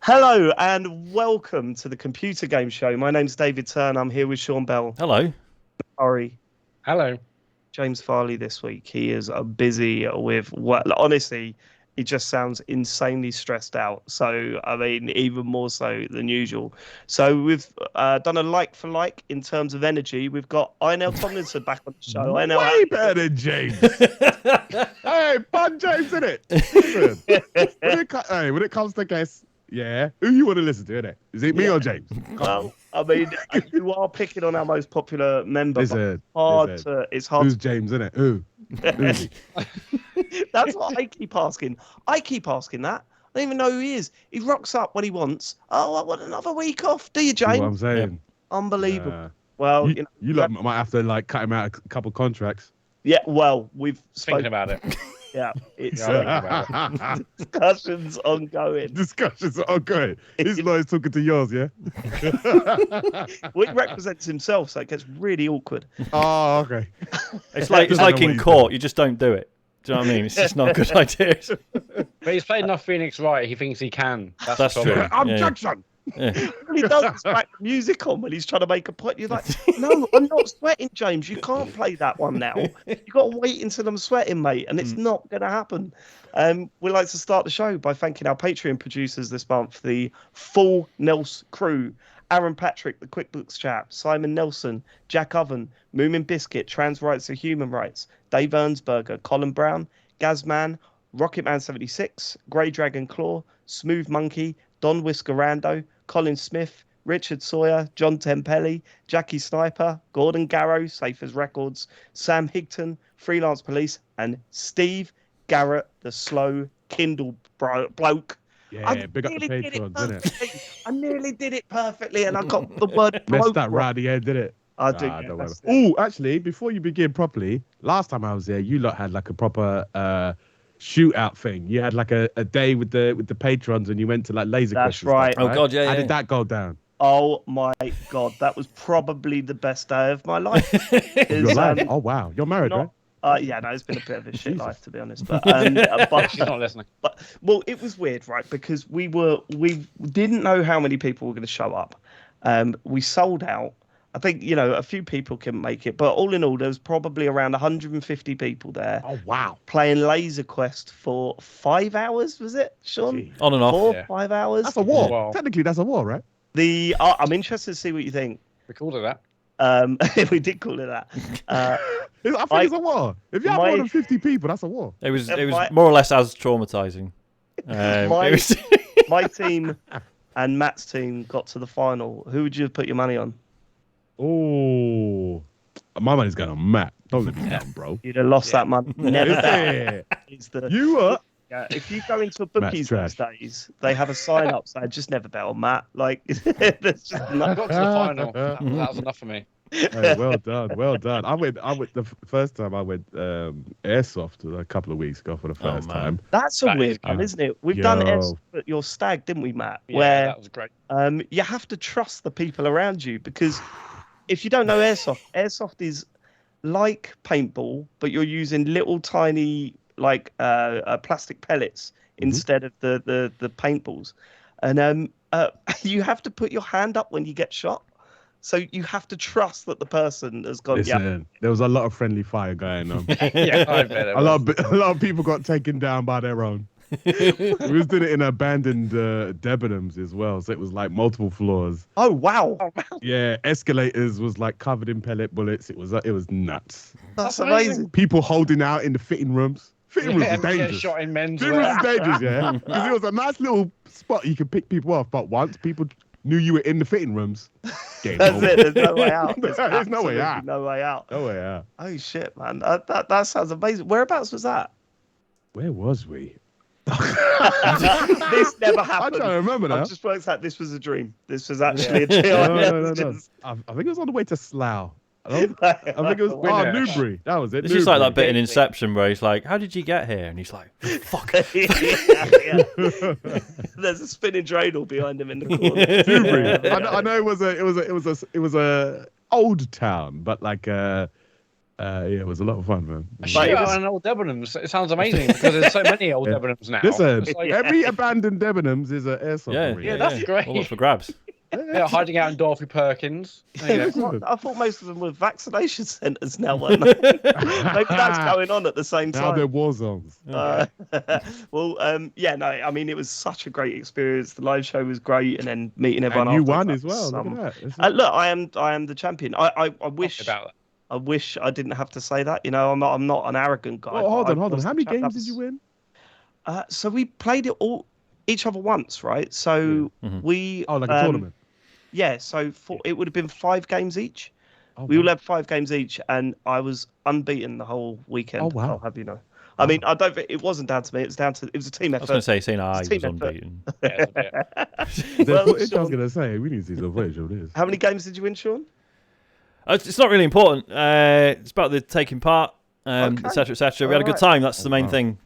Hello and welcome to the Computer Game Show. My name's David Turn. I'm here with Sean Bell. Hello. Ari. Hello. James Farley this week. He is busy with work. Honestly, he just sounds insanely stressed out. So, I mean, even more so than usual. So we've done a like for like in terms of energy. We've got Inel Tomlinson back on the show. Way better than James. Hey, fun James, innit? Hey, when it comes to guests, yeah, who you want to listen to, innit? Is it me or James? Well, I mean, you are picking on our most popular member. Listen, It's hard. Who's James, innit? Who? Who's he? That's what I keep asking. I keep asking that. I don't even know who he is. He rocks up when he wants. Oh, I want another week off. Do you, James? See what I'm saying? Yep. Unbelievable. Well, you might have to like cut him out a couple contracts. Yeah, well, we've thinking about it. Yeah, it's discussions ongoing. Discussions ongoing. His lawyer's talking to yours, yeah? Well, he represents himself, so it gets really awkward. Oh, okay. It's like in court, you just don't do it. Do you know what I mean? It's just not a good idea. But he's played enough Phoenix right, he thinks he can. That's true. Objection! Yeah. He does back music on when he's trying to make a point. You're like, no, I'm not sweating, James. You can't play that one now. You've got to wait until I'm sweating, mate, and it's not going to happen. We'd like to start the show by thanking our Patreon producers this month, the full Nels crew. Aaron Patrick, the QuickBooks chap, Simon Nelson, Jack Oven, Moomin Biscuit, Trans Rights and Human Rights, Dave Ernsberger, Colin Brown, Gazman, Rocketman76, Grey Dragon Claw, Smooth Monkey, Don Whiskerando, Colin Smith, Richard Sawyer, John Tempelli, Jackie Sniper, Gordon Garrow, Safe as Records, Sam Higton, Freelance Police, and Steve Garrett, the slow Kindle bloke. Yeah, big up the patrons, innit? I nearly did it perfectly, and I got the word bloke. Messed that right at the end, did it? I do. Oh, actually, before you begin properly, last time I was there, you lot had like a proper shootout thing. You had like a day with the patrons, and you went to like laser questions. That's right. Stuff, Oh God, yeah. How did that go down? Oh my God, that was probably the best day of my life. You're married? Oh wow, you're married, right? Yeah, no, it's been a bit of a shit life, to be honest. But She's not listening. But well, it was weird, right? Because we didn't know how many people were going to show up. We sold out. I think, a few people couldn't make it, but all in all, there was probably around 150 people there. Oh wow! Playing Laser Quest for 5 hours, was it, Sean? Gee. On and off. 5 hours. That's a war. Wow. Technically, that's a war, right? I'm interested to see what you think. We called it that. We did call it that. I think it's a war. If you have more than 50 people, that's a war. It was more or less as traumatizing. My team and Matt's team got to the final. Who would you have put your money on? Oh, my money's going on Matt. Don't let me down, bro. You'd have lost that money. Never. You were. Yeah, if you go into a bookies these days, they have a sign up saying just never bet on Matt. Like, there's just I got to the final. That was enough for me. Hey, well done. I went the first time I went airsoft a couple of weeks ago for the first time. That's a weird one, isn't it? We've done airsoft at your stag, didn't we, Matt? Yeah, where that was great. You have to trust the people around you, because if you don't know airsoft is like paintball, but you're using little tiny plastic pellets instead of the paintballs, and you have to put your hand up when you get shot. So you have to trust that the person has gone. Listen, there was a lot of friendly fire going on. Yeah, I bet it a lot of people got taken down by their own. We was doing it in abandoned Debenhams as well, so it was like multiple floors. Oh wow! Yeah, escalators was like covered in pellet bullets. It was nuts. That's amazing. People holding out in the fitting rooms. Fitting rooms was dangerous. Shot in men's Fitting rooms was dangerous, yeah, because it was a nice little spot you could pick people off. But once people knew you were in the fitting rooms, that's it. There's no way out. There's no way out. No way out. No way out. Oh shit, man! That sounds amazing. Whereabouts was that? Where was we? This never happened. I'm trying to remember now. I just worked out this was a dream. This was actually a dream. No. I think it was on the way to Slough. I think it was Newbury. That was it. It's just like that bit in Inception where he's like, "How did you get here?" And he's like, "Fuck." Yeah. There's a spinning dreidel behind him in the corner. Newbury. I know it was a old town, but like It was a lot of fun, man. A shootout on old Debenhams. It sounds amazing because there's so many old Debenhams now. Listen, Like, every abandoned Debenhams is an airsoft arena. Yeah, that's great. All up for grabs. Yeah, hiding out in Dorothy Perkins. I thought most of them were vaccination centres now, weren't they? Maybe that's going on at the same time. Now they're war zones. Yeah, no, I mean, it was such a great experience. The live show was great, and then meeting everyone. And you afterwards, won as well. Look at that. Look, I am the champion. I wish I didn't have to say that. You know, I'm not an arrogant guy. Oh, hold on. How many games did you win? So we played it all each other once, right? So we like a tournament. Yeah, so it would have been 5 games each. Oh, we all had 5 games each, and I was unbeaten the whole weekend. Oh, wow. I'll have you know. I mean, I don't think it wasn't down to me. It was a team effort. I was going to say, seeing I was unbeaten. I was going to say, we need to see some footage of this. How many games did you win, Sean? It's not really important. It's about the taking part, etc., etc. We had a good time. That's the main thing.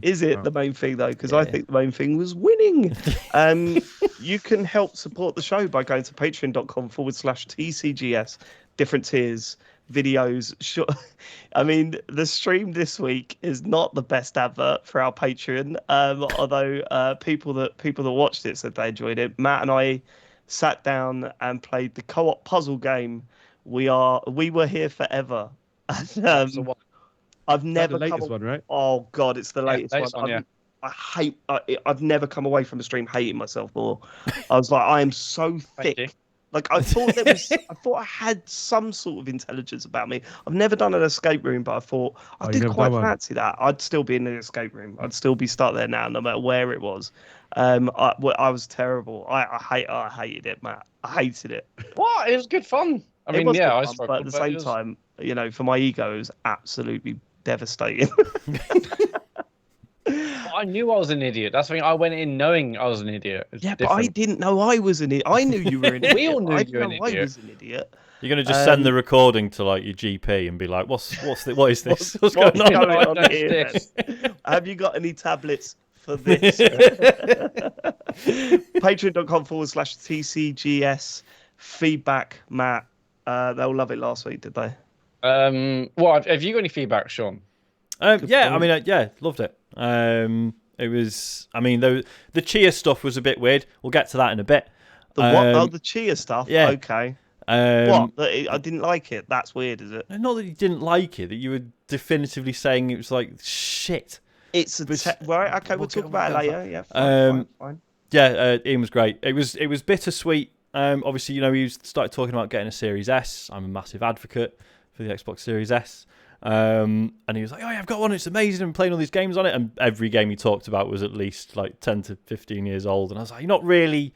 Is it the main thing, though? Because I think the main thing was winning. You can help support the show by going to patreon.com/TCGS. Different tiers, videos. Sure. I mean, the stream this week is not the best advert for our Patreon. Although people that watched it said they enjoyed it. Matt and I sat down and played the co-op puzzle game. We were here forever. I've never the latest one, right? Oh God, it's the latest one. Yeah. I've never come away from a stream hating myself more. I was like, I am so thick. Like I thought I had some sort of intelligence about me. I've never done an escape room, but I thought I did quite fancy that. I'd still be in an escape room. I'd still be stuck there now, no matter where it was. I was terrible. I hated it, Matt. I hated it. What? It was good fun. I mean, I struggled, but at the same time, you know, for my ego, it was absolutely devastating. I knew I was an idiot. That's why I went in knowing I was an idiot. But I didn't know I was an idiot. I knew you were an idiot. We all knew you were an idiot. I was an idiot. You're going to just send the recording to like your GP and be like, what is this? What's going on here? Have you got any tablets for this? Patreon.com/TCGS feedback, Matt. They'll love it last week, did they? Well, have you got any feedback, Sean? Loved it. It was, I mean, the Tchia stuff was a bit weird. We'll get to that in a bit. The what? Oh, the Tchia stuff? Yeah. Okay. What? I didn't like it? That's weird, is it? Not that you didn't like it, that you were definitively saying it was like shit. It's right. Okay, we'll talk about it later. Yeah, fine. Yeah, Ian was great. It was bittersweet. Obviously, you know, he started talking about getting a Series S. I'm a massive advocate for the Xbox Series S. And he was like, oh, yeah, I've got one. It's amazing. I'm playing all these games on it. And every game he talked about was at least like 10 to 15 years old. And I was like, you're not really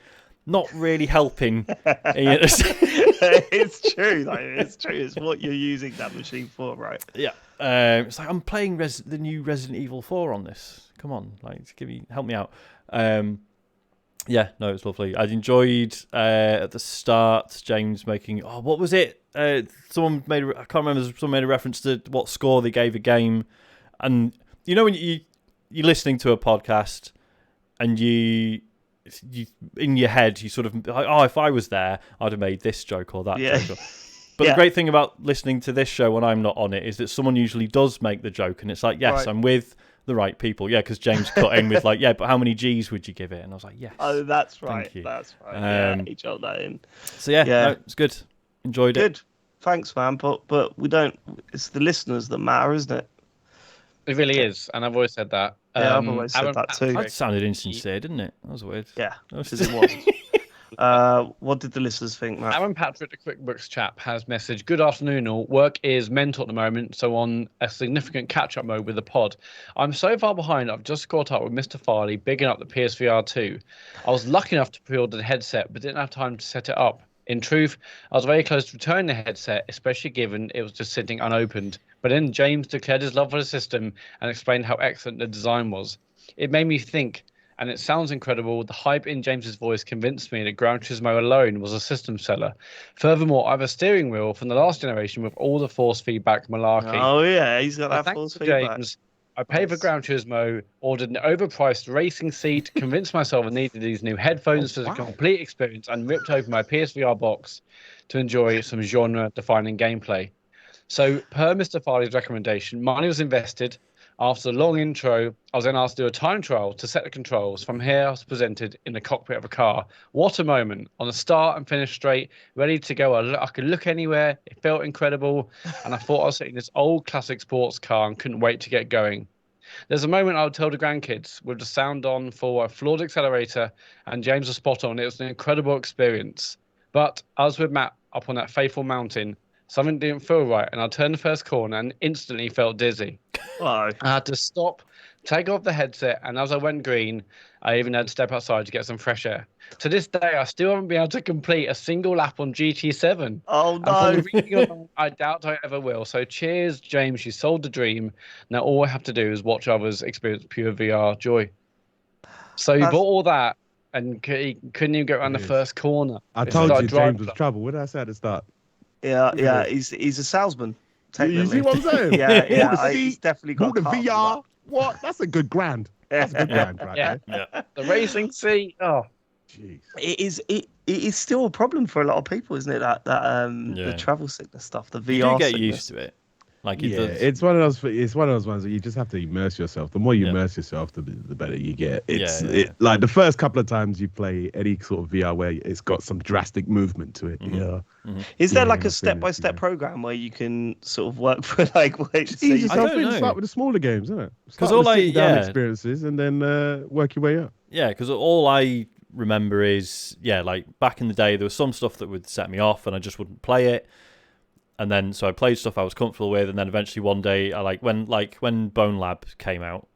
helping. It's true. Like, it's true. It's what you're using that machine for, right? Yeah. It's like, I'm playing the new Resident Evil 4 on this. Come on, like, help me out. Yeah, no, it's lovely. I enjoyed at the start James making. Oh, what was it? Someone made. I can't remember. Someone made a reference to what score they gave a game, and you know when you're listening to a podcast, and you in your head you sort of like, oh, if I was there, I'd have made this joke or that joke. But the great thing about listening to this show when I'm not on it is that someone usually does make the joke, and it's like, yes, right. I'm with the right people. Yeah, because James cut in with like, yeah, but how many G's would you give it? And I was like, yes. Oh, that's right. That's right. Yeah, he joked that in. So no, it's good. Enjoyed it. Good. Thanks, man. But we don't. It's the listeners that matter, isn't it? It really is, and I've always said that. Yeah, I've always said that too. That sounded insincere, didn't it? That was weird. Yeah, because it was. What did the listeners think, Matt? Aaron Patrick, the QuickBooks chap, has messaged, good afternoon all. Work is mental at the moment, so on a significant catch-up mode with the pod. I'm so far behind, I've just caught up with Mr. Farley, bigging up the PSVR 2. I was lucky enough to pre-order the headset, but didn't have time to set it up. In truth, I was very close to returning the headset, especially given it was just sitting unopened. But then James declared his love for the system and explained how excellent the design was. It made me think, and it sounds incredible, the hype in James's voice convinced me that Gran Turismo alone was a system seller. Furthermore, I have a steering wheel from the last generation with all the force feedback malarkey. Oh yeah, he's got that force feedback. James, I paid for Gran Turismo, ordered an overpriced racing seat, convinced myself I needed these new headphones for the complete experience, and ripped open my PSVR box to enjoy some genre-defining gameplay. So, per Mr. Farley's recommendation, money was invested. After a long intro, I was then asked to do a time trial to set the controls. From here, I was presented in the cockpit of a car. What a moment. On the start and finish straight, ready to go. I could look anywhere. It felt incredible. And I thought I was sitting in this old classic sports car and couldn't wait to get going. There's a moment I would tell the grandkids with the sound on for a flawed accelerator, and James was spot on. It was an incredible experience. But as with Matt up on that faithful mountain, something didn't feel right, and I turned the first corner and instantly felt dizzy. Oh. I had to stop, take off the headset, and as I went green, I even had to step outside to get some fresh air. To this day, I still haven't been able to complete a single lap on GT7. Oh, no. I'm probably reading on, I doubt I ever will. So cheers, James. You sold the dream. Now all I have to do is watch others experience pure VR joy. So you bought all that and couldn't even get around the first corner. I told you James was trouble. What did I say at the start? Yeah. He's a salesman. You see what I'm saying? Yeah. He's definitely got the VR. What? That's a good grand. That's a good grand, right? Yeah. The racing seat. Oh, jeez. It is still a problem for a lot of people, isn't it? The travel sickness stuff, the VR. You do get sickness. used to it. Like it's one of those. It's one of those ones that you just have to immerse yourself. The more you immerse yourself, the better you get. Like the first couple of times you play any sort of VR where it's got some drastic movement to it. Is there like a step-by-step program where you can sort of work for like? Ease yourself in. Start with the smaller games, isn't it? Because all experiences and then work your way up. Yeah, because all I remember is like back in the day there was some stuff that would set me off and I just wouldn't play it. And then, so I played stuff I was comfortable with, and then eventually one day, when Bone Lab came out,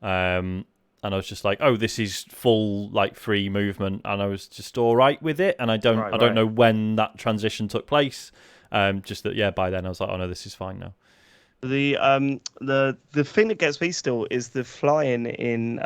and I was just like, oh, this is full free movement, and I was just all right with it. And I don't know when that transition took place. Just that, by then I was like, oh no, this is fine now. The thing that gets me still is the flying in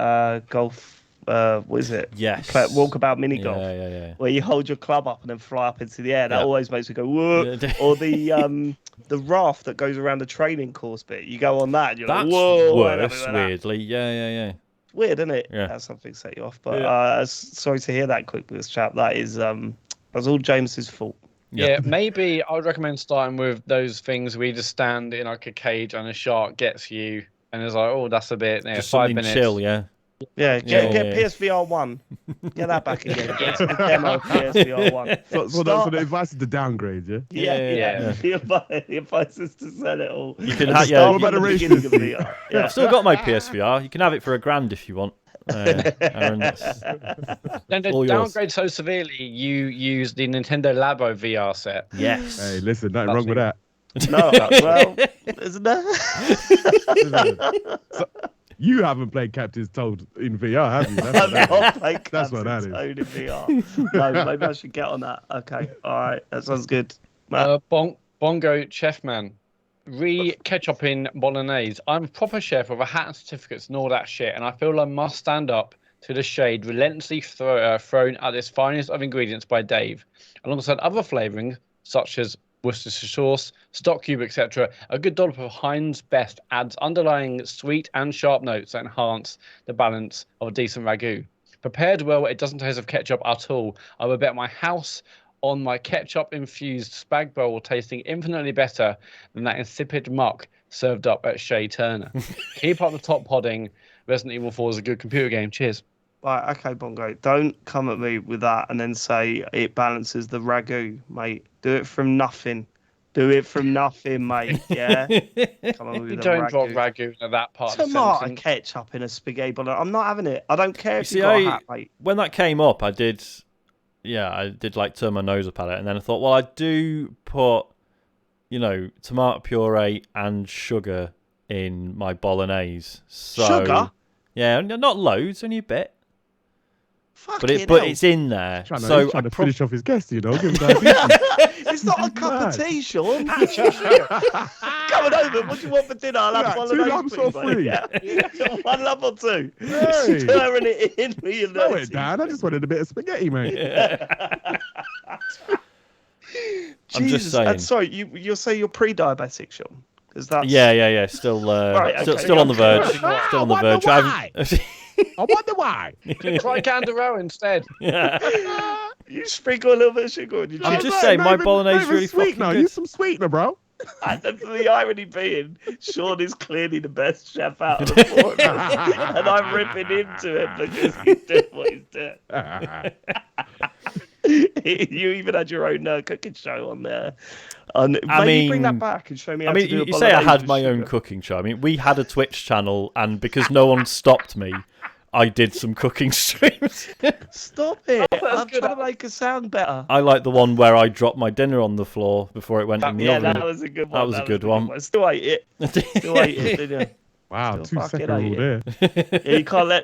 golf. What is it? Yes. Walkabout mini golf. Yeah. Where you hold your club up and then fly up into the air. That always makes me go whoa. Or the raft that goes around the training course bit. You go on that and you're like, whoa. Worse, weirdly. Yeah. Weird, isn't it? Yeah. That's something set you off. But sorry to hear that quick with this chap. That's all James's fault. Yeah, maybe I would recommend starting with those things where you just stand in like a cage and a shark gets you and it's like, oh, that's a bit. Just 5 minutes. Chill, yeah. Yeah, get PSVR 1. Get that back again. Get the demo of PSVR 1. So the advice is to downgrade, yeah? Yeah. The advice is to sell it all. You can have what about the beginning of VR. Yeah. I've still got my PSVR. You can have it for $1,000 if you want. Aaron, then the downgrade so severely, you use the Nintendo Labo VR set. Yes. Hey, listen, nothing wrong with that. No, well, isn't there? You haven't played Captain's Toad in VR, have you? I've not played That's what that is. Toad in VR. No, maybe I should get on that. Okay, all right, that sounds good. Bongo Chefman, ketchup in bolognese. I'm a proper chef with a hat and certificates and all that shit, and I feel I must stand up to the shade relentlessly thrown at this finest of ingredients by Dave, alongside other flavourings such as Worcestershire sauce, stock cube, etc. A good dollop of Heinz Best adds underlying sweet and sharp notes that enhance the balance of a decent ragu. Prepared well, it doesn't taste of ketchup at all. I would bet my house on my ketchup-infused spag bowl tasting infinitely better than that insipid muck served up at Shea Turner. Keep up the top podding. Resident Evil 4 is a good computer game. Cheers. Right, okay, Bongo. Don't come at me with that and then say it balances the ragu, mate. Do it from nothing. Mate. Yeah. Come on with you don't drop ragu into that part. Tomato ketchup in a spaghetti bolognese. I'm not having it. I don't care if you got a hat, mate. When that came up, I did turn my nose up at it, and then I thought, well, I do put, tomato puree and sugar in my bolognese. So, sugar? Yeah, not loads, only a bit. But it's in there. Trying to finish off his guest, Give him it's not a cup of tea, Sean. Coming over. What do you want for dinner? I'll have bolognese. 2 lumps or 3? Yeah. 1 lump or 2. Hey. Stirring it in with your Slow it down. I just wanted a bit of spaghetti, mate. I'm just saying. And sorry, you'll say you're pre-diabetic, Sean? That's... Yeah. Still, still on the verge. Still on the verge. I wonder why. Try Candero instead. You sprinkle a little bit of sugar on your I'm just saying, my bolognese is really fucking good. Use some sweetener, bro. And the irony being, Sean is clearly the best chef out of the four of us, and I'm ripping into him because he's doing what he's doing. You even had your own cooking show on there. Maybe bring that back and show me how to do a you say I had my own cooking show. I mean, we had a Twitch channel, and because no one stopped me, I did some cooking streams. Stop it! I'm trying to make it sound better. I like the one where I dropped my dinner on the floor before it went in the oven. Yeah, that was a good one. That was a good one. Still ate it. Still ate it, didn't you? Wow, Still 2 second rule there. Yeah,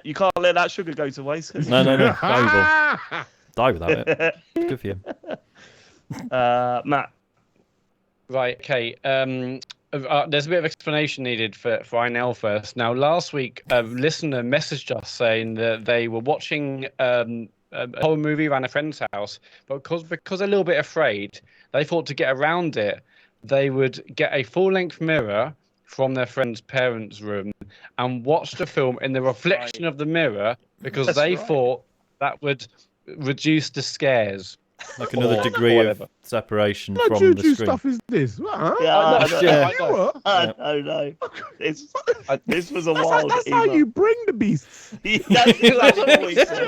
you can't let that sugar go to waste. No. Valuable. Die without it. Good for you. Matt. Right. Okay. There's a bit of explanation needed for Inel first. Now, last week, a listener messaged us saying that they were watching a horror movie around a friend's house, but because they're a little bit afraid, they thought to get around it, they would get a full-length mirror from their friend's parents' room and watch the film in the reflection of the mirror because they thought that would reduce the scares. Like another degree of separation what from the screen. stuff is this? I know. This was a wild. That's how you bring the beasts. That's exactly what we said.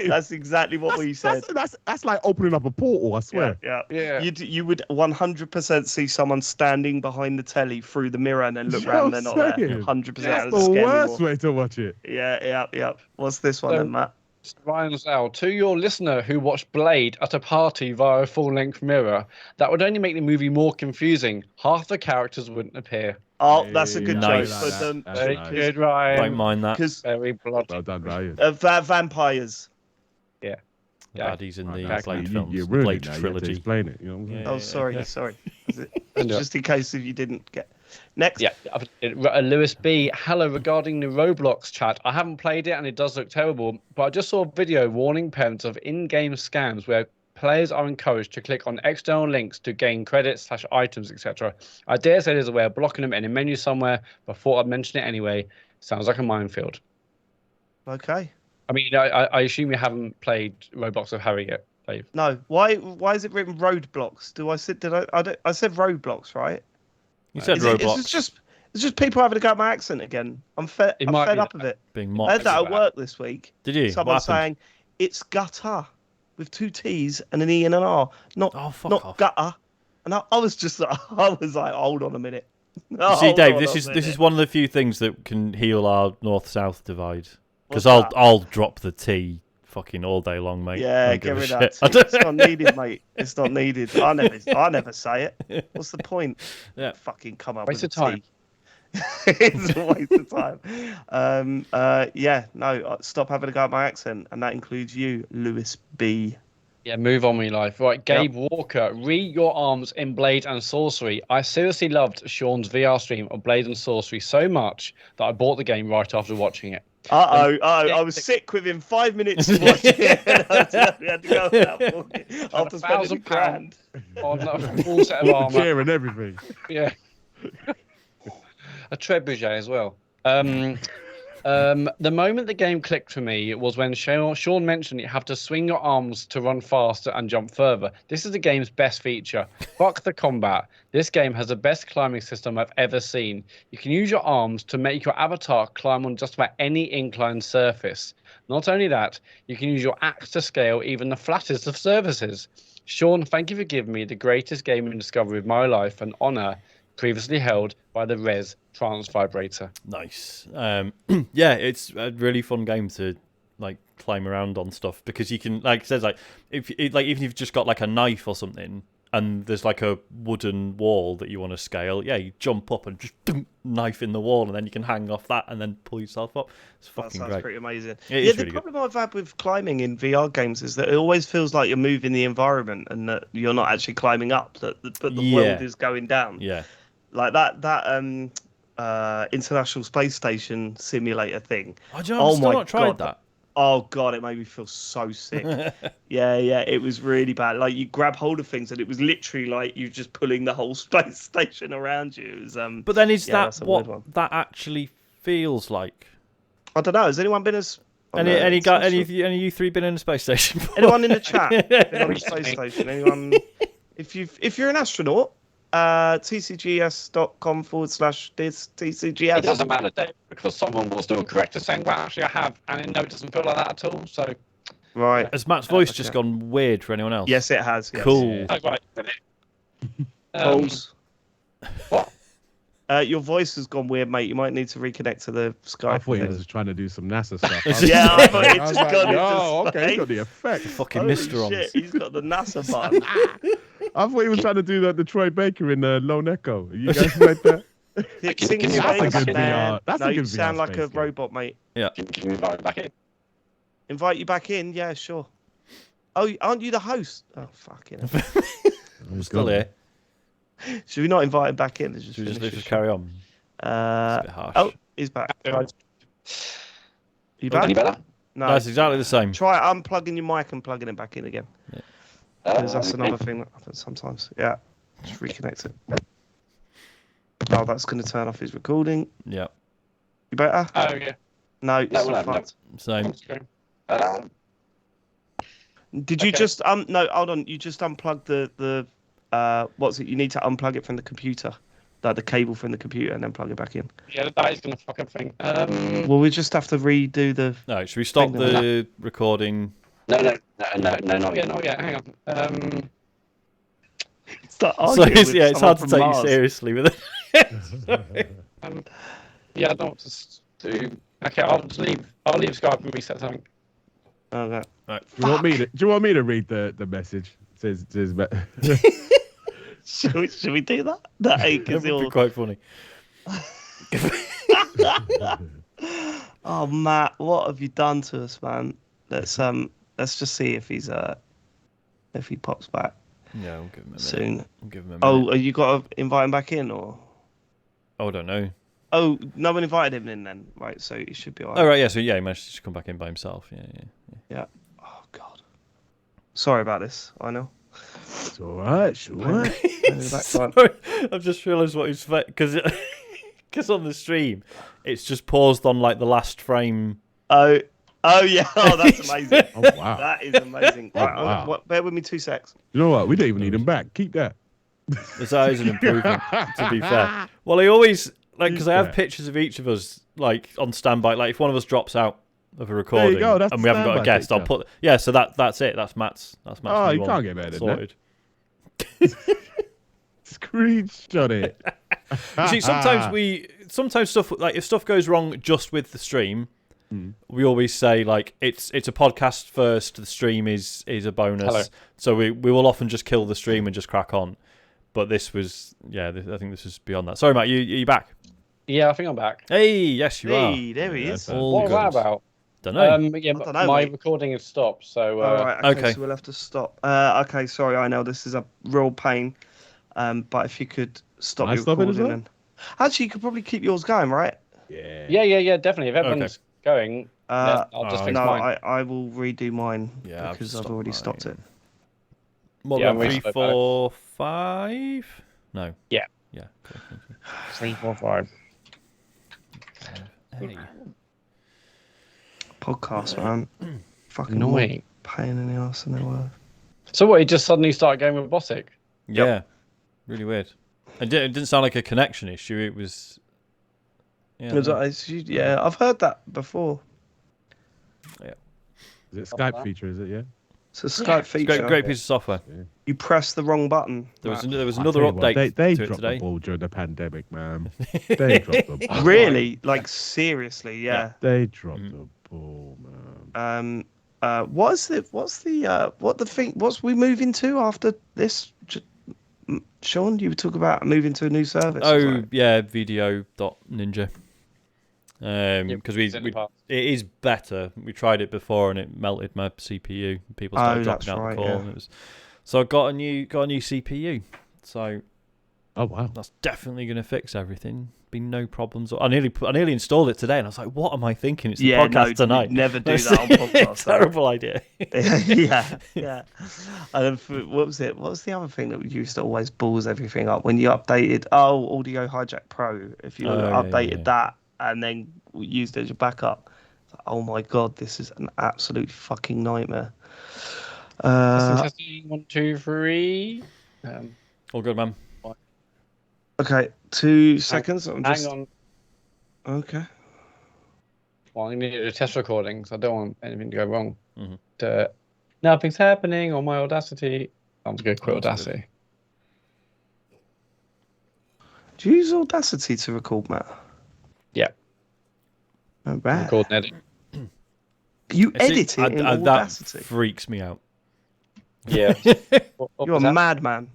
That's exactly what we said. That's like opening up a portal. I swear. Yeah. You would 100% see someone standing behind the telly through the mirror and then look round. They're not there. 100%. That's the worst way to watch it. Yeah. What's this one then, Matt? Ryan Zhao, to your listener who watched Blade at a party via a full-length mirror, that would only make the movie more confusing. Half the characters wouldn't appear. Oh, that's a good Nice. joke. Very good, Ryan. Don't mind that. Very bloody. Well done, Ryan. Vampires. Yeah. Baddies in the Okay. Blade You films, ruined Blade it now. You have to trilogy. explain it. You know what I'm saying? Oh, sorry. Just in case if you didn't get. Next. Yeah, Lewis B. Hello, regarding the Roblox chat. I haven't played it and it does look terrible, but I just saw a video warning parents of in-game scams where players are encouraged to click on external links to gain credits, /items, etc. I dare say there's a way of blocking them in a menu somewhere, but thought I'd mention it anyway. Sounds like a minefield. Okay. I mean, I assume you haven't played Roblox with Harry yet, Dave. No. Why is it written roadblocks? I said roadblocks, right? You said Roblox. It's just people having to go at my accent again. I'm fed up of it. Being I mocked. had that at work this week. Did you? Someone saying it's gutter with 2 T's and an E and an R, not gutter. And I was like, hold on a minute. You see, Dave, this is one of the few things that can heal our north-south divide. Because I'll drop the T fucking all day long, mate. Yeah, get rid of that. It's not needed, mate. It's not needed. I never say it. What's the point? Yeah. Fucking come up Waste with of time. It's a waste of time. Stop having to go at my accent, and that includes you, Lewis B. Yeah, move on with your life. Right, Gabe Walker, your arms in Blade and Sorcery. I seriously loved Sean's VR stream of Blade and Sorcery so much that I bought the game right after watching it. I was sick within 5 minutes of watching it. We had to go after spending £1,000 on a full set of armor. Chair and everything. Yeah. A trebuchet as well. The moment the game clicked for me was when Sean mentioned you have to swing your arms to run faster and jump further. This is the game's best feature. Fuck the combat. This game has the best climbing system I've ever seen. You can use your arms to make your avatar climb on just about any inclined surface. Not only that, you can use your axe to scale even the flattest of surfaces. Sean, thank you for giving me the greatest gaming discovery of my life, an honour previously held by the Res Trance Vibrator. Nice. Yeah, it's a really fun game to like climb around on stuff because you can, like it says, like even if you've just got like a knife or something and there's like a wooden wall that you want to scale, yeah, you jump up and just knife in the wall and then you can hang off that and then pull yourself up. It's fucking great. That's pretty amazing. The problem I've had with climbing in VR games is that it always feels like you're moving the environment and that you're not actually climbing up, but the world is going down. Yeah. Like that International Space Station simulator thing. I've still not tried that. Oh god, it made me feel so sick. yeah, it was really bad. Like you grab hold of things and it was literally like you just pulling the whole space station around you. It was, but then is that what that actually feels like? I don't know. Has anyone been as any of you three been in a space station? Anyone in the chat been on a space station? Anyone? If you're an astronaut tcgs.com/this tcgs. It doesn't matter, Dave, because someone will still correct us saying, well, actually, I have, and it doesn't feel like that at all. So, Right. Has Matt's voice just gone weird for anyone else? Yes, it has. Yes. Cool. oh, right. Pause. What? Your voice has gone weird, mate. You might need to reconnect to the Skype. I thought he was tryght to do some NASA stuff. Yeah, I thought it I was just like, got into oh, okay, space. he's got the effect. Fucking Holy Mr. shit, Ons. he's got the NASA button. I thought he was trying to do the Troy Baker in Lone Echo. You guys like that? Sing Can you- space, that's a good man. VR. That's no, a you good sound VR like a space game. robot, mate. Yeah. Can you invite me back in? Invite you back in? Yeah, sure. Oh, aren't you the host? Oh, fucking hell. I'm still here. Should we not invite him back in? Let's Should we finish just the carry on? show? It's a bit harsh. Oh, he's back. You Any back? better? No. That's exactly the same. Try unplugging your mic and plugging it back in again. Because that's another thing that happens sometimes. Yeah. Just reconnect it. Oh, that's going to turn off his recording. Yeah. You better? Oh, yeah. No, it's No, not no. fucked. Same. Did you Okay. just no, hold on, you just unplugged the what's it? You need to unplug it from the computer. Like the cable from the computer and then plug it back in. Yeah, that is going to fuck everything. Well, we just have to redo the No, should we stop Thing like the recording? No, not yet. Hang on. start So arguing it's, with yeah, it's someone hard to from take Mars. you seriously with it. Yeah, I don't know what to do. Okay, I'll leave Skype and reset something. Okay. Do you want me to read the message? It says Should we do that? That ain't That because would be quite funny. Oh, Matt, what have you done to us, man? Let's just see if he pops back Yeah, I'll give him a minute. soon. I'll give him a minute. Oh, you got to invite him back in, or? I don't know. Oh, no one invited him in then, right? So he should be alright. Oh, right, yeah, so yeah, he managed to come back in by himself. Yeah. Oh God. Sorry about this. I know. it's all right, sure. Sorry, I've just realised what he's because on the stream, it's just paused on like the last frame. Oh yeah. Oh, that's amazing. Oh wow. That is amazing. Oh, Right, wow. bear with me 2 secs. You know what? We don't even need him back. Keep that. That is an improvement, to be fair. Well, he always because I have Yeah. pictures of each of us like on standby. Like if one of us drops out of a recording go, that's and the we haven't got a standby guest, I'll picture. put so that's it. That's Matt's. Oh, new you one can't get better than that. sorted. Screenshot it. You see, sometimes stuff like if stuff goes wrong just with the stream, we always say like it's a podcast first. The stream is a bonus. Hello. So we will often just kill the stream and just crack on. But this was I think this was beyond that. Sorry, Matt, you back? Yeah, I think I'm back. Hey, yes you are. Hey, there he is. All What was that good. about? Don't know. Yeah, I dunno, my mate. recording has stopped, so All right. Okay, okay. so we'll have to stop. Okay, sorry. I know this is a real pain. But if you could stop Can I your stop it as recording, well? and actually, you could probably keep yours going, right? Yeah. yeah, definitely. If everyone's going, Uh, I'll just oh, fix No, mine. I will redo mine Yeah, I've because I've stopped already mine. stopped it. What Yeah, about we 3, spoke 4, 5? No. Yeah. Yeah. Cool, thank you. 3, 4, 5. Hey. Podcast, man. Fucking Annoying. pain in the ass and they were. So what? He just suddenly started going robotic. Yeah. Really weird. It didn't sound like a connection issue. It was. Yeah, I've heard that before. Is it Skype feature? Is it? Yeah. It's a Skype feature. Great piece of software. You press the wrong button. There was Matt. another I tell you update what, they to it dropped today. the ball during the pandemic, man. They dropped the ball. Really? Like seriously? Yeah. They dropped the ball, man. What's we moving to after this? Sean, you were talking about moving to a new service. Oh yeah, video.ninja. Because it is better. We tried it before and it melted my CPU. People started dropping out the call. Yeah. And it was, so I got a new CPU. So Oh wow. that's definitely going to fix everything. Be no problems. I nearly installed it today, and I was like, "What am I thinking? It's the podcast tonight." Never do that on podcast. Terrible idea. yeah. And then what was it? What was the other thing that used to always balls everything up when you updated? Oh, Audio Hijack Pro. If you updated that and then used it as your backup, oh my god, this is an absolute fucking nightmare. Testing 1, 2, 3. All good, man. Okay, 2 seconds. I'm Hang just... on. Okay. Well, I need to do test recordings. I don't want anything to go wrong. Mm-hmm. Nothing's happening on my Audacity. I'm going to quit Audacity. Do you use Audacity to record, Matt? Yeah. Oh, bad. Record and edit. You edit it in Audacity? That freaks me out. Yeah. You're a madman.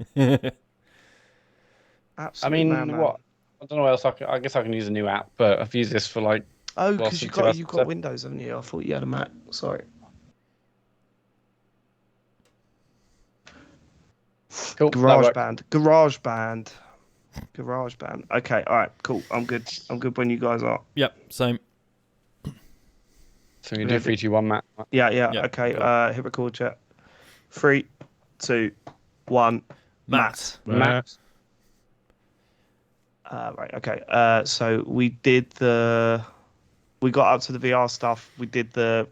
Absolutely madman. What? I don't know what else I guess I can use a new app, but I've used this for like... Oh, because you've got Windows, haven't you? I thought you had a Mac. Sorry. Cool. GarageBand. Okay, all right, cool. I'm good when you guys are. Yep, same. So you do 3, 2, 1, Matt. Yeah. Okay, cool. hit record, chat. 3, 2, 1. Matt. Matt. Right. Okay. So we got up to the VR stuff. We did the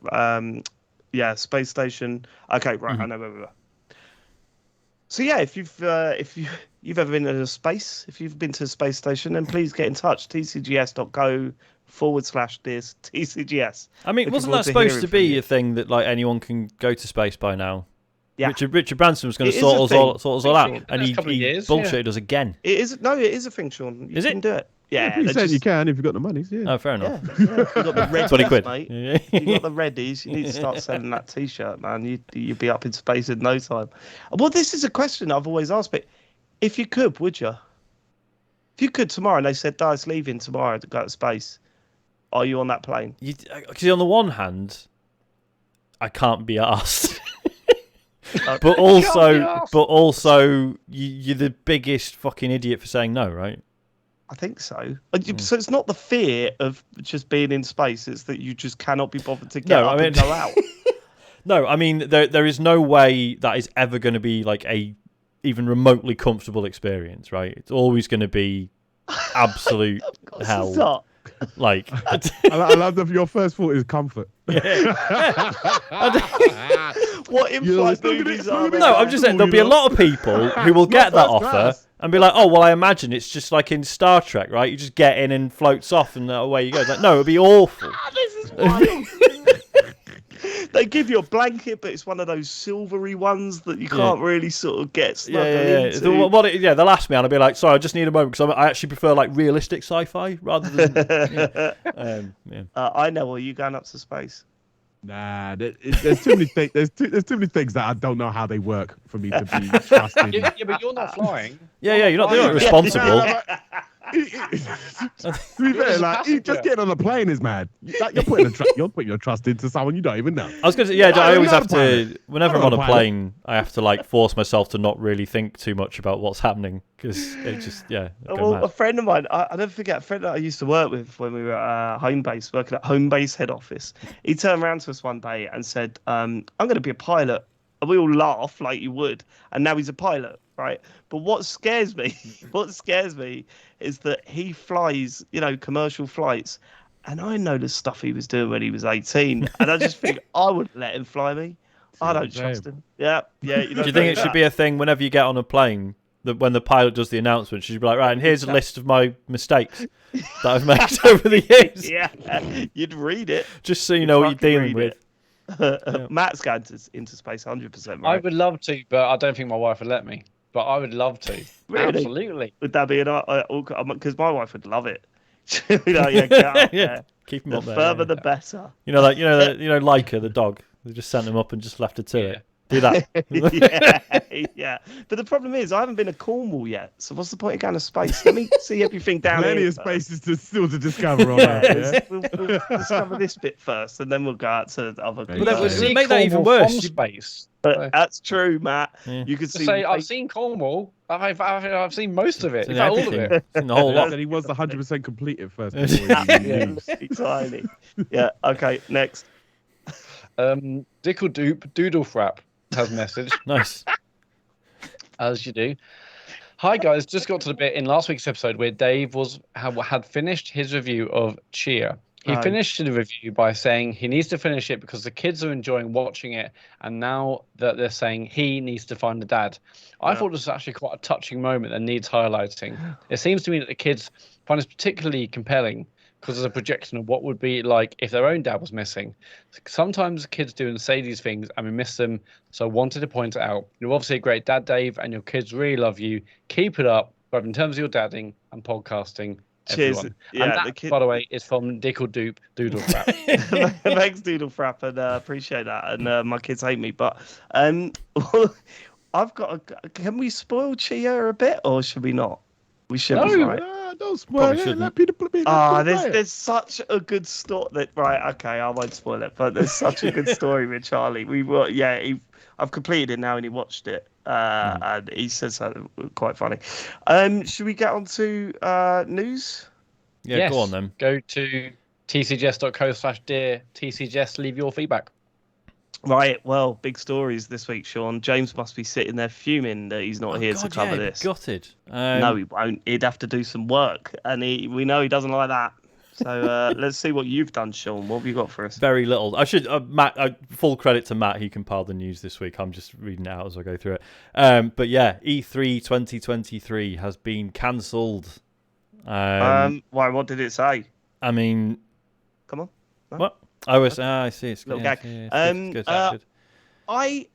space station. Okay. Right. Mm-hmm. I know where we were. So yeah, if you've ever been to space, if you've been to a space station, then please get in touch. tcgs.go/this TCGS. I mean, wasn't that supposed to be a thing that like anyone can go to space by now? Yeah. Richard Branson was going to sort us all out, and he bullshitted us again. It is a thing, Sean. You can do it. Yeah, you said you can if you've got the money. Yeah. Oh, fair enough. Yeah. You got the Reddies, 20 quid. mate. You got the Reddies. You need to start selling that T-shirt, man. You'd be up in space in no time. Well, this is a question I've always asked, but if you could, would you? If you could tomorrow, and they said, "Dice leaving tomorrow to go to space," are you on that plane? Because on the one hand, I can't be asked. But also, you're the biggest fucking idiot for saying no, right? I think so. So it's not the fear of just being in space; it's that you just cannot be bothered to get up and go out. No, I mean there is no way that is ever going to be like a even remotely comfortable experience, right? It's always going to be absolute hell. Stop. Like, I love that your first thought is comfort. What in-flight movies are there? No, I'm just saying there'll be a lot of people who will get that offer and be like, "Oh, well, I imagine it's just like in Star Trek, right? You just get in and floats off, and away you go." It's like, no, it'd be awful. This is wild. They give you a blanket, but it's one of those silvery ones that you can't really sort of get snuggled into. They'll ask me, and I'll be like, "Sorry, I just need a moment because I actually prefer like realistic sci-fi rather than." I know. Are you going up to space? Nah, there's too many things. There's too many things that I don't know how they work for me to be trusted. Yeah, but you're not flying. You're not responsible. To be fair, like just getting on a plane is mad. Like, you're putting your trust into someone you don't even know. I was going to say, I always have to. Whenever I'm on a plane, I have to like force myself to not really think too much about what's happening because it just a friend of mine, I never forget, a friend that I used to work with when we were at home base, working at home base head office. He turned around to us one day and said, "I'm going to be a pilot." And we all laugh like you would. And now he's a pilot, right? But what scares me is that he flies, commercial flights. And I know the stuff he was doing when he was 18. And I just think I wouldn't let him fly me. I don't trust him. Yeah. Do you think it should be a thing whenever you get on a plane, that when the pilot does the announcement, she should be like, right, and here's a list of my mistakes that I've made over the years. Yeah, you'd read it. Just so you know what you're dealing with. Matt's going into space 100%, right? I would love to, but I don't think my wife would let me. But I would love to. Really? Absolutely. Would that be because my wife would love it. Get out there. Keep him up there. The further, the better. Leica, the dog. They just sent him up and just left her to it. Do that. yeah. But the problem is, I haven't been to Cornwall yet. So what's the point of going to space? Let me see everything down here. Plenty of spaces still to discover on Earth. We'll discover this bit first, and then we'll go out to other people. But we'll make that even worse. Space. That's true, Matt. Yeah. You could see. I've seen Cornwall. I've seen most of it. In fact, all of it. The whole lot. And he was 100% complete at first. Tiny. Yeah. Okay. Next. Dickle Doop Doodle Frap has message. Nice. As you do. Hi guys, just got to the bit in last week's episode where Dave had finished his review of Tchia. He finished the review by saying he needs to finish it because the kids are enjoying watching it, and now that they're saying he needs to find a dad. I thought this was actually quite a touching moment that needs highlighting. It seems to me that the kids find this particularly compelling because there's a projection of what would be like if their own dad was missing. Sometimes kids do and say these things and we miss them, so I wanted to point it out. You're obviously a great dad, Dave, and your kids really love you. Keep it up, both in terms of your dadding and podcasting. Cheers. Everyone. Yeah, and that, by the way, is from Dickle Doop Doodle Crap. Thanks, Doodle Frap, and appreciate that. And my kids hate me, but I've got. Can we spoil Tchia a bit, or should we not? We shouldn't, right? Don't spoil it. Let people play. There's such a good story. Right, okay, I won't spoil it, but there's such a good story with Charlie. I've completed it now, and he watched it. And he says something quite funny. Should we get on to news? Yeah, yes. Go on then. Go to tcjess.co/dear tcjess. Leave your feedback. Right, well, big stories this week, Sean. James must be sitting there fuming that he's not here to cover this. Gutted. No, he won't. He'd have to do some work, and we know he doesn't like that. So let's see what you've done, Sean. What have you got for us? Very little. I should Matt. Full credit to Matt. He compiled the news this week. I'm just reading it out as I go through it. But yeah, E3 2023 has been cancelled. Why? What did it say? I mean, come on. No? What? I see. It's little gag. Good. I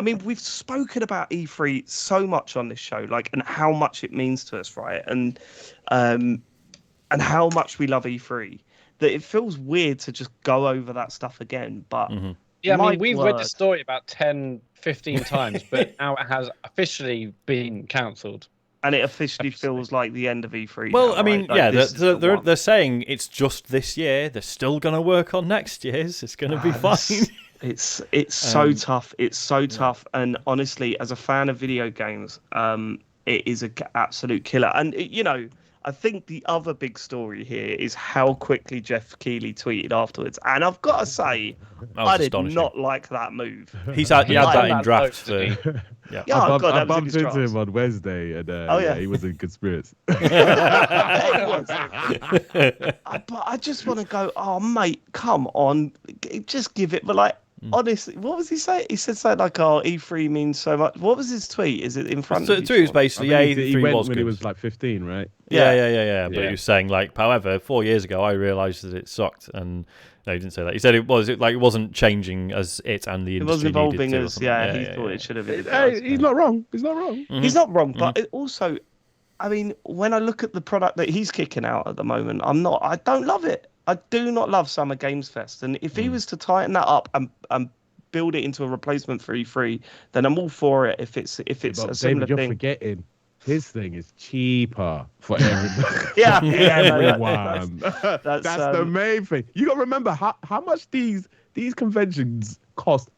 mean, we've spoken about E3 so much on this show, and how much it means to us, right? And how much we love E3, that it feels weird to just go over that stuff again. But yeah, I mean, we've read the story about 10, 15 times, but now it has officially been cancelled. And it officially feels like the end of E3. Well, now, I mean, right? they're saying it's just this year. They're still going to work on next year's. It's going to be fine. It's so tough. It's so tough. And honestly, as a fan of video games, it is an absolute killer. And, I think the other big story here is how quickly Jeff Keighley tweeted afterwards. And I've got to say, I did not like that move. He had that in drafts. I bumped into him on Wednesday, and he was in good spirits. But I just want to go, oh, mate, come on. Just give it. But honestly, what was he saying? He said something like, "Oh, E3 means so much." What was his tweet? Is it in front of you? The tweet was basically, he E3 went was when good. he was 15, right? Yeah. But he was saying, however, 4 years ago, I realised that it sucked, and no, he didn't say that. He said it wasn't changing as it and the industry it wasn't evolving as he thought it should have been. He's not wrong. He's not wrong. Mm-hmm. He's not wrong, but it also, I mean, when I look at the product that he's kicking out at the moment, I don't love it. I do not love Summer Games Fest, and if he was to tighten that up and build it into a replacement for E3, then I'm all for it. If it's a similar David, you're thing. Forgetting his thing is cheaper for everybody. Everyone. That's the main thing. You got to remember how much these conventions cost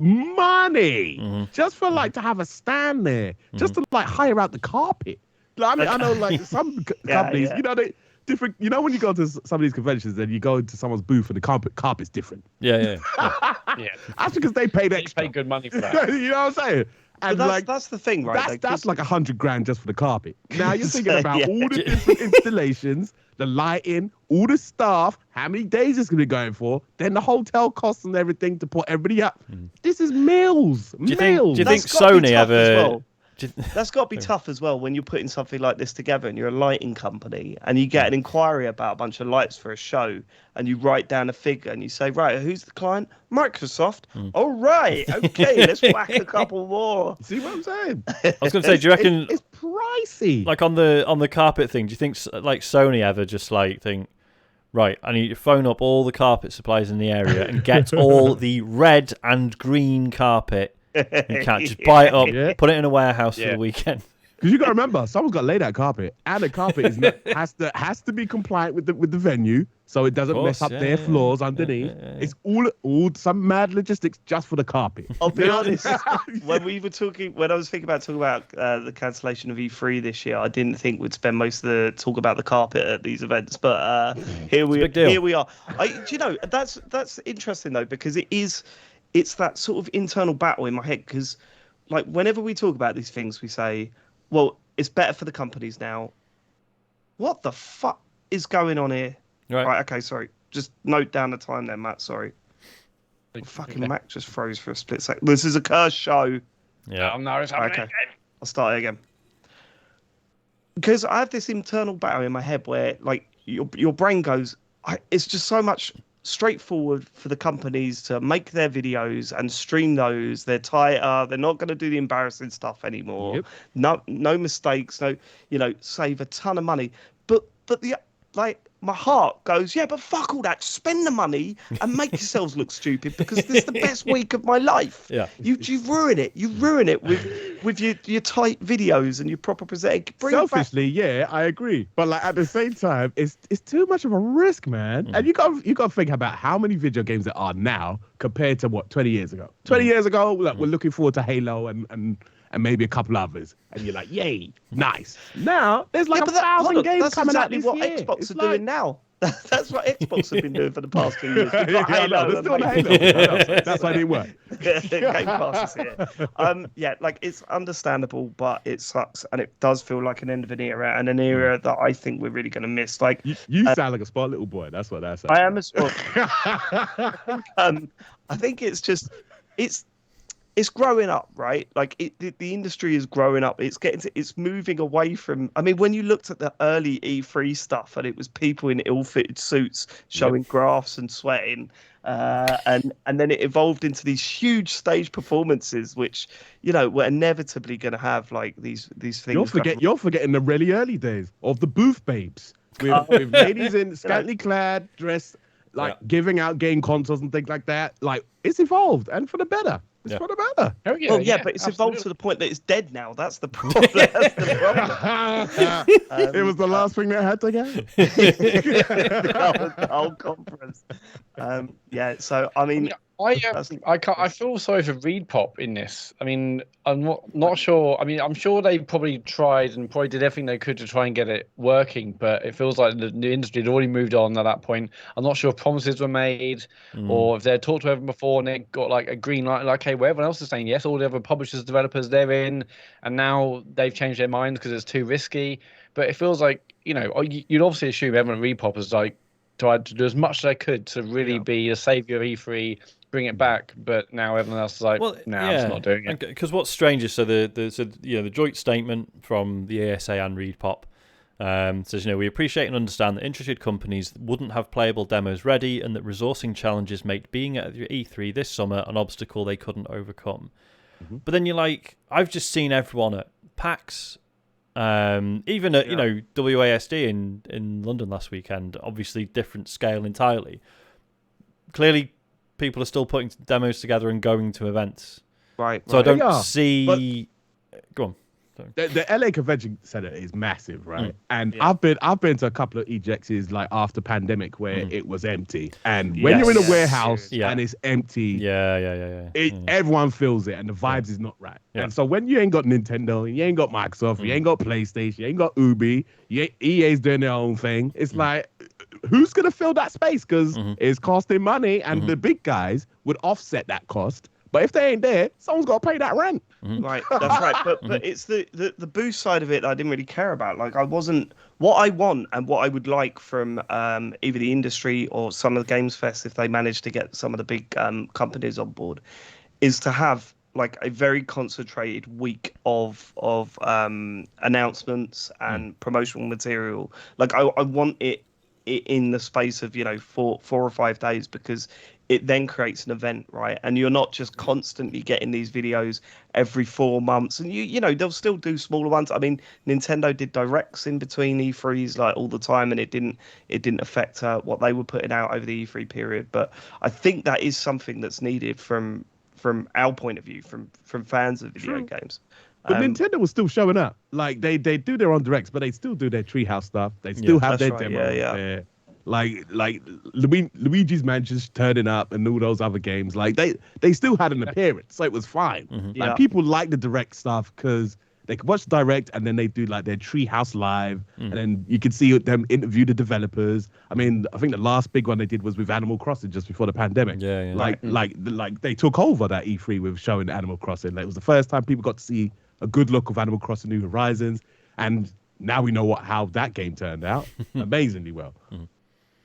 money just for to have a stand there, just to hire out the carpet. I mean, I know some companies, they different. When you go to some of these conventions, then you go into someone's booth and the carpet's different. Yeah. That's because they paid extra. They pay good money for that. You know what I'm saying? And that's the thing, right? That's like $100,000 just for the carpet. Now you're thinking about all the different installations, the lighting, all the staff, how many days it's going to be going for, then the hotel costs and everything to put everybody up. This is meals. Do you think Sony ever? That's got to be tough as well when you're putting something like this together and you're a lighting company and you get an inquiry about a bunch of lights for a show and you write down a figure and you say, right, who's the client? Microsoft. All right, okay, let's whack a couple more. See what I'm saying? I was going to say, do you reckon it's pricey? On the carpet thing, do you think Sony ever just think, right, I need to phone up all the carpet suppliers in the area and get all the red and green carpet? You can't just buy it up, put it in a warehouse for the weekend. Because you got to remember, someone's got to lay that carpet, and the carpet has to be compliant with the venue, so it doesn't mess up their floors underneath. It's all some mad logistics just for the carpet. I'll be honest. When I was thinking about the cancellation of E3 this year, I didn't think we'd spend most of the talk about the carpet at these events, but here we are. That's interesting though, because it's that sort of internal battle in my head, because whenever we talk about these things, we say, well, it's better for the companies now. What the fuck is going on here? Right. Okay. Sorry. Just note down the time there, Matt. Sorry. Fucking Mac just froze for a split second. This is a cursed show. Yeah. Oh, no, it's happening. Okay. I'll start again. Because I have this internal battle in my head where, like, your brain goes, it's just so much straightforward for the companies to make their videos and stream those. They're tighter. They're not going to do the embarrassing stuff anymore. Yep. No mistakes. No, save a ton of money. But the my heart goes, yeah, but fuck all that. Spend the money and make yourselves look stupid because this is the best week of my life. Yeah. You ruin it. You ruin it with your tight videos and your proper presentation. Selfishly, yeah, I agree. But like at the same time, it's too much of a risk, man. And you got to think about how many video games there are now compared to 20 years ago. 20 years ago, like, we're looking forward to Halo and maybe a couple others, and you're like, yay, nice. Now there's like 1,000 games coming out this what year. Xbox are doing now. That's what Xbox have been doing for the past 2 years. They're still on Halo. That's why they work. Game Pass is here. Yeah, like it's understandable, but it sucks, and it does feel like an end of an era, and an era that I think we're really going to miss. Like you sound like a spoiled little boy. That's what that sounds. I am a spoiled. I think it's just it's growing up, right? Like the industry is growing up. It's moving away from. I mean, when you looked at the early E3 stuff, and it was people in ill-fitted suits showing graphs and sweating, and then it evolved into these huge stage performances, which were inevitably going to have like these things. You're forgetting the really early days of the booth babes with ladies in scantily clad, dressed giving out game consoles and things like that. Like it's evolved, and for the better. It's for the better. Oh, yeah, well, yeah, but it's evolved to the point that it's dead now. That's the problem. That's the problem. It was the last thing that had to go. The whole conference. Yeah, so I mean, I feel sorry for ReedPop in this. I mean, I'm not sure. I mean, I'm sure they probably tried and probably did everything they could to try and get it working, but it feels like the industry had already moved on at that point. I'm not sure if promises were made or if they had talked to everyone before and they got like a green light, like, hey, where everyone else is saying yes, all the other publishers, developers, they're in, and now they've changed their minds because it's too risky. But it feels like, you'd obviously assume everyone at ReedPop has like tried to do as much as they could to really be a savior of E3, bring it back, but now everyone else is like, I'm just not doing it. Because what's strange is the joint statement from the ASA and ReedPop says, we appreciate and understand that interested companies wouldn't have playable demos ready and that resourcing challenges make being at E3 this summer an obstacle they couldn't overcome. But then you're like, I've just seen everyone at PAX, even at WASD in London last weekend, obviously different scale entirely. Clearly, people are still putting demos together and going to events. Right. So I don't see. Go on. The LA Convention Center is massive, right? And I've been to a couple of ejects like after pandemic where it was empty. And when you're in a warehouse and it's empty, everyone feels it, and the vibes is not right. And so when you ain't got Nintendo, you ain't got Microsoft, you ain't got PlayStation, you ain't got Ubi, EA's doing their own thing. It's like, who's gonna fill that space? Because it's costing money, and the big guys would offset that cost. But if they ain't there, someone's got to pay that rent. Right, that's right. But it's the boost side of it that I didn't really care about. Like what I want and what I would like from either the industry or some of the Games Fest, if they manage to get some of the big companies on board, is to have like a very concentrated week of announcements and promotional material. Like I want it in the space of 4 or 5 days, because it then creates an event, right? And you're not just constantly getting these videos every 4 months, and they'll still do smaller ones. I mean, Nintendo did directs in between E3s like all the time, and it didn't affect what they were putting out over the E3 period. But I think that is something that's needed from our point of view, from fans of video games. But Nintendo was still showing up. Like they do their own directs, but they still do their Treehouse stuff. They still have their demos there. Like Luigi's Mansion's turning up and all those other games. Like they still had an appearance, so it was fine. Like people like the direct stuff because they could watch the direct and then they do like their Treehouse live, and then you could see them interview the developers. I mean, I think the last big one they did was with Animal Crossing just before the pandemic. Like they took over that E3 with showing Animal Crossing. Like, it was the first time people got to see a good look of Animal Crossing New Horizons, and now we know how that game turned out. Amazingly well.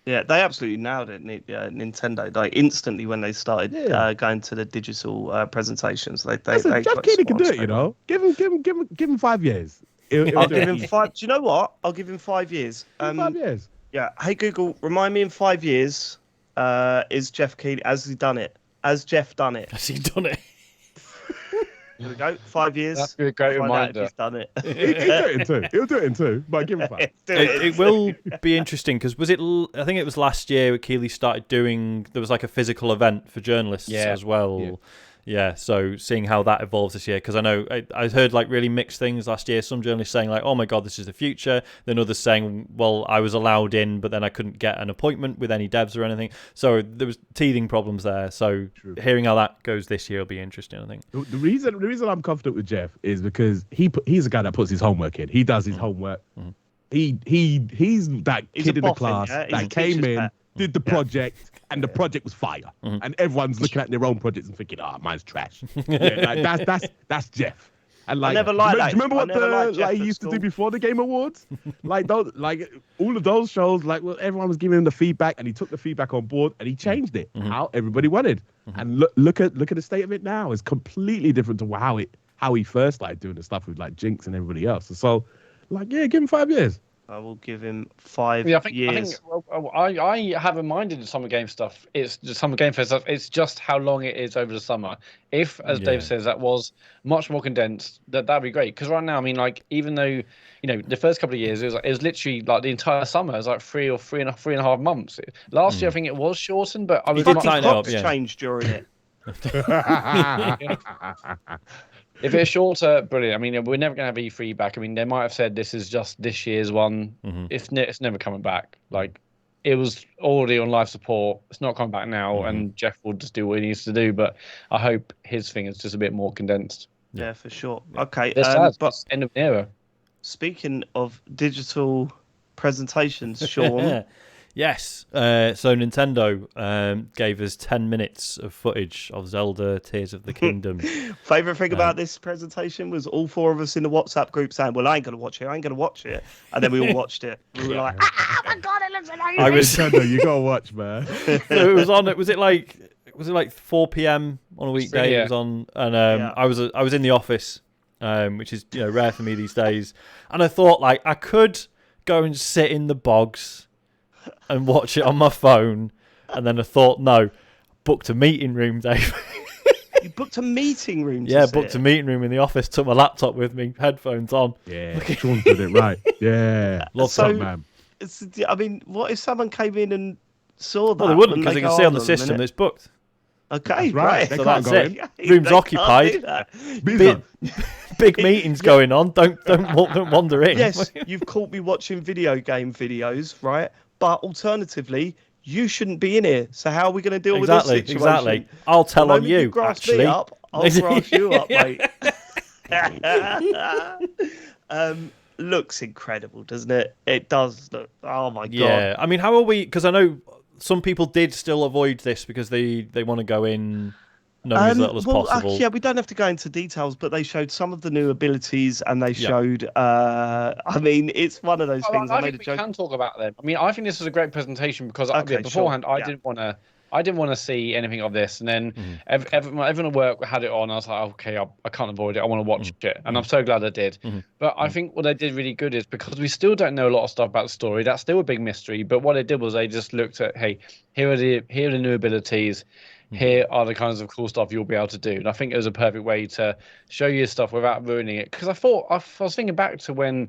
Yeah, they absolutely nailed it. Nintendo, like instantly when they started going to the digital presentations, Listen, Jeff got Keighley can do spot it. You straight on. know, give him 5 years. I'll give him 5. Do you know what? I'll give him 5 years. 5 years. Yeah. Hey Google, remind me in 5 years. Is Jeff Keighley has he done it? Has Jeff done it? Has he done it? Here we go. 5 years. That's a great Find out if reminder. he's done it. He'll do it in 2. He'll do it in 2. But give him 5. It will be interesting because I think it was last year Keighley started doing. There was like a physical event for journalists as well. Yeah, so seeing how that evolves this year, because I know I heard like really mixed things last year. Some journalists saying like, "Oh my God, this is the future." Then others saying, "Well, I was allowed in, but then I couldn't get an appointment with any devs or anything." So there was teething problems there. So hearing how that goes this year will be interesting, I think. The reason I'm confident with Jeff is because he's a guy that puts his homework in. He does his homework. He's that kid in the class that came in, did the project, and the project was fire. And everyone's looking at their own projects and thinking, mine's trash. That's Jeff. And like, I never liked that. Do you remember what he used to do before the Game Awards? All of those shows, everyone was giving him the feedback, and he took the feedback on board and he changed it how everybody wanted. And look at the state of it now. It's completely different to how he first started doing the stuff with like Jinx and everybody else. So, give him 5 years. I will give him 5 I think years. I haven't minded the summer game stuff. It's just summer game fair stuff. It's just how long it is over the summer. If, as Dave says, that was much more condensed, that'd be great. Because right now, I mean, like, even though the first couple of years it was literally like the entire summer. It was like three and a half months. Last year, I think it was shortened, but I was changed during it. If it's shorter, brilliant. I mean, we're never going to have E3 back. I mean, they might have said this is just this year's one. It's never coming back. Like, it was already on live support. It's not coming back now, and Jeff will just do what he needs to do. But I hope his thing is just a bit more condensed. Yeah, for sure. Okay, but end of an era. Speaking of digital presentations, Sean. Yes. So Nintendo gave us 10 minutes of footage of Zelda Tears of the Kingdom. Favourite thing about this presentation was all 4 of us in the WhatsApp group saying, "Well, I ain't going to watch it. And then we all watched it. We were like, "Oh my God, it looks amazing." Nintendo, you got to watch, man. So it was on, was it like 4 p.m. on a weekday? It was on, and I was in the office, which is rare for me these days. And I thought like I could go and sit in the bogs and watch it on my phone, and then I thought, no, booked a meeting room, Dave. You booked a meeting room? Booked a meeting room in the office, took my laptop with me, headphones on. Yeah, Sean did it right. Yeah, love that, man. I mean, what if someone came in and saw that? Well, they wouldn't, because they can see on the system that it's booked. Okay, right. So that's it. Room's occupied. Big meetings going on. Don't wander in. Yes, you've caught me watching video game videos, right? But alternatively, you shouldn't be in here. So how are we going to deal with this situation? Exactly. I'll tell on you. Actually, I'll grass you up, mate. Looks incredible, doesn't it? It does look. Oh my God. Yeah. I mean, how are we? Because I know some people did still avoid this because they want to go in knowing as little as possible. Yeah, we don't have to go into details, but they showed some of the new abilities, and they showed. I mean, it's one of those things. I think we can talk about them. I mean, I think this was a great presentation because beforehand I didn't want to see anything of this, and then everyone at work had it on. I was like, okay, I can't avoid it. I want to watch it, and I'm so glad I did. But I think what they did really good is because we still don't know a lot of stuff about the story. That's still a big mystery. But what they did was they just looked at, hey, here are the new abilities. Here are the kinds of cool stuff you'll be able to do. And I think it was a perfect way to show you stuff without ruining it. Because I was thinking back to when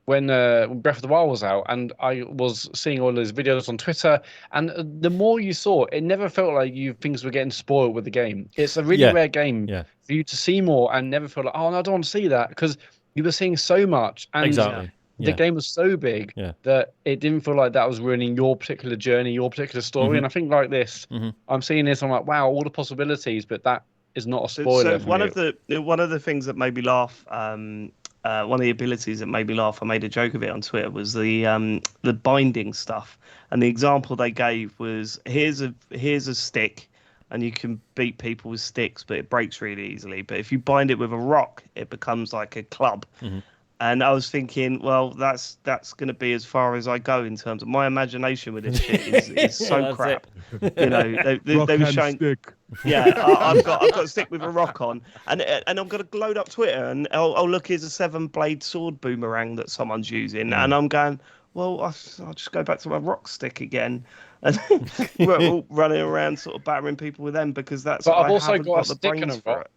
Breath of the Wild was out, and I was seeing all those videos on Twitter, and the more you saw, it never felt like things were getting spoiled with the game. It's a really rare game for you to see more and never feel like, oh, no, I don't want to see that, because you were seeing so much, and the game was so big that it didn't feel like that was ruining your particular journey, your particular story. And I think like this, I'm seeing this, I'm like, wow, all the possibilities, but that is not a spoiler. So one of the things that made me laugh. One of the abilities that made me laugh, I made a joke of it on Twitter, was the binding stuff. And the example they gave was here's a stick, and you can beat people with sticks, but it breaks really easily. But if you bind it with a rock, it becomes like a club. And I was thinking, well, that's going to be as far as I go in terms of my imagination with this shit is so crap. You know, they were showing. Stick. Yeah, I've got to stick with a rock on, and I'm going to load up Twitter, and oh look, here's a 7-blade sword boomerang that someone's using, and I'm going, well, I'll just go back to my rock stick again, and we're all running around sort of battering people with them because that's. But what I've I also haven't got a the stick and brains a for rock. it.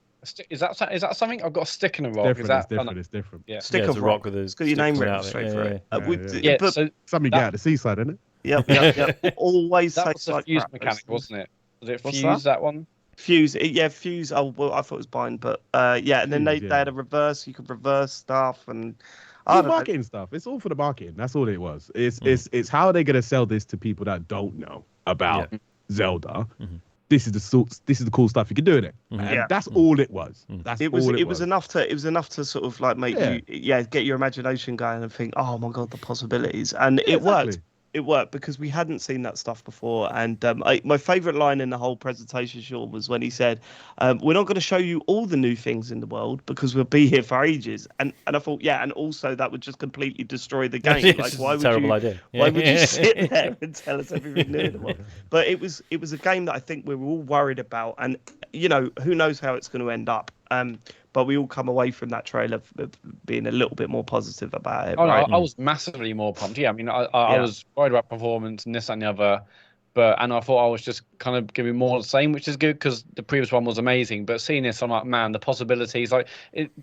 Is that something? I've got a stick and a rock. It's different. Yeah. Stick it's of a rock with a it's got your name stick written coming out straight of for it. it. Yeah, But so something you get at the seaside, isn't it? Yep. Always that was tastes the like fuse crap, mechanic, those wasn't it? Was it What's fuse that one? Fuse, fuse. Oh, well, I thought it was bind, but yeah. And then Fuse, they had a reverse. You could reverse stuff, and I It's don't know. marketing stuff. It's all for the marketing. That's all it was. It's how are they gonna sell this to people that don't know about Zelda? This is the cool stuff you can do in it. And that's all it was. That's It was all it was enough to sort of like make you get your imagination going and think, oh my god, the possibilities. And it worked. It worked because we hadn't seen that stuff before. And my favorite line in the whole presentation, Sean, was when he said, we're not going to show you all the new things in the world because we'll be here for ages. And I thought, and also that would just completely destroy the game. Like, why would you sit there and tell us everything new in the world? But it was a game that I think we were all worried about. And, you know, who knows how it's going to end up. But we all come away from that trailer being a little bit more positive about it. Oh, right? no, I was massively more pumped. Yeah, I mean, I was worried about performance and this and the other, and I thought I was just kind of giving more of the same, which is good because the previous one was amazing. But seeing this, I'm like, man, the possibilities. Like,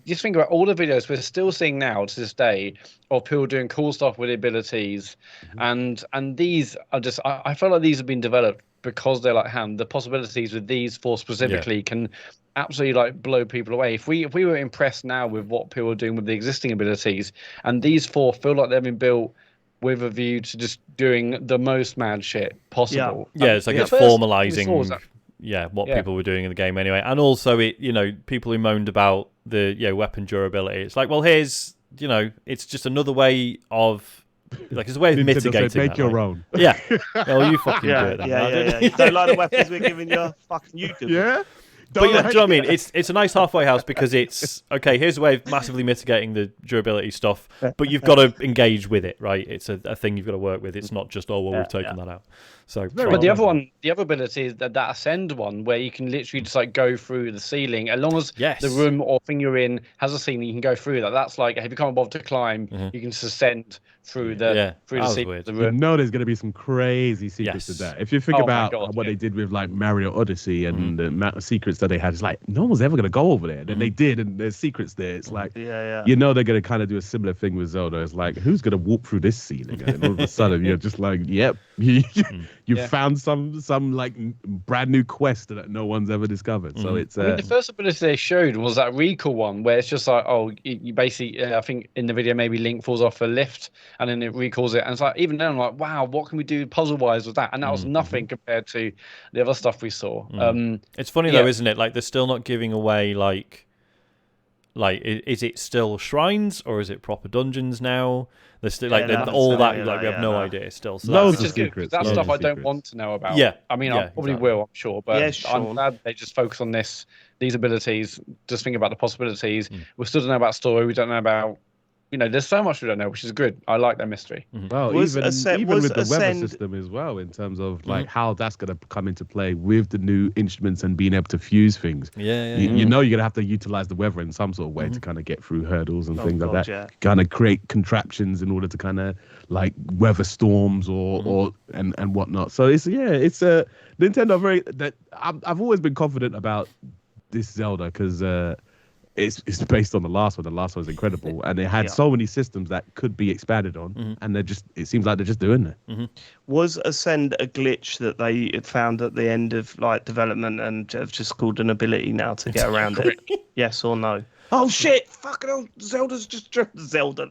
just think about all the videos we're still seeing now to this day of people doing cool stuff with abilities, and these are just. I feel like these have been developed because they're like hand. The possibilities with these four specifically can absolutely like blow people away. If we were impressed now with what people are doing with the existing abilities, and these four feel like they've been built with a view to just doing the most mad shit possible. It's like it's formalizing what people were doing in the game anyway. And also people who moaned about the weapon durability, it's like, well, here's it's just another way of it's a way of mitigating. Said, make your own. Yeah. Well, you fucking do it then. Yeah. You don't like the weapons we're giving you? Fucking you do. Yeah. But do you know what I mean? It's a nice halfway house because it's okay. Here's a way of massively mitigating the durability stuff, but you've got to engage with it, right? It's a thing you've got to work with. It's not just we've taken that out. So, but the other ability is that Ascend one, where you can literally just like go through the ceiling, as long as the room or thing you're in has a ceiling, you can go through that. That's like if you can't bother to climb, you can just ascend through the ceiling of the room. You know, there's going to be some crazy secrets to that. If you think about what they did with like Mario Odyssey and the amount of secrets that they had, it's like no one's ever going to go over there. Then they did, and there's secrets there. It's like you know they're going to kind of do a similar thing with Zelda. It's like who's going to walk through this ceiling? And all of a sudden you're just like, yep. You found some like brand new quest that no one's ever discovered. So it's. I mean, the first ability they showed was that recall one, where it's just like, you basically, I think in the video maybe Link falls off a lift and then it recalls it, and it's like even then I'm like, wow, what can we do puzzle wise with that? And that was nothing compared to the other stuff we saw. It's funny though, isn't it? Like they're still not giving away like is it still shrines or is it proper dungeons now? They're still like all that. Like we have no idea still. So loads of secrets. That's stuff I don't want to know about. Yeah, I mean, I probably will, I'm sure, but I'm glad they just focus on these abilities. Just think about the possibilities. We still don't know about story. We don't know about. There's so much we don't know, which is good. I like that mystery. Well, even with the weather system as well, in terms of like how that's going to come into play with the new instruments and being able to fuse things. You know, you're going to have to utilize the weather in some sort of way to kind of get through hurdles and things like that. Kind of create contraptions in order to kind of like weather storms or whatnot. So it's a Nintendo I've always been confident about this Zelda because. It's based on the last one. The last one was incredible, and it had so many systems that could be expanded on, and it seems like they're just doing it. Was Ascend a glitch that they found at the end of like development and have just called an ability now to get around it? Yes or no? Oh shit! Fucking hell!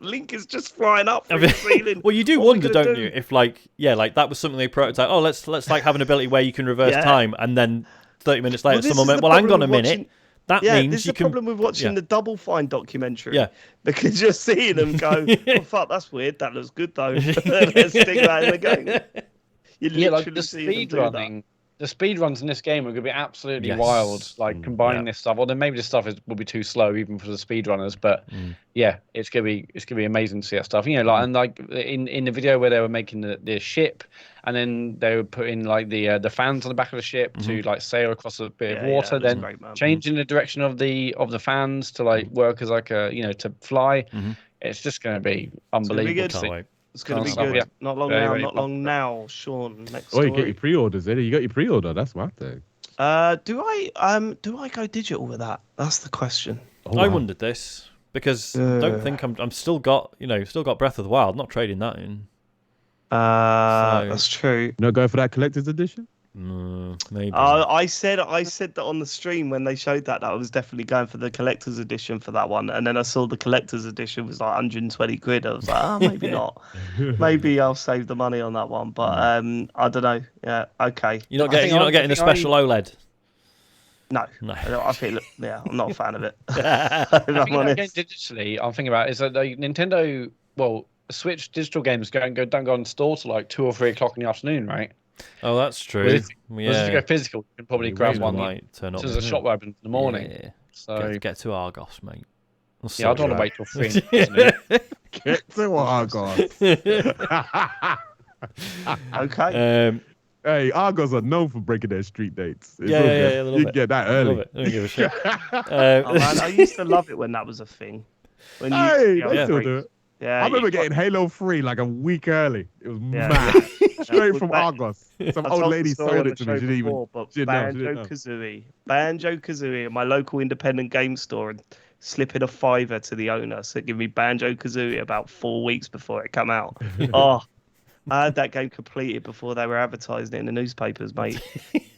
Link is just flying up from the ceiling. Well, you do wonder, don't you? If that was something they prototyped. Oh, let's like have an ability where you can reverse time, and then 30 minutes later, someone went, "Well, hang on a minute." That means this is you the problem with watching the Double Fine documentary. Yeah. Because you're seeing them go, oh, fuck, that's weird. That looks good, though. Let's stick that in the game. You literally like the see them speed do running. the speed runs in this game are going to be absolutely Yes. wild. Like combining yeah. this stuff, or then maybe this stuff will be too slow even for the speed runners. But yeah, it's gonna be amazing to see that stuff. You know, like and like in the video where they were making the ship, and then they would put in like the fans on the back of the ship to like sail across a bit of water, then great, man. changing the direction of the fans to like work as like a to fly. It's just gonna be unbelievable. Can't wait. It's going to be Can't good. stop, yeah. Not long Very, now. very Not fun. long now, Sean. Next Oh, you story. get your pre-orders, eh? You got your pre-order. That's my thing. Do I go digital with that? That's the question. Oh, I wow. wondered this because I don't think I'm still got Breath of the Wild. Not trading that in. That's true. No, go for that collector's edition. Maybe. I said that on the stream when they showed that I was definitely going for the collector's edition for that one, and then I saw the collector's edition was like 120 quid. I was like, maybe not. Maybe I'll save the money on that one, but I don't know. Yeah, okay. You're not getting the special OLED. No. I feel I'm not a fan of it. If I I'm think that honest. game digitally, I'm thinking about is that the Nintendo, Switch digital games don't go on store till like 2 or 3 o'clock in the afternoon, right? Oh, that's true. Whereas if you go physical, you can probably grab one. Might turn up. There's a shop open in the morning. Yeah. So Get to Argos, mate. yeah, I don't want to wait till 3 in the afternoon. Get to Argos. Okay. Hey, Argos are known for breaking their street dates. It's Yeah, all yeah, good. yeah, a little You bit. can get that I love early. it. I don't give a shit. Oh, man, I used to love it when that was a thing. When you, Hey, you know, they still break- do it. Yeah, I remember you- getting Halo 3 like a week early. It was Yeah. mad. Straight Yeah. from Argos. Some I old told the lady story sold on it the to show me. She didn't even. before, but she didn't know. Banjo-Kazooie, my local independent game store, and slipping a $5 to the owner. So give me Banjo-Kazooie about 4 weeks before it come out. Oh, I had that game completed before they were advertising it in the newspapers, mate.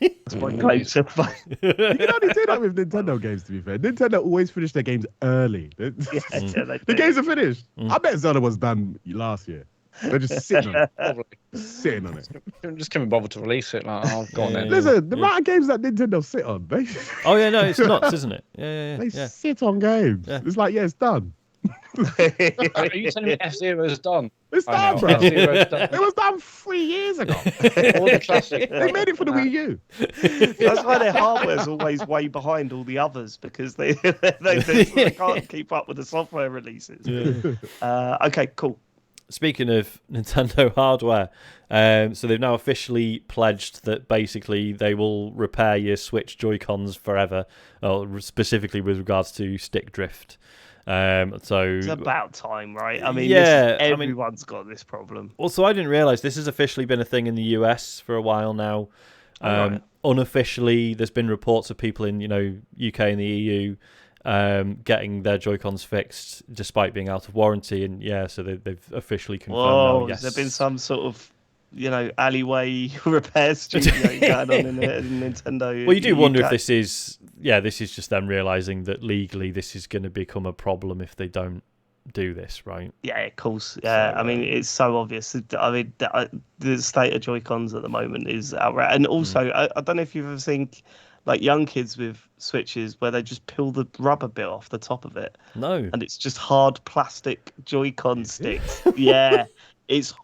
That's my claim to fame. You can only do that with Nintendo games, to be fair. Nintendo always finish their games early. Yeah, they The do. games are finished. I bet Zelda was done last year. They're just sitting on it. Probably. Sitting on it. Just couldn't bother to release it. Like, oh, go on then. Listen, the amount of games that Nintendo sit on, they, Oh yeah, no, it's nuts, isn't it? Yeah. they sit on games. Yeah. It's like, yeah, it's done. Are you telling me F-Zero's done? It's I done, know. bro. F-Zero's done. It was done 3 years ago. All the classic. They made it for the Wii U. That's why their hardware's always way behind all the others, because they can't keep up with the software releases. Okay, cool. Speaking of Nintendo hardware, so they've now officially pledged that basically they will repair your Switch Joy-Cons forever, or specifically with regards to stick drift. So It's about time, right? I mean, Yeah, everyone's got this problem. Also, I didn't realise this has officially been a thing in the US for a while now. Right. Unofficially, there's been reports of people in UK and the EU getting their Joy-Cons fixed despite being out of warranty, and so they've officially confirmed Whoa, now. Yes, has there been some sort of alleyway repair studio going on in Nintendo? Well, you do wonder if UK? this is just them realising that legally this is going to become a problem if they don't do this, right? Yeah, of course. Yeah, So, I mean, it's so obvious. I mean, the state of Joy-Cons at the moment is outrageous. And also, I don't know if you've ever seen like young kids with Switches where they just peel the rubber bit off the top of it, No. and it's just hard plastic Joy-Con sticks. Yeah, it's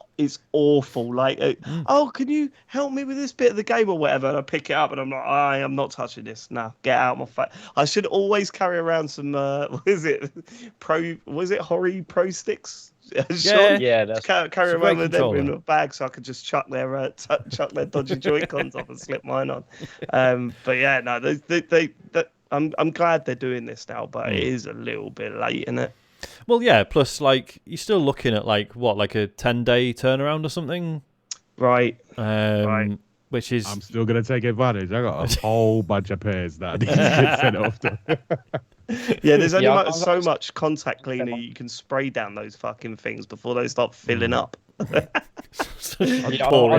awful. Like, oh, can you help me with this bit of the game or whatever? And I pick it up and I'm like, I am not touching this. No, get out of my face. I should always carry around some Hori Pro sticks? Yeah, that's Carry it's a around great with them in controller. a bag so I could just chuck their dodgy Joy-Cons off and slip mine on. But yeah, no, I'm glad they're doing this now, but it is a little bit late, isn't it? Well, yeah. Plus, like, you're still looking at like a 10-day turnaround or something, Right. right? Which is I'm still going to take advantage. I got a whole bunch of pairs that I need to get sent off to. Yeah, there's only Yeah, so much contact cleaner you can spray down those fucking things before they start filling up. pouring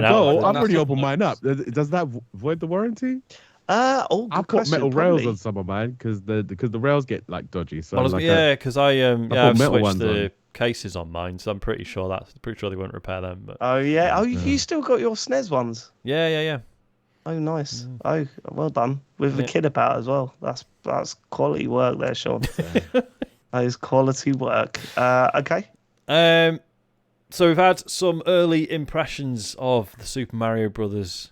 out. I've already opened mine up. Does that void the warranty? Good I put question, metal rails probably. on some of mine because the rails get like dodgy. So Well, like because I've metal switched ones the on. cases on mine, so I'm pretty sure they won't repair them. But Oh yeah. Oh, you still got your SNES ones. yeah. Oh, nice. Oh, well done. With the kid about as well. That's quality work there, Sean. That is quality work. Okay. So we've had some early impressions of the Super Mario Brothers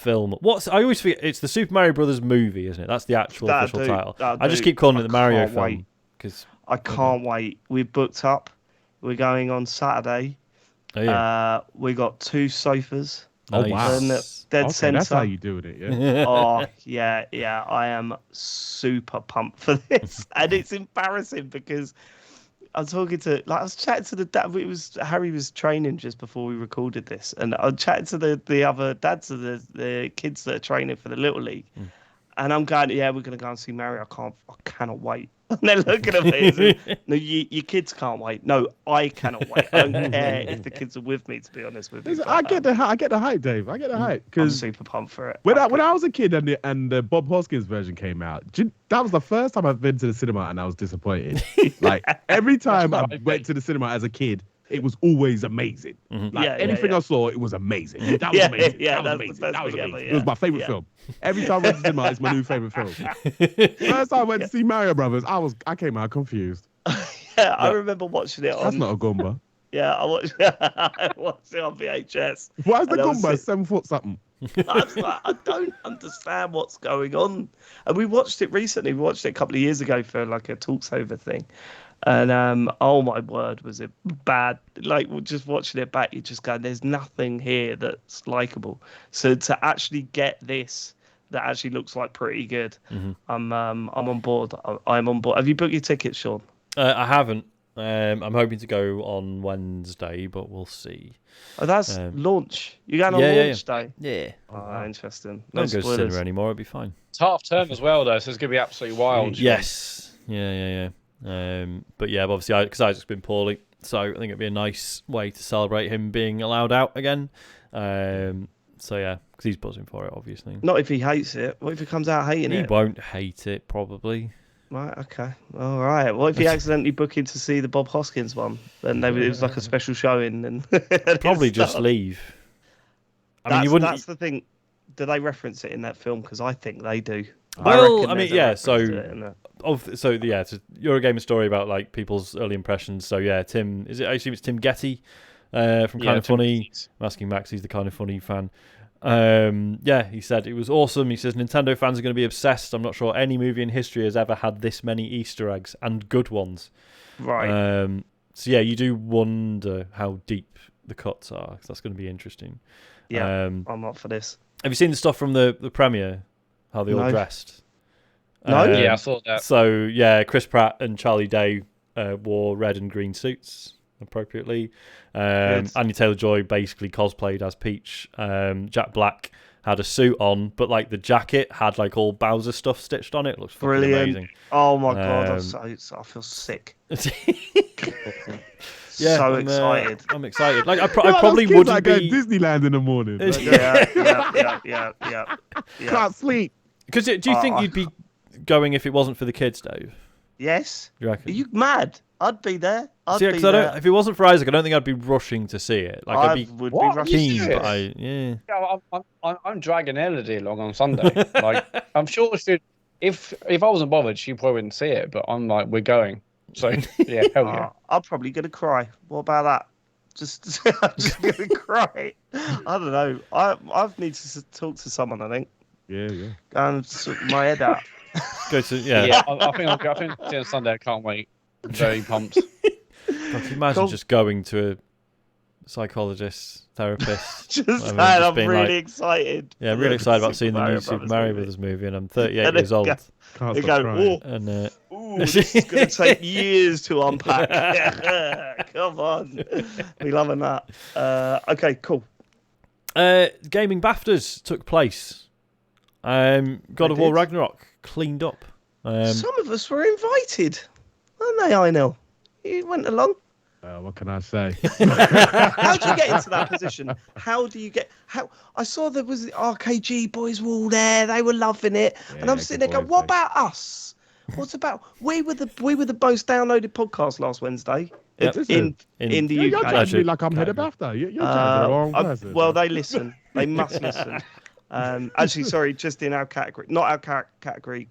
film. I always forget. It's the Super Mario Brothers movie, isn't it? That's the actual official title. I just keep calling it the Mario film because I can't wait. We've booked up. We're going on Saturday. Oh, yeah. We got 2 sofas. Oh wow! Dead center. That's how you doing it, yeah. Oh yeah. I am super pumped for this, and it's embarrassing because I was talking to, I was chatting to the dad. Harry was training just before we recorded this, and I was chatting to the other dads of the kids that are training for the Little League, and I'm going, yeah, we're gonna go and see Mario. I cannot wait. And they're looking at me. No, your kids can't wait. No, I cannot wait. I don't care if the kids are with me. To be honest with you, I get the hype, Dave. I get the hype I'm because super pumped for it. when I was a kid and the Bob Hoskins version came out, that was the first time I've been to the cinema and I was disappointed. Like every time I went to the cinema as a kid, it was always amazing. Like anything I saw, it was amazing. That was amazing. That was amazing. That was amazing. It was my favorite film. Every time I went to the cinema, it's my new favorite film. First time I went to see Mario Brothers, I came out confused. I remember watching it on. That's not a Goomba. Yeah, I watched it on VHS. Why is the Goomba 7 foot something? I was like, I don't understand what's going on. And we watched it recently. We watched it a couple of years ago for like a talks over thing. And oh my word, was it bad? Like just watching it back, you just go, there's nothing here that's likable. So to actually get this that actually looks like pretty good, I'm on board. I'm on board. Have you booked your tickets, Sean? I haven't. I'm hoping to go on Wednesday, but we'll see. Oh, that's launch. You're going on launch day? Yeah. Oh, interesting. No, don't go to cinema anymore. It'll be fine. It's half term as well, though, so it's going to be absolutely wild. Yes. Yeah. But yeah, obviously, because Isaac's been poorly, so I think it'd be a nice way to celebrate him being allowed out again. So yeah, because he's buzzing for it, obviously. Not if he hates it. What if he comes out hating it? He won't hate it, probably. Right, okay. All right. What if he accidentally booked in to see the Bob Hoskins one? And it was like a special showing. And probably just leave. That's the thing. Do they reference it in that film? Because I think they do. Well, I mean, yeah. So it's a Eurogamer story about like people's early impressions. So yeah, Tim. I assume it's Tim Getty from Kind of Funny. I'm asking Max. He's the Kind of Funny fan. He said it was awesome. He says Nintendo fans are going to be obsessed. I'm not sure any movie in history has ever had this many Easter eggs and good ones. Right. So yeah, you do wonder how deep the cuts are, because that's going to be interesting. Yeah, I'm up for this. Have you seen the stuff from the premiere? How they all dressed? No. Yeah, I saw that. So yeah, Chris Pratt and Charlie Day wore red and green suits appropriately. Anya Taylor-Joy basically cosplayed as Peach. Jack Black had a suit on, but like the jacket had like all Bowser stuff stitched on it. Looks fucking amazing. Oh my god, I feel sick. Yeah, so excited. I'm excited. Like I probably wouldn't like be at Disneyland in the morning. Like, Yeah. Can't sleep. Because do you think you'd be going if it wasn't for the kids, Dave? Yes. You reckon? Are you mad? I'd be there. If it wasn't for Isaac, I don't think I'd be rushing to see it. Like I'd be rushing. keen, but I'm dragging Elodie along on Sunday. Like I'm sure if I wasn't bothered, she probably wouldn't see it. But I'm like, we're going. So yeah, hell yeah. I'm probably gonna cry. What about that? I'm just gonna cry. I don't know. I need to talk to someone. I think. Yeah. Go and sort my head out. Go to I think on Sunday. I can't wait. I'm very pumped. God, can you imagine just going to a psychologist, therapist? I'm really excited. Yeah, I'm really excited about seeing the new Super Mario Brothers movie, and I'm 38 years old. Can't stop crying. And this is going to take years to unpack. Come on. We loving that. Okay, cool. Gaming BAFTAs took place. God of War Ragnarok cleaned up. Some of us were invited, weren't they, Inel? You went along. What can I say? How do you get into that position? How do you get? I saw there was the RKG boys were all there. They were loving it, and I'm sitting there going, "What about us? What about we were the most downloaded podcast last Wednesday in the UK." You're judging me like I'm head of BAFTA. You're judging the wrong person. Well, they listen. They must listen. Actually, sorry, just in our category, not our category.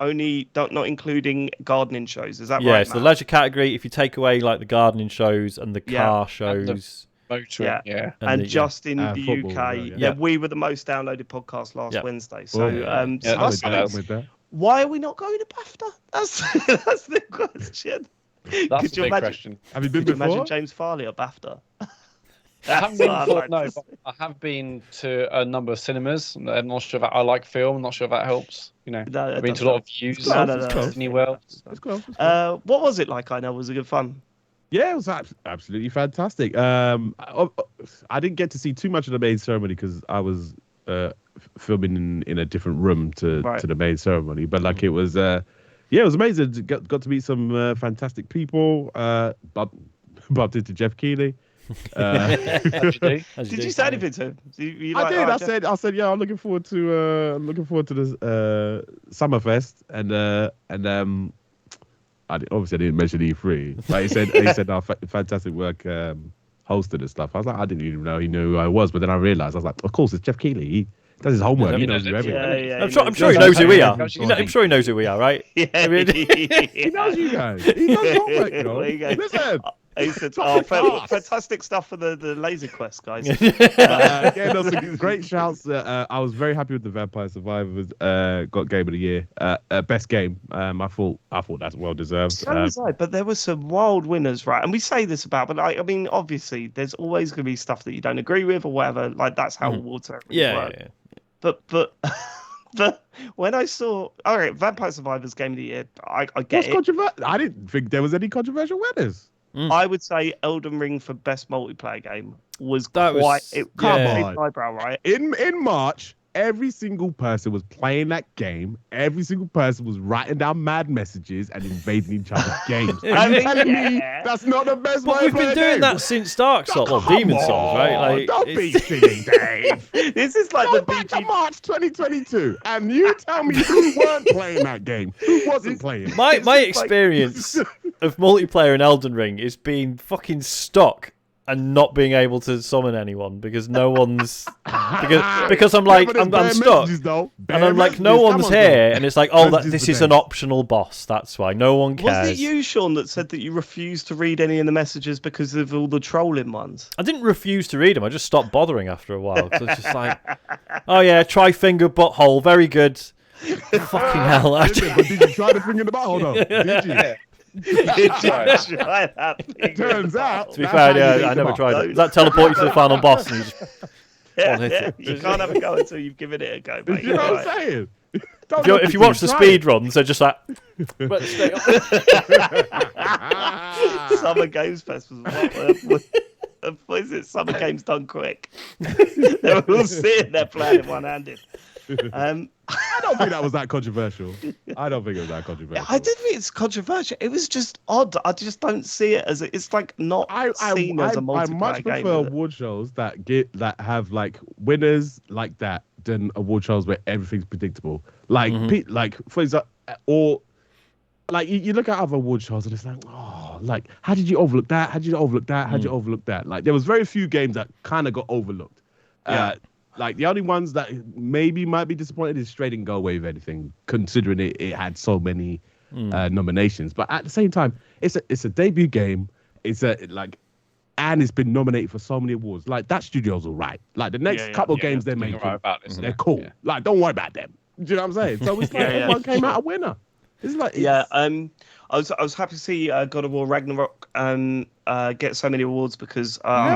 Only not including gardening shows. Is that right? Yeah, it's the leisure category. If you take away like the gardening shows and the car shows, Motoring, yeah. And the- just in the football UK, as well, yeah. we were the most downloaded podcast last Wednesday. So, Oh, Yeah, I'm with that, I'm with that. why are we not going to BAFTA? That's the question. That's Could the you big imagine? question. Have you been Could you imagine before? James Farley at BAFTA? I haven't been what I'd before, like no, to but I have been to a number of cinemas. I'm not sure that I like film. I'm not sure if that helps. You know, No, I've been that to a lot of doesn't. views. No, it's close. Disney World. It's close. It's close. What was it like? I know, was it good fun? Yeah, it was absolutely fantastic. I didn't get to see too much of the main ceremony because I was filming in a different room to the main ceremony. But like it was, it was amazing. Got to meet some fantastic people. Bumped into Jeff Keighley. Did you say anything to him? I did. I said, yeah, I'm looking forward to this Summerfest, and obviously I didn't mention E3, but he said, "No, fantastic work hosting and stuff." I was like, I didn't even know he knew who I was, but then I realized I was like, of course, it's Jeff Keighley. He does his homework. He knows who everyone is. I'm sure he knows who we are. I'm sure he knows who we are, right? Yeah, I mean, He knows you guys. He does homework, you know. There you go. Listen. He said, fantastic stuff for the laser quest, guys. Yeah, no, some great shouts. I was very happy with the Vampire Survivors. Got Game of the Year, best game. I thought that's well deserved. So was I, but there were some wild winners, right? And we say this about, but I mean, obviously, there's always going to be stuff that you don't agree with or whatever. Like that's how awards work. yeah. But when I saw, all right, Vampire Survivors Game of the Year, I get it. I didn't think there was any controversial winners. I would say Elden Ring for best multiplayer game was Come on. eyebrow, right? In March, every single person was playing that game. Every single person was writing down mad messages and invading each other's games. And you're telling me that's not the best way But we've been doing that since Dark Souls, or Demon Souls, right? Like, don't be silly, Dave. This is like Go the back to BG. March 2022, and you tell me who weren't playing that game, who wasn't playing. my experience of multiplayer in Elden Ring is being fucking stuck and not being able to summon anyone because no one's because I'm like I'm stuck and I'm like no one's here and it's like this is an optional boss, that's why no one cares. Was it you, Sean, that said that you refused to read any of the messages because of all the trolling ones? I didn't refuse to read them, I just stopped bothering after a while. So it's just like, oh yeah, try finger butthole, very good. Fucking hell. But did you try the finger in the butthole though? Did you? Turns out. To be fair, I never tried it. Does that teleport you to the final boss? And you just hit it? You can't have a go until you've given it a go, mate. You know what I'm saying? If you watch the speed runs, they're just like. Summer Games Fest was what is it? Summer Games Done Quick. They were all sitting there playing one-handed. I don't think that was that controversial. I don't think it was that controversial. I did think it's controversial. It was just odd. I just don't see it as it's like not seen as a multiplayer game. I much prefer award shows that have like winners like that than award shows where everything's predictable. Like like for example, or like you look at other award shows and it's like, oh, like how did you overlook that? How did you overlook that? How did you overlook that? Like there was very few games that kind of got overlooked. Like the only ones that maybe might be disappointed is Straight and Go Away with Anything, considering it had so many nominations. But at the same time, it's a debut game. And it's been nominated for so many awards. Like that studio's all right. Like the next couple of games they're making, they're cool. Yeah. Like don't worry about them. Do you know what I'm saying? So it's like everyone came out a winner. It's like I was happy to see God of War Ragnarok get so many awards because I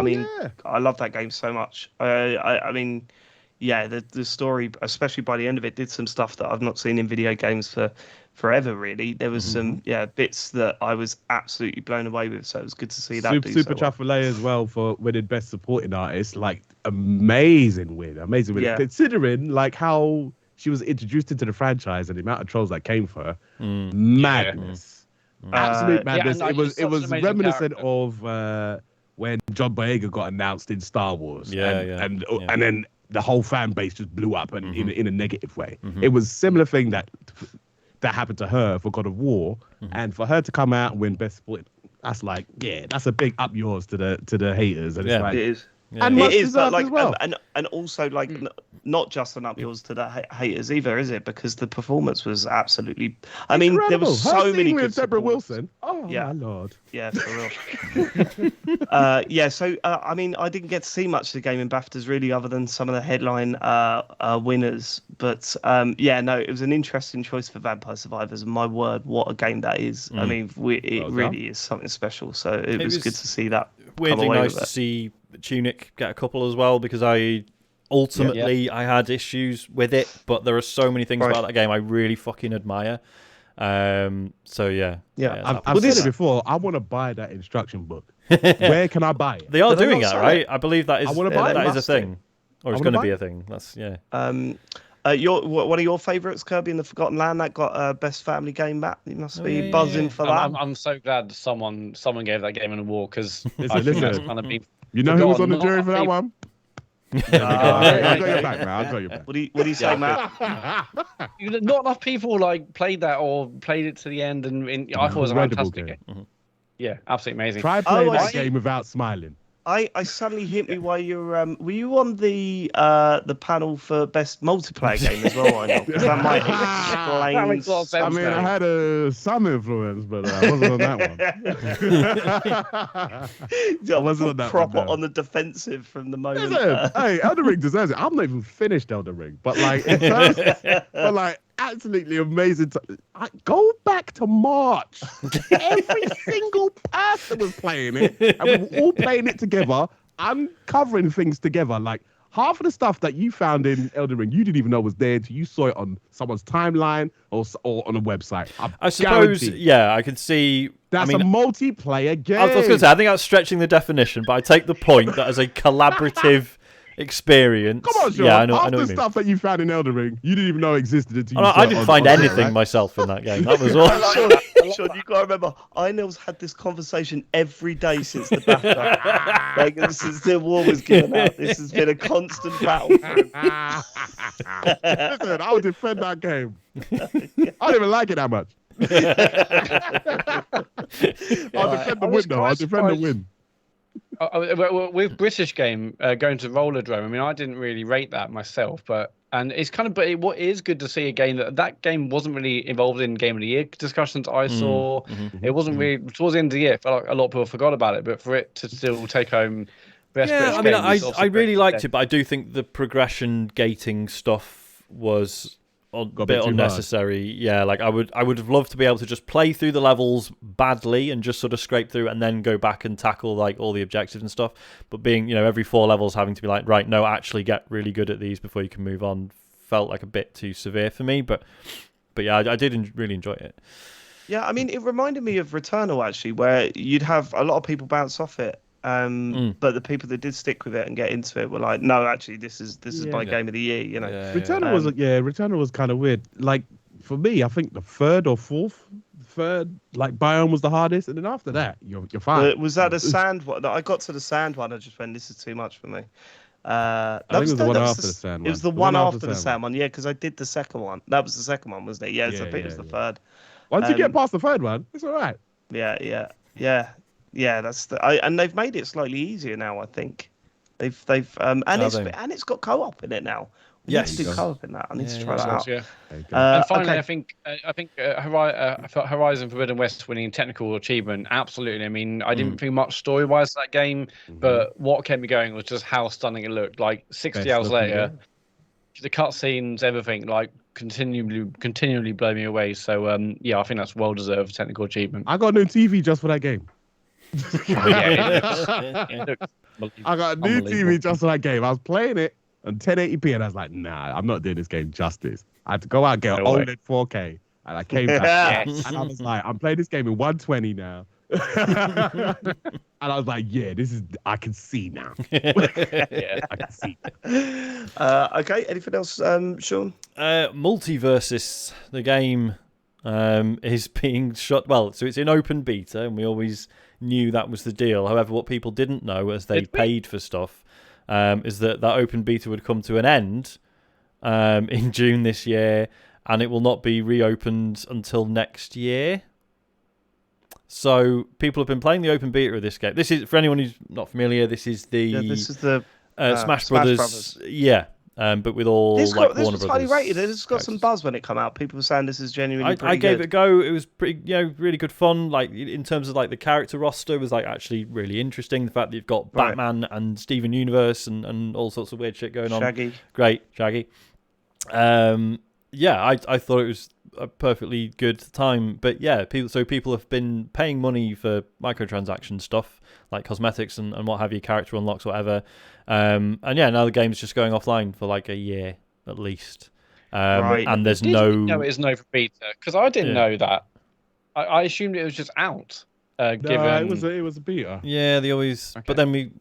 love that game so much. I mean, the story, especially by the end of it, did some stuff that I've not seen in video games for forever. Really, there was some bits that I was absolutely blown away with. So it was good to see that. Super Chafalay as well for winning Best Supporting Artist. Like amazing win. Yeah. Considering like how she was introduced into the franchise and the amount of trolls that came for her, madness. Absolute madness. It was reminiscent of when John Boyega got announced in Star Wars. And then the whole fan base just blew up and in a negative way. It was a similar thing that happened to her for God of War, and for her to come out and win Best Supporting, that's like that's a big up yours to the haters. And it's like, it is. Yeah. And much It is, but deserved like, as well. and also like, not just an up yours to the haters either, is it? Because the performance was absolutely. I mean, there Incredible. was so Her many scene good with Deborah supports. Wilson. Oh Yeah. my lord. Yeah, for real. Yeah, so I mean, I didn't get to see much of the game in BAFTAs really, other than some of the headline winners. But yeah, no, it was an interesting choice for Vampire Survivors. And my word, what a game that is! I mean, it really is something special. So it was good to see that. Weirdly nice to see Tunic get a couple as well, because I had issues with it, but there are so many things about that game I really fucking admire. So yeah. I've said it before. I want to buy that instruction book. Where can I buy it? They are doing that, right? I believe that is a thing, or it's going to be a thing. That's one of your favourites, Kirby in the Forgotten Land, that got best family game map. You must be buzzing for that. I'm so glad someone gave that game an award, because I think listen. that's kind of been. You know who was on the jury for that one? I'll go your back, man. I'll go your back. What do you say, Matt? Not enough people like played that or played it to the end, and I thought it was a fantastic game. Yeah, absolutely amazing. Try playing that game without smiling. I suddenly hit me while you're were you on the panel for best multiplayer game as well? I know, 'cause that might explain. That makes a lot of sense. I mean, I had some influence, but I wasn't on that one. I wasn't on that proper one, no. on the defensive from the moment. Listen, hey, Elden Ring deserves it. I'm not even finished Elden Ring, but like, in terms, but like, absolutely amazing. Go back to March. Every single person was playing it, and we were all playing it together, uncovering things together. Like, half of the stuff that you found in Elden Ring, you didn't even know was there until you saw it on someone's timeline or on a website. I suppose, I can see. That's a multiplayer game. I was going to say, I think that's stretching the definition, but I take the point that as a collaborative experience. Come on, Sean. Yeah, I know Half what the you mean. stuff that you found in Elden Ring, you didn't even know existed until you I didn't find anything myself in that game. That was all. Sean, you got to remember, Inel's had this conversation every day since the BAFTA. Like, since the war was given out, this has been a constant battle for him. Listen, I would defend that game. I don't even like it that much. I'll defend the win, though. I'll defend the win. With British game going to Rollerdrome, I mean, I didn't really rate that myself, but it's kind of, but what is good to see a game that game wasn't really involved in Game of the Year discussions I saw. It wasn't really towards the end of the year. I felt like a lot of people forgot about it, but for it to still take home best British game, I really liked it, but I do think the progression gating stuff was a bit unnecessary. Yeah, like I would have loved to be able to just play through the levels badly and just sort of scrape through and then go back and tackle like all the objectives and stuff. But being, every 4 levels having to be like, right, no, actually get really good at these before you can move on, felt like a bit too severe for me. But yeah, I did really enjoy it. Yeah, I mean, it reminded me of Returnal actually, where you'd have a lot of people bounce off it. But the people that did stick with it and get into it were like, no, actually, this is my game of the year. Returnal was kind of weird. Like for me, I think the third like biome was the hardest, and then after that, you're fine. Was that a sand one? I got to the sand one. I just went, this is too much for me. I think it was the one after the sand one. It was the one after the sand one, yeah, because I did the second one. That was the second one, wasn't it? Yeah, so I think it was the third. Once you get past the third one, it's all right. Yeah, that's and they've made it slightly easier now. I think they've and it's got co-op in it now. Yes, do co-op in that. I need to try that out. Yeah. And finally, okay. I think Horizon Forbidden West winning technical achievement. Absolutely. I mean, I didn't think much story-wise to that game, but what kept me going was just how stunning it looked. Like 60 hours later, the cutscenes, everything, like continually blow me away. So I think that's well-deserved technical achievement. I got a new TV just for that game. I got a new TV just for that game. I was playing it on 1080p, and I was like, nah, I'm not doing this game justice. I had to go out and get an OLED 4K, and I came back, and I was like, I'm playing this game in 120 now. And I was like, I can see now. I can see. Okay, anything else, Sean? MultiVersus, the game, is being shot. Well, so it's in open beta, and we always knew that was the deal. However, what people didn't know as they paid for stuff is that open beta would come to an end in June this year, and it will not be reopened until next year. So people have been playing the open beta of this game. This is, for anyone who's not familiar, this is the Smash Brothers. Yeah. But with all this like this Warner was Brothers. highly rated. It's got some characters. buzz when it came out. People were saying this is genuinely pretty I gave good. it a go. It was pretty, really good fun. Like in terms of like the character roster was like actually really interesting. The fact that you've got Batman and Steven Universe and all sorts of weird shit going on. Shaggy. Great, Shaggy. Yeah, I thought it was a perfectly good time. But yeah, people have been paying money for microtransaction stuff like cosmetics and what have you, character unlocks, whatever. And yeah, now the game's just going offline for like a year at least. And there's Did you know it is no for beta? Because I didn't know that. I assumed it was just out. Given it was a beta. Yeah, they always. Okay. But then we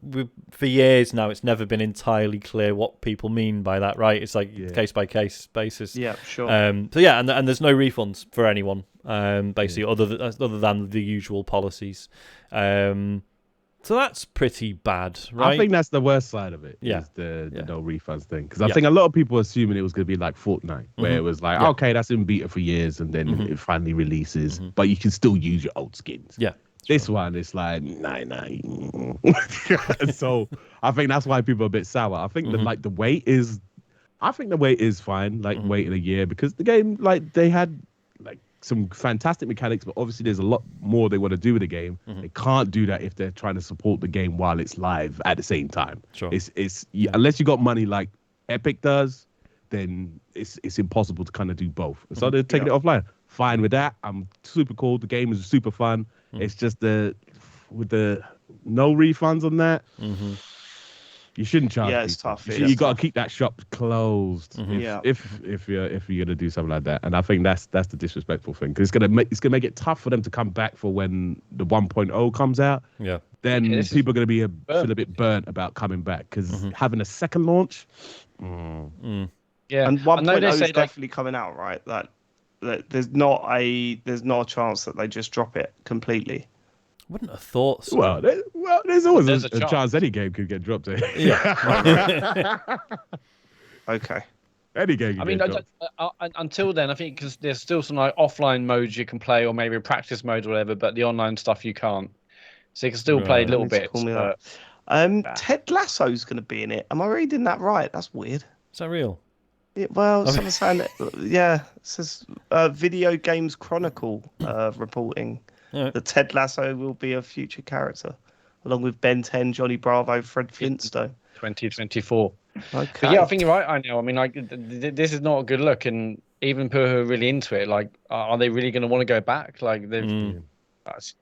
for years now, it's never been entirely clear what people mean by that, right? It's like case by case basis. Yeah, sure. So yeah, and there's no refunds for anyone, basically, other than the usual policies. So that's pretty bad, right? I think that's the worst side of it. Yeah. Is the no refunds thing. Because I think a lot of people were assuming it was going to be like Fortnite, where it was like, okay, that's in beta for years, and then it finally releases, but you can still use your old skins. Yeah. This one is like, nah. So I think that's why people are a bit sour. I think that the wait is fine, like waiting a year, because the game, like, they had like some fantastic mechanics, but obviously there's a lot more they want to do with the game. They can't do that if they're trying to support the game while it's live at the same time. Sure. It's unless you got money like Epic does, then it's impossible to kind of do both. So they're taking it offline. Fine with that. I'm super cool. The game is super fun. It's just with the no refunds on that. You shouldn't charge. Yeah, it's tough. You got to keep that shop closed. If you're gonna do something like that, and I think that's the disrespectful thing, because it's gonna make it tough for them to come back for when the 1.0 comes out. Yeah. Then people are gonna feel a bit burnt about coming back, because having a second launch. Yeah, and 1.0 is definitely coming out, right? That there's not a chance that they just drop it completely. Wouldn't have thought so. Well, there's always a chance any game could get dropped. Yeah. Okay. Any game. I mean, until then, I think because there's still some like offline modes you can play, or maybe practice mode or whatever, but the online stuff you can't. So you can still play little bits. Ted Lasso's going to be in it. Am I reading that right? That's weird. Is that real? Yeah, well, someone's saying that. Yeah, it says Video Games Chronicle reporting. That Ted Lasso will be a future character, along with Ben 10, Johnny Bravo, Fred Flintstone. 2024. Okay. But yeah, I think you're right. I know. I mean, like, this is not a good look, and even people who are really into it, like, are they really going to want to go back? Like, I don't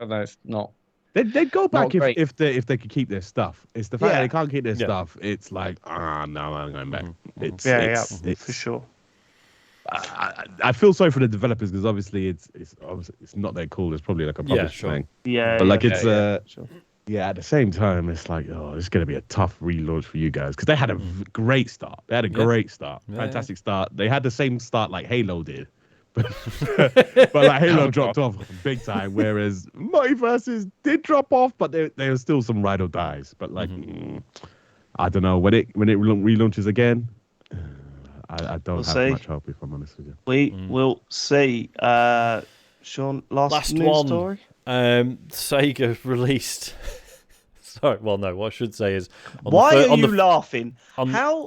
know. It's not. They'd go back if they could keep their stuff. It's the fact that they can't keep their stuff. It's like, no, I'm going back. It's for sure. I feel sorry for the developers, because obviously it's not that cool. It's probably like a publisher thing. Yeah, but like at the same time, it's like, it's going to be a tough relaunch for you guys, because they had a great start. They had a great start, fantastic start. They had the same start like Halo did, but like Halo dropped off big time, whereas MultiVersus did drop off, but there were still some ride or dies. But like, I don't know when it relaunches again. I don't have much hope, if I'm honest with you. We will see. Sean, last news one. story? Sega released. Sorry, well, no. What I should say is, why are you laughing? How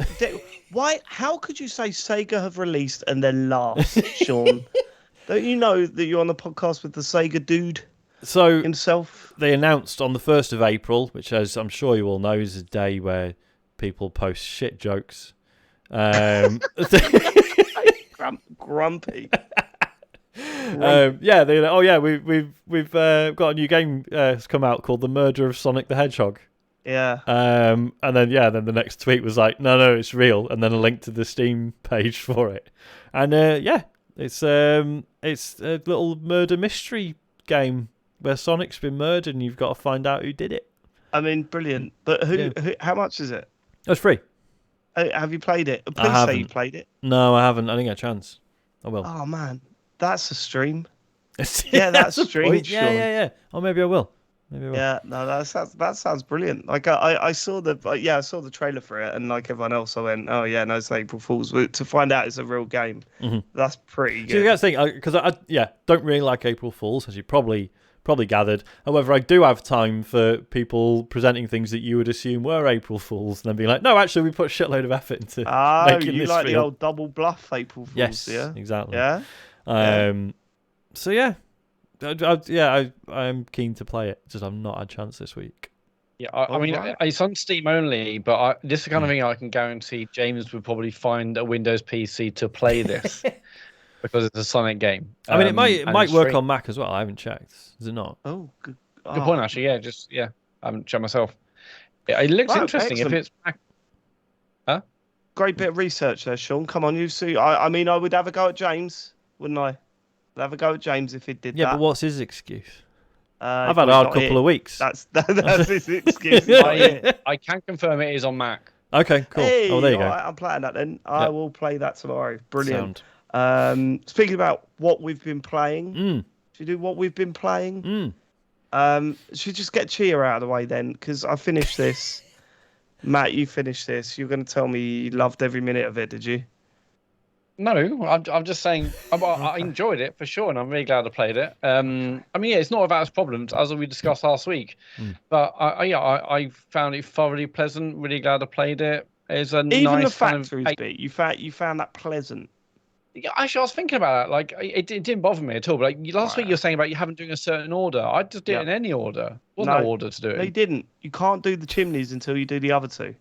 could you say Sega have released and then laugh, Sean? Don't you know that you're on the podcast with the Sega dude? So himself. They announced on the 1st of April, which, as I'm sure you all know, is a day where people post shit jokes. Grumpy. We've got a new game has come out called The Murder of Sonic the Hedgehog. Yeah. And then the next tweet was like, no, it's real, and then a link to the Steam page for it. And it's a little murder mystery game where Sonic's been murdered and you've got to find out who did it. I mean, brilliant. But who how much is it? It's free. Have you played it? Please say you played it. No, I haven't. I didn't get a chance. I will. Oh man, that's a stream. Yeah, that's a stream. Yeah. Or maybe I will. Yeah, no, that sounds brilliant. Like I saw the trailer for it, and like everyone else, I went, oh yeah, no, it's April Fool's. To find out it's a real game, that's pretty good. So you got to think, because I don't really like April Fools, as you probably probably gathered. However, I do have time for people presenting things that you would assume were April Fools, and then be like, no, actually, we put a shitload of effort into making you this like real. the old double bluff April Fools, Yes, yeah? exactly. Yeah? So yeah, I'm keen to play it. Just I've not had a chance this week. Yeah, I mean, right. it's on Steam only, but this is the kind of thing I can guarantee James would probably find a Windows PC to play this because it's a Sonic game. I mean, it and might it's work free. on Mac as well. I haven't checked. Is it not? Oh, good. Good point, actually. Yeah, I haven't checked myself. It looks Wow, interesting. excellent. If it's Mac, Great bit of research there, Sean. Come on, you see. I mean, I would have a go at James, wouldn't I? I'd have a go at James if he did that. Yeah, but what's his excuse? Well, I've had a he's hard not couple here. of weeks. That's his excuse. He's not here. I can confirm it is on Mac. Okay, cool. Hey, oh, there you go. right, I'm playing that then. I will play that tomorrow. Brilliant. Sound. Speaking about what we've been playing, should we do what we've been playing? Should we just get Tchia out of the way then? Because I finished this. Matt, you finished this. You're going to tell me you loved every minute of it, did you? No, I'm just saying I enjoyed it for sure, and I'm really glad I played it. I mean, yeah, it's not without its problems, as we discussed last week, but I found it thoroughly pleasant. Really glad I played it. It's a Even nice the factories kind of, bit, you found that pleasant. Yeah, actually, I was thinking about that. Like, it didn't bother me at all. But like last week, you were saying about you haven't doing a certain order. I just did it in any order. There wasn't no order to do it. No, you didn't. You can't do the chimneys until you do the other two.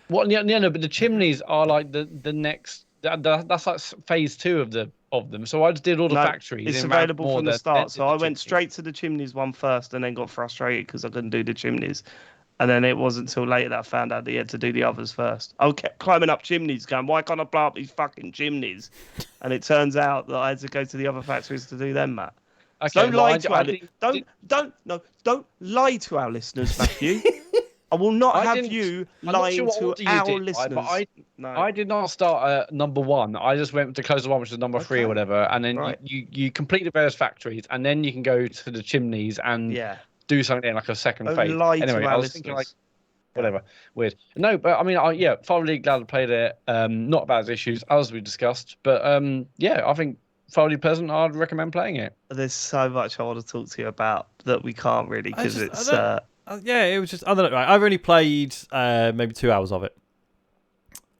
What? Yeah, no, but the chimneys are like the next. That's like phase 2 of them. So I just did all the factories. It's available from the start. So I went straight to the chimneys one first, and then got frustrated because I couldn't do the chimneys. And then it wasn't until later that I found out that you had to do the others first. I kept climbing up chimneys, going, "Why can't I blow up these fucking chimneys?" And it turns out that I had to go to the other factories to do them, Matt. Okay, so don't lie to our don't lie to our listeners, Matthew. I will not have you lying to our listeners. I did not start at number 1. I just went to close the one, which is number 3 or whatever, and then you complete the various factories, and then you can go to the chimneys and do something in like a second phase. Anyway, I was thinking like whatever, weird. No, but I mean, thoroughly glad I played it. Not about its issues as we discussed, but I think thoroughly pleasant. I'd recommend playing it. There's so much I want to talk to you about that we can't really because it's. It was just I don't know. I've only played maybe 2 hours of it.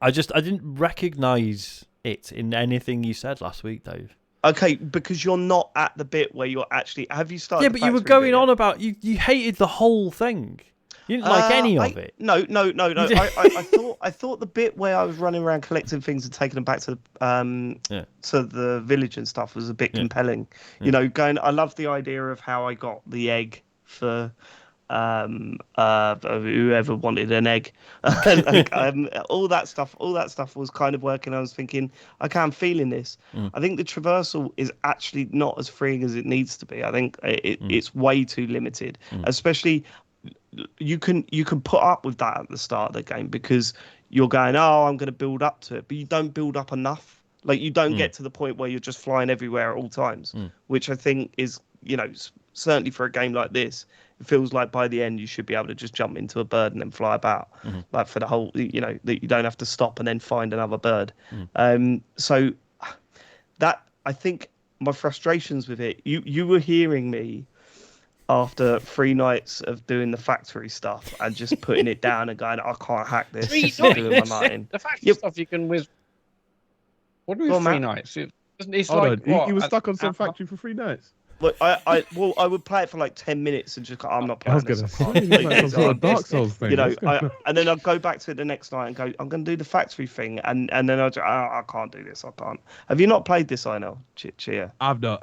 I didn't recognise it in anything you said last week, Dave. Okay, because you're not at the bit where you're actually. Have you started? Yeah, but you were going on about you hated the whole thing. You didn't like any of it. No. I thought the bit where I was running around collecting things and taking them back to the village and stuff was a bit compelling. You know, I love the idea of how I got the egg for whoever wanted an egg. all that stuff was kind of working. I was thinking, okay, I'm feeling this. I think the traversal is actually not as freeing as it needs to be. I think it's way too limited, especially you can put up with that at the start of the game because you're going, I'm going to build up to it, but you don't build up enough. Like you don't get to the point where you're just flying everywhere at all times, which I think is, certainly for a game like this, it feels like by the end you should be able to just jump into a bird and then fly about, like for the whole, that you don't have to stop and then find another bird. So that, I think my frustrations with it, you were hearing me after 3 nights of doing the factory stuff and just putting it down and going, I can't hack this. 3 nights? The factory stuff you can whiz. What do you mean 3 nights? It's like, you were stuck on some factory for 3 nights. But I would play it for like 10 minutes and just go, I'm not playing this. Dark Souls thing. And then I'd go back to it the next night and go, I'm going to do the factory thing. And then I'd I can't do this. I can't. Have you not played this, Inel, Tchia? I've not.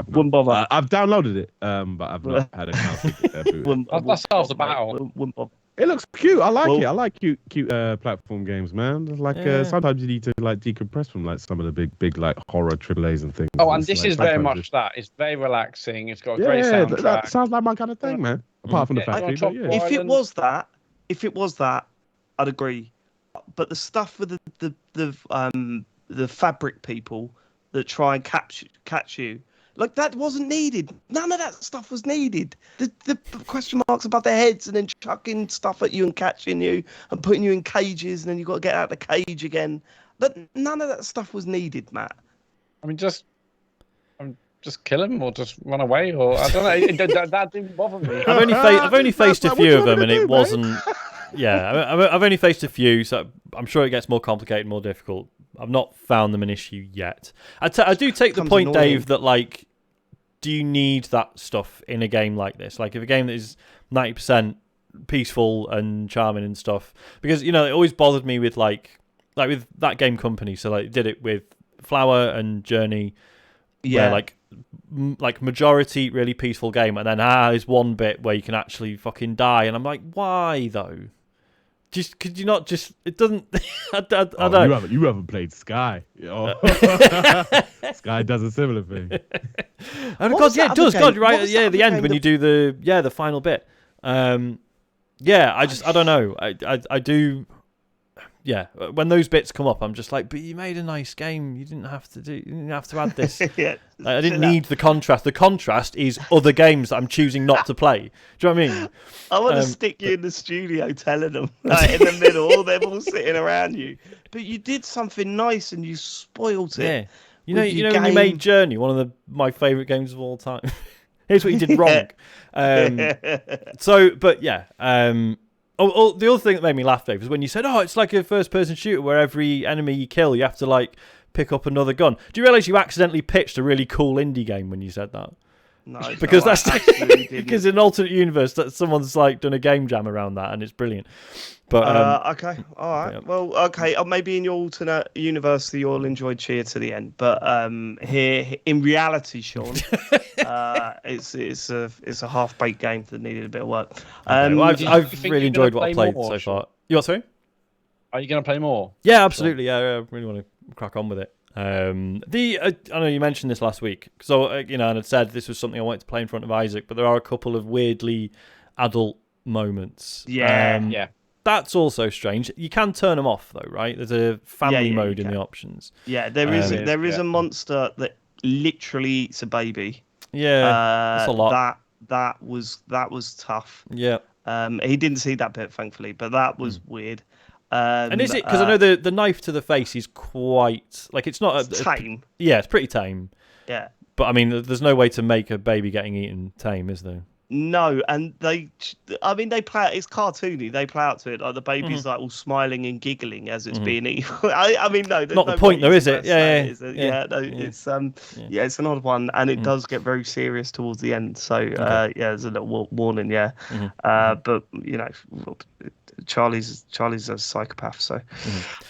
Wouldn't bother. I've downloaded it, but I've not had a chance. That's half the battle. Wouldn't bother. It looks cute. I like it. I like cute platform games, man. Like sometimes you need to like decompress from like some of the big like horror AAAs and things. Oh, and this is very much that. It's very relaxing. It's got a great soundtrack. That sounds like my kind of thing, man. Apart from the factory, If it was that, I'd agree. But the stuff with the fabric people that try and catch you. Like, that wasn't needed. None of that stuff was needed. The question marks above their heads and then chucking stuff at you and catching you and putting you in cages and then you've got to get out of the cage again. None of that stuff was needed, Matt. I mean, just kill him or just run away, or I don't know. That didn't bother me. I've only faced a What few you of them, want and me to it do, mate? wasn't. Yeah, I've only faced a few, so I'm sure it gets more complicated, more difficult. I've not found them an issue yet. I do take the Becomes point, annoying. Dave, that like, do you need that stuff in a game like this? Like, if a game that is 90% peaceful and charming and stuff, because it always bothered me with like with that game company. So like, did it with Flower and Journey, where like majority really peaceful game, and then there's one bit where you can actually fucking die, and I'm like, why though? Just could you not just? It doesn't. I don't. You haven't played Sky. Sky does a similar thing. And What God, was yeah, that it does. other game? God, What right? was Yeah, that at the other end game when you do the final bit. Yeah, I don't know. I do. Yeah, when those bits come up, I'm just like, but you made a nice game. You didn't have to add this. Yeah, I didn't need the contrast. The contrast is other games that I'm choosing not to play. Do you know what I mean? I want to stick you in the studio telling them, like, in the middle, they're all sitting around you. But you did something nice and you spoilt it. Yeah. When you game. made Journey, one of my favourite games of all time. Here's what you did wrong. But yeah. The other thing that made me laugh, Dave, was when you said, it's like a first-person shooter where every enemy you kill, you have to like pick up another gun. Do you realise you accidentally pitched a really cool indie game when you said that? No, Because I that's absolutely didn't. because in an alternate universe that someone's like done a game jam around that, and it's brilliant. But okay, all right. yeah. Well, okay. Maybe in your alternate universe, you'll enjoy Tchia to the end. But here in reality, Sean, it's a half-baked game that needed a bit of work. Well, I've think really you're gonna enjoyed what play I've played more, so Sean? far. You what, sorry? Are you going to play more? Yeah, absolutely. Yeah, I really want to crack on with it. I know you mentioned this last week, so and I'd said this was something I wanted to play in front of Isaac, but there are a couple of weirdly adult moments. Yeah. That's also strange. You can turn them off though, right? There's a family mode in the options. Yeah, there is a monster that literally eats a baby. Yeah, that's a lot. That was tough. Yeah. He didn't see that bit, thankfully, but that was weird. And is it because I know the knife to the face is quite like it's not tame. Yeah, it's pretty tame. Yeah, but I mean, there's no way to make a baby getting eaten tame, is there? No, and they play. It's cartoony. They play out to it like the baby's like all smiling and giggling as it's being eaten. I mean, no, there's not no the point way though, is to it? say Yeah. It's it's an odd one, and it does get very serious towards the end. So there's a little warning. Yeah, but Charlie's a psychopath. So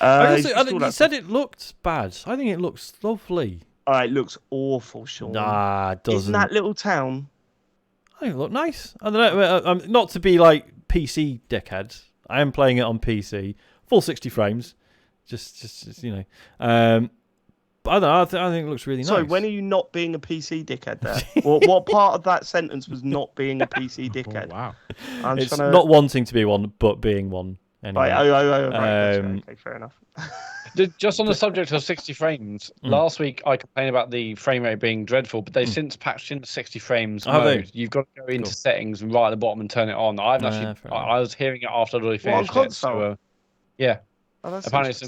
you said it looked bad. I think it looks lovely. It looks awful, Sean. Nah, it doesn't. Isn't that little town? I think it looked nice. I don't know. Not to be like PC dickhead. I am playing it on PC, full 60 frames. Just But I don't know. I think it looks really nice. Sorry, when are you not being a PC dickhead there? what part of that sentence was not being a PC dickhead? Oh, wow. It's not wanting to be one, but being one. Anyway. Right. Okay, fair enough. Just on the subject of 60 frames, last week I complained about the frame rate being dreadful, but they've since patched in the 60 frames mode. You've got to go into settings and right at the bottom and turn it on. I was hearing it after I'd already finished it. So, apparently it's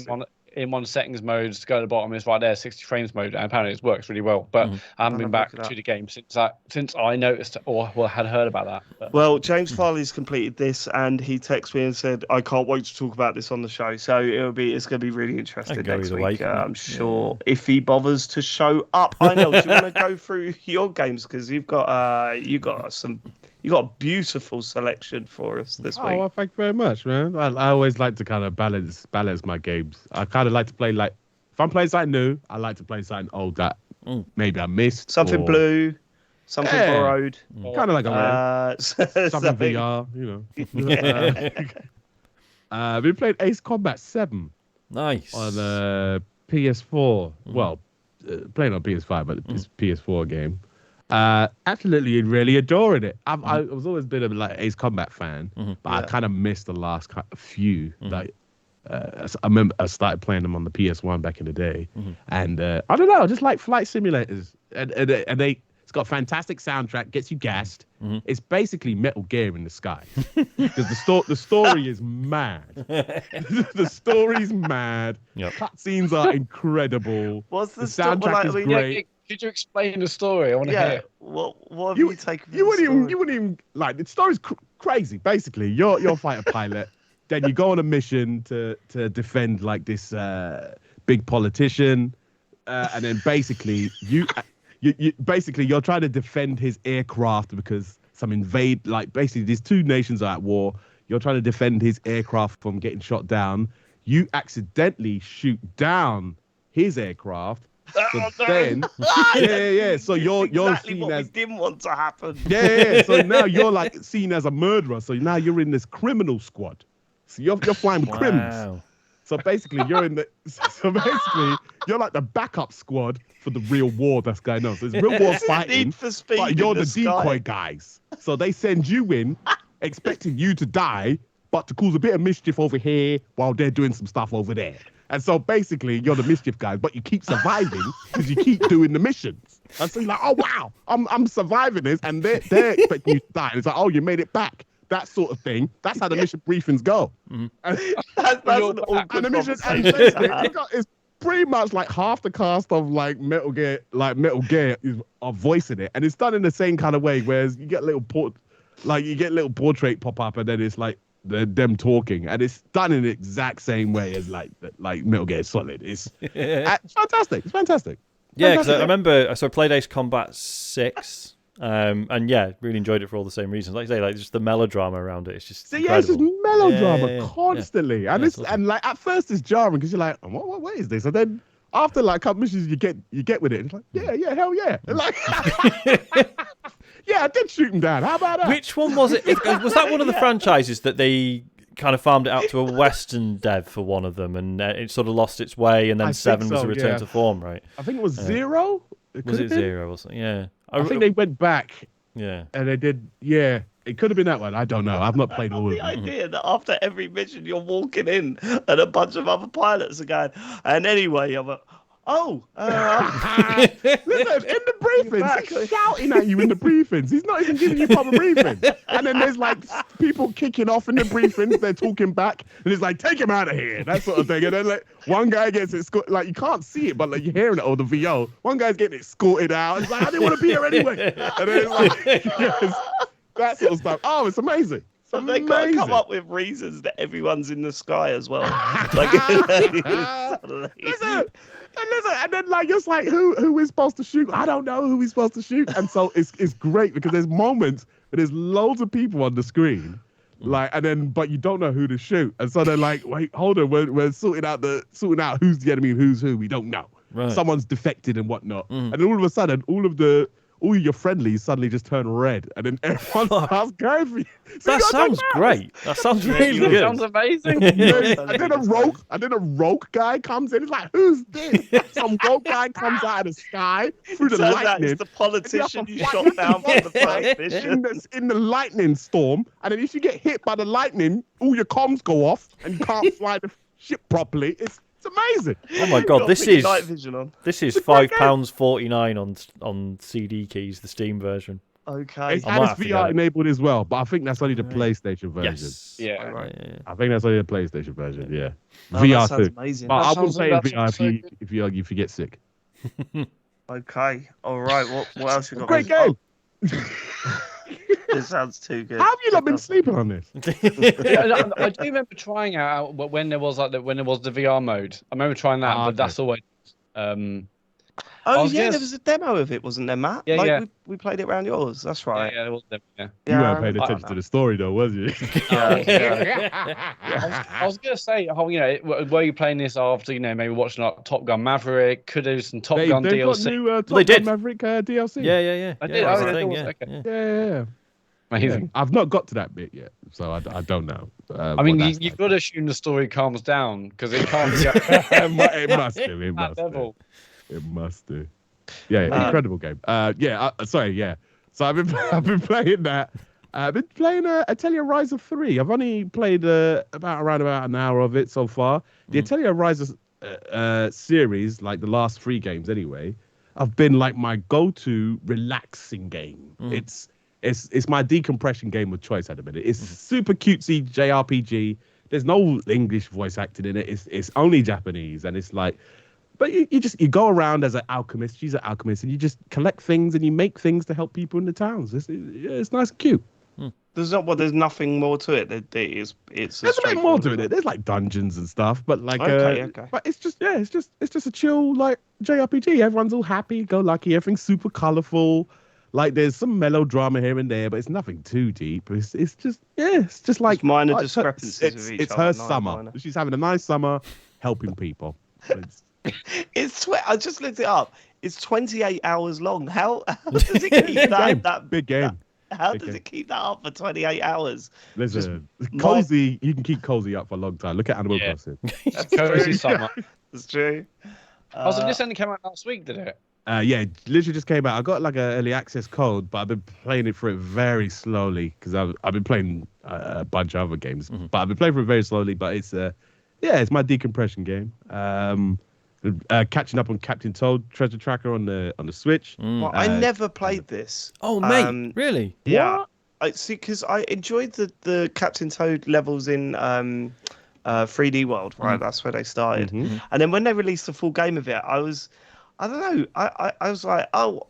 in one settings mode to go to the bottom. It's right there, 60 frames mode, and apparently it works really well. But I haven't been back to the game since I noticed or had heard about that. But. Well, James Farley's completed this, and he texted me and said, "I can't wait to talk about this on the show." So it's going to be really interesting next week. I'm sure if he bothers to show up. I know. Do you want to go through your games because you've got a beautiful selection for us this week. Oh, well, thank you very much, man. I always like to kind of balance my games. I kind of like to play if I'm playing something new, I like to play something old that maybe I missed. Something blue, something borrowed. Kind of like something VR, we played Ace Combat 7. Nice. On PS4. Well, playing on PS5, but it's a PS4 game. Absolutely, really adoring it. I was always been a Ace Combat fan, but I kind of missed the last few. I remember I started playing them on the PS1 back in the day, and I don't know, I just like flight simulators, and it's got a fantastic soundtrack, gets you gassed. It's basically Metal Gear in the sky because the story is mad. The story's mad. Cutscenes are incredible. What's the soundtrack is great. Could you explain the story? I want to hear. What have you taken? You wouldn't even like the story's crazy. Basically, you're a fighter pilot. Then you go on a mission to defend like this big politician, and then basically you're trying to defend his aircraft because basically these two nations are at war. You're trying to defend his aircraft from getting shot down. You accidentally shoot down his aircraft. So then, so you're exactly seen what as we didn't want to happen. So now you're like seen as a murderer. So now you're in this criminal squad. So you're flying with crims. So basically you're you're like the backup squad for the real war that's going on. So it's real war fighting, Need for speed but you're in the sky. decoy guys. So they send you in, expecting you to die, but to cause a bit of mischief over here while they're doing some stuff over there. And so basically, you're the mischief guys, but you keep surviving because you keep doing the missions. And so you're like, oh wow, I'm surviving this, and they're expecting you to die. And it's like, oh, you made it back. That sort of thing. That's how the mission briefings go. Mm-hmm. That's an awkward and the mission, conversation. it's pretty much like half the cast of like Metal Gear are voicing it, and it's done in the same kind of way. Whereas you get little portrait pop up, and then it's like them talking, and it's done in the exact same way as like Metal Gear Solid. It's fantastic. It's fantastic. Yeah, because I remember I played Ace Combat 6, and yeah, really enjoyed it for all the same reasons. Like I say, like just the melodrama around it. It's just it's just melodrama Yeah. constantly, and and like at first it's jarring because you're like, what is this? And then after like a couple missions you get with it, it's like, yeah, hell yeah, and like. Yeah, I did shoot him down. How about that? Which one was it? Was that one of the franchises that they kind of farmed it out to a Western dev for one of them, and it sort of lost its way, and then I 7 think was so, a return yeah. to form, right? I think it was Zero. Was it 0 or something? Yeah. I think they went back. Yeah. And they did. Yeah, it could have been that one. I don't know. I've not played all of The them. idea that after every mission you're walking in and a bunch of other pilots are going, and anyway, I'm like, Listen, in the briefings, he's shouting at you in the briefings. He's not even giving you proper briefings. And then there's like people kicking off in the briefings. They're talking back, and it's like, take him out of here, that sort of thing. And then like one guy gets escorted, like you can't see it, but like you're hearing it over the VO. One guy's getting escorted out. It's like, I didn't want to be here anyway. And then it's like, yes, that sort of stuff. Oh, it's amazing. And they got to come up with reasons that everyone's in the sky as well. Like, listen, and then like it's like who is supposed to shoot? I don't know who he's supposed to shoot. And so it's great because there's moments where there's loads of people on the screen, like, and then but you don't know who to shoot. And so they're like, wait, hold on, we're sorting out who's the enemy and who's who. We don't know. Right. Someone's defected and whatnot. And then all of a sudden, all your friendlies suddenly just turn red, and then everyone starts going for you. So That sounds great. That sounds really That good. sounds amazing. and then a rogue guy comes in. It's like, who's this? Some rogue guy comes out of the sky through the turns out lightning. it's the politician you shot down for the first mission. in the lightning storm, and then if you get hit by the lightning, all your comms go off, and you can't fly the ship properly. It's amazing. Oh my god, this is night vision on. £5.49 on CD keys, the Steam version. Okay. It's I might and have it's to get VR it. enabled as well, but I think that's only the PlayStation version. Yes. Yeah. Right. I think that's only the PlayStation version. Yeah, Oh, that VR sounds too. amazing. But I wouldn't sounds- play in that VR sounds so if you get sick. Okay. All right. What else you got? Great game. This sounds too good. How have you not been sleeping on this? Yeah, I do remember trying out when there was the VR mode. I remember trying that, but okay. that's always. I Oh was yeah, gonna there was a demo of it, wasn't there, Matt? Yeah, like, yeah. We played it around yours. That's right. Yeah, it was them, yeah. You Yeah, weren't I paying remember attention that. to the story though, was you? I was gonna say, were you playing this after maybe watching like Top Gun Maverick? Could do some Top Gun They've got DLC. new They Top did. Gun Maverick DLC. Yeah. I did. that's Oh, the yeah, thing, there was- yeah, okay. yeah. Yeah. Amazing. I've not got to that bit yet, so I don't know. I mean, you've got to assume the story calms down because it can't be it must do. It that must do. level. It must do. Yeah, incredible game. Sorry. So I've been playing that. I've been playing Atelier Ryza 3. I've only played around an hour of it so far. The Atelier Ryza series, like the last 3 games anyway, have been like my go-to relaxing game. It's my decompression game of choice at the minute. It's super cutesy JRPG. There's no English voice acting in it. It's only Japanese, and it's like But you go around as an alchemist. She's an alchemist, and you just collect things and you make things to help people in the towns. It's nice and cute. There's nothing more to it. It's There's a bit more to it. There's like dungeons and stuff, but like okay. But it's just a chill like JRPG. Everyone's all happy, go lucky. Everything's super colorful. Like there's some melodrama here and there, but it's nothing too deep. It's just like it's minor discrepancies with each it's other. her summer. She's having a nice summer, helping people. I just looked it up. It's 28 hours long. How does it keep that big game? How does it keep that up for 28 hours? Listen, cozy. You can keep cozy up for a long time. Look at Animal Crossing. Cozy summer. It's true. So this only came out last week, did it? Yeah, it literally just came out. I got like an early access code, but I've been playing it for it very slowly because I've been playing a bunch of other games, but I've been playing for it very slowly. But it's it's my decompression game. Catching up on Captain Toad Treasure Tracker on the Switch. Well, I never played this. Oh, mate, really? Yeah. I see, because I enjoyed the Captain Toad levels in 3D World, right? That's where they started. And then when they released the full game of it, I don't know. I was like, oh,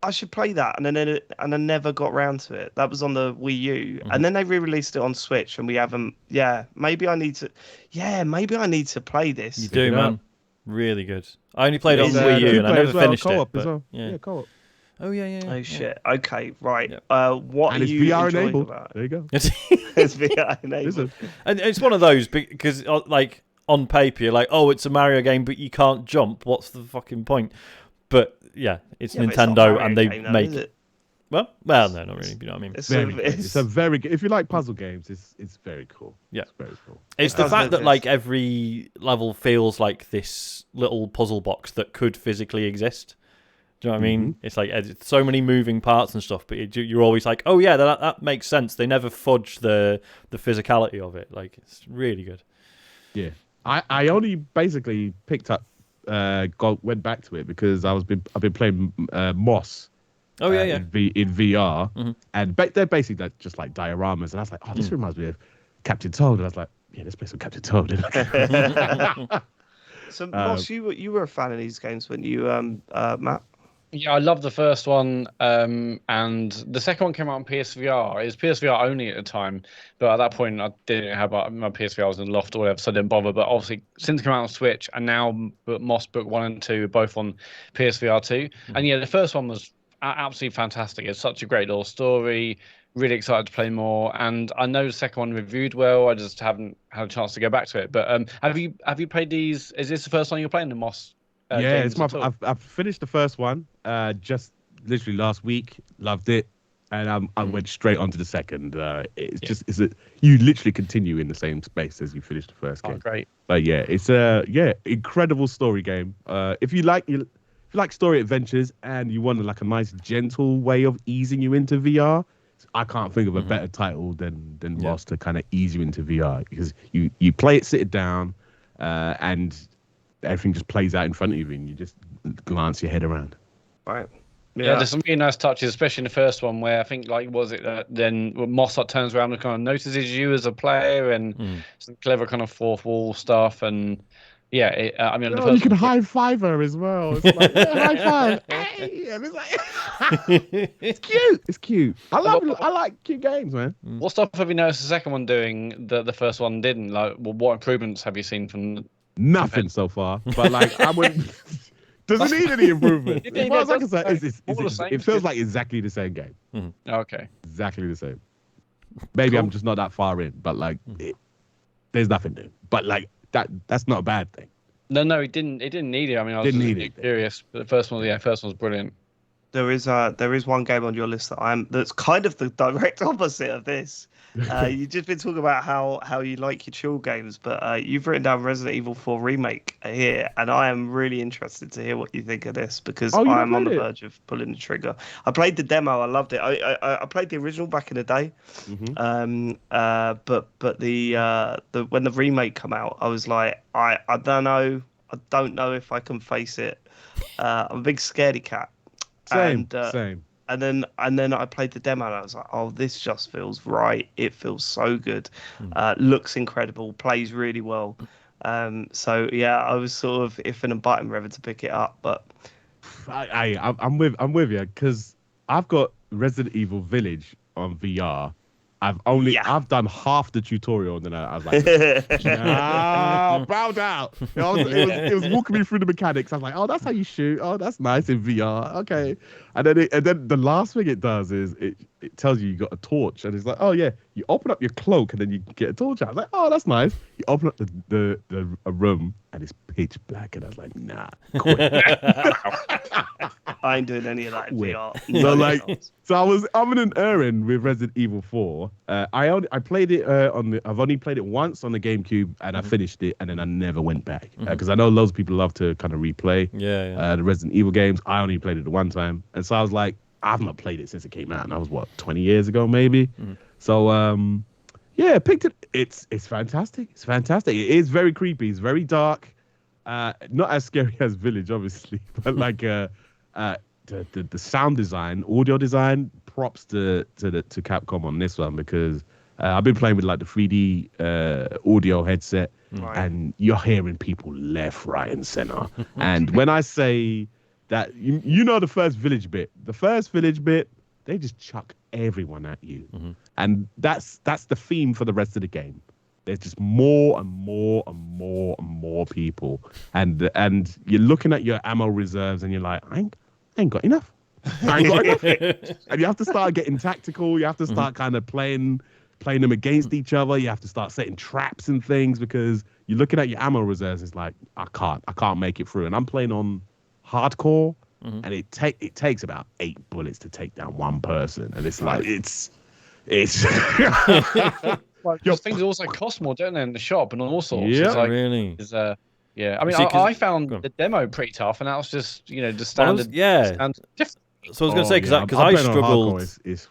I should play that, and then I never got round to it. That was on the Wii U, and then they re-released it on Switch, and we haven't. Yeah, maybe I need to. Yeah, maybe I need to play this. You do, man. Really good. I only played it on Wii U, and I never finished it. As well. Yeah, co-op. Oh yeah. Oh shit. Okay, right. Yep. What and are it's you VR enjoying enabled. about it? There you go. It's VR enabled. Listen. And it's one of those because like on paper you're like, oh, it's a Mario game, but you can't jump. What's the fucking point? But yeah, it's Nintendo, and they make it. Well, no, not really. You know what I mean? It's a very good. If you like puzzle games, it's very cool. Yeah, it's very cool. It's the fact that like every level feels like this little puzzle box that could physically exist. Do you know what I mean? It's like so many moving parts and stuff, but you're always like, oh yeah, that makes sense. They never fudge the physicality of it. Like it's really good. Yeah, I only basically picked up, went back to it because I've been playing Moss. Oh yeah. In VR, and they're basically just like dioramas, and I was like, oh, this reminds me of Captain Toad, and I was like, yeah, let's play some Captain Toad. So, Moss, you were a fan of these games, weren't you, Matt? Yeah, I love the first one, and the second one came out on PSVR. It was PSVR only at the time, but at that point I didn't have my PSVR was in the loft or whatever, so I didn't bother. But obviously, since it came out on Switch, and now Moss Book 1 and 2 are both on PSVR 2. And yeah, the first one was absolutely fantastic. It's such a great little story. Really excited to play more, and I know the second one reviewed well. I just haven't had a chance to go back to it. But have you played these? Is this the first time you're playing the Moss? Yeah, it's I've finished the first one just literally last week. Loved it, and I went straight on to the second. You literally continue in the same space as you finish the first game. Oh, great! But yeah, it's incredible story game. If you like story adventures and you want like a nice gentle way of easing you into VR, I can't think of a better title than Moss to kind of ease you into VR, because you play it, sit it down, and everything just plays out in front of you and you just glance your head around. Right. Yeah, there's some really nice touches, especially in the first one where I think then Moss turns around and kind of notices you as a player, and some clever kind of fourth wall stuff, and yeah, the first you can high five her as well. It's like, high five. Hey! And it's like, it's cute. It's cute. I like cute games, man. What stuff have you noticed the second one doing that the first one didn't? Like, what improvements have you seen from? Nothing so far, but like I wouldn't. Doesn't need any improvement. As far as I can say, it feels like exactly the same game. Okay. Exactly the same. Maybe I'm just not that far in, but like, there's nothing new. But like that's not a bad thing. No, it didn't need it. I mean, I was curious, but the first one's brilliant. There is one game on your list that's kind of the direct opposite of this. You've just been talking about how you like your chill games, but you've written down Resident Evil 4 Remake here, and I am really interested to hear what you think of this, because I'm on the verge of pulling the trigger. I played the demo, I loved it. I played the original back in the day, but the when the remake come out, I was like, I don't know if I can face it. I'm a big scaredy cat. Same. And then I played the demo and I was like, oh, this just feels right. It feels so good. Looks incredible. Plays really well. So yeah, I was sort of iffing and biting whether to pick it up, but I'm with you because I've got Resident Evil Village on VR. yeah. I've done half the tutorial and then I was like, nah, bowed out. It was walking me through the mechanics. I was like, oh, that's how you shoot. Oh, that's nice in VR. Okay. And then the last thing it does is it tells you got a torch and it's like, oh yeah, you open up your cloak and then you get a torch out. I was like, oh, that's nice. You open up a room and it's pitch black and I was like, nah, quit. I ain't doing any of that in Quit. VR. I'm in an errand with Resident Evil 4. I played it I've only played it once on the GameCube and I finished it and then I never went back because I know loads of people love to kind of replay the Resident Evil games. I only played it the one time, and so I was like, I've not played it since it came out, and that was what 20 years ago maybe. So yeah, picked it. It's fantastic. It's fantastic. It is very creepy. It's very dark. Not as scary as Village, obviously, but like the sound design, audio design, props to Capcom on this one because I've been playing with like the 3D audio headset, and you're hearing people left, right, and center. And when I say that, you know the first Village bit, they just chuck everyone at you, and that's the theme for the rest of the game. There's just more and more and more and more people, and you're looking at your ammo reserves, and you're like, I ain't got enough. I ain't got enough. And you have to start getting tactical. You have to start kind of playing them against each other. You have to start setting traps and things because you're looking at your ammo reserves. It's like I can't make it through. And I'm playing on hardcore, and it takes about 8 bullets to take down one person, and it's like it's. Those things also cost more, don't they, in the shop and all sorts. Yeah, it's like, really. Yeah, I mean, See, I found the demo pretty tough, and that was just the standard. Standard So I was going to say because I struggled. Is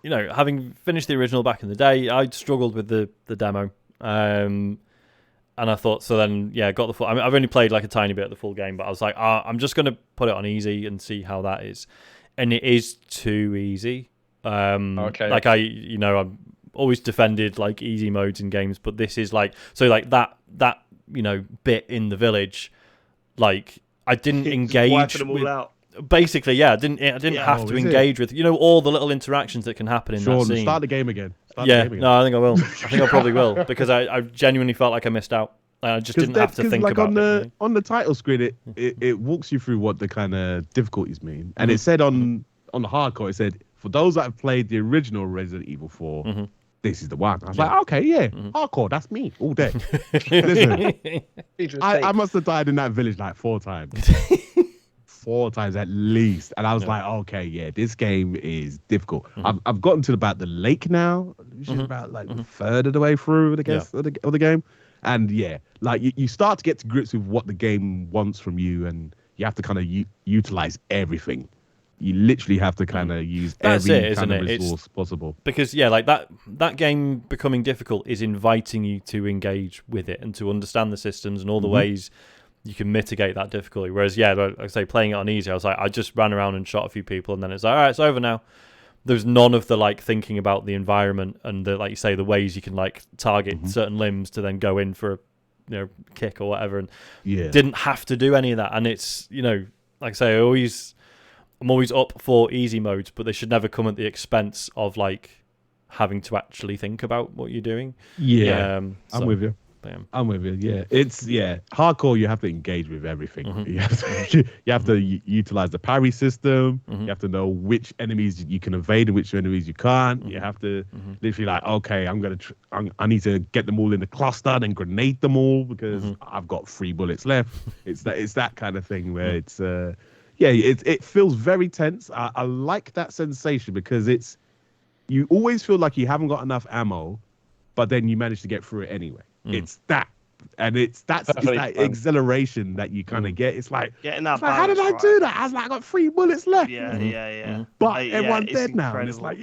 having finished the original back in the day, I struggled with the demo, and I thought so. Then got the full. I mean, I've only played like a tiny bit of the full game, but I was like, I'm just going to put it on easy and see how that is, and it is too easy. Okay. Like I'm always defended like easy modes in games, but this is like that bit in the village, like I didn't engage wiping them all with, out. Basically, I didn't have to engage with all the little interactions that can happen in that scene. Start the game again. No, I think I will. I think I probably will because I genuinely felt like I missed out. I just didn't have to think like about it. On the title screen, it walks you through what the kind of difficulties mean, and it said on the hardcore, it said for those that have played the original Resident Evil 4. This is the one. I was like, okay, hardcore, that's me all day. Listen, I must have died in that village like 4 times. 4 times at least. And I was like, okay, this game is difficult. I've gotten to about the lake now, which is about like a third of the way through of the game. And like you start to get to grips with what the game wants from you, and you have to kind of utilize everything. You literally have to kind of use every kind of resource possible. Because like that game becoming difficult is inviting you to engage with it and to understand the systems and all the ways you can mitigate that difficulty. Whereas like I say, playing it on easy, I was like, I just ran around and shot a few people, and then it's like, all right, it's over now. There's none of the like thinking about the environment and the, like you say, the ways you can like target certain limbs to then go in for a kick or whatever, and didn't have to do any of that. And it's like I say, I'm always up for easy modes, but they should never come at the expense of like having to actually think about what you're doing. I'm with you. I'm with you. Yeah, it's hardcore. You have to engage with everything. You have to utilize the parry system. You have to know which enemies you can evade and which enemies you can't. You have to literally like, okay, I need to get them all in the cluster, then grenade them all because I've got 3 bullets left. It's that kind of thing where it's. It feels very tense. I like that sensation because you always feel like you haven't got enough ammo, but then you manage to get through it anyway. It's that, and it's that exhilaration that you kind of get. It's like, getting that. How did I do that? I was like, I got 3 bullets left. But everyone's dead now, and it's like,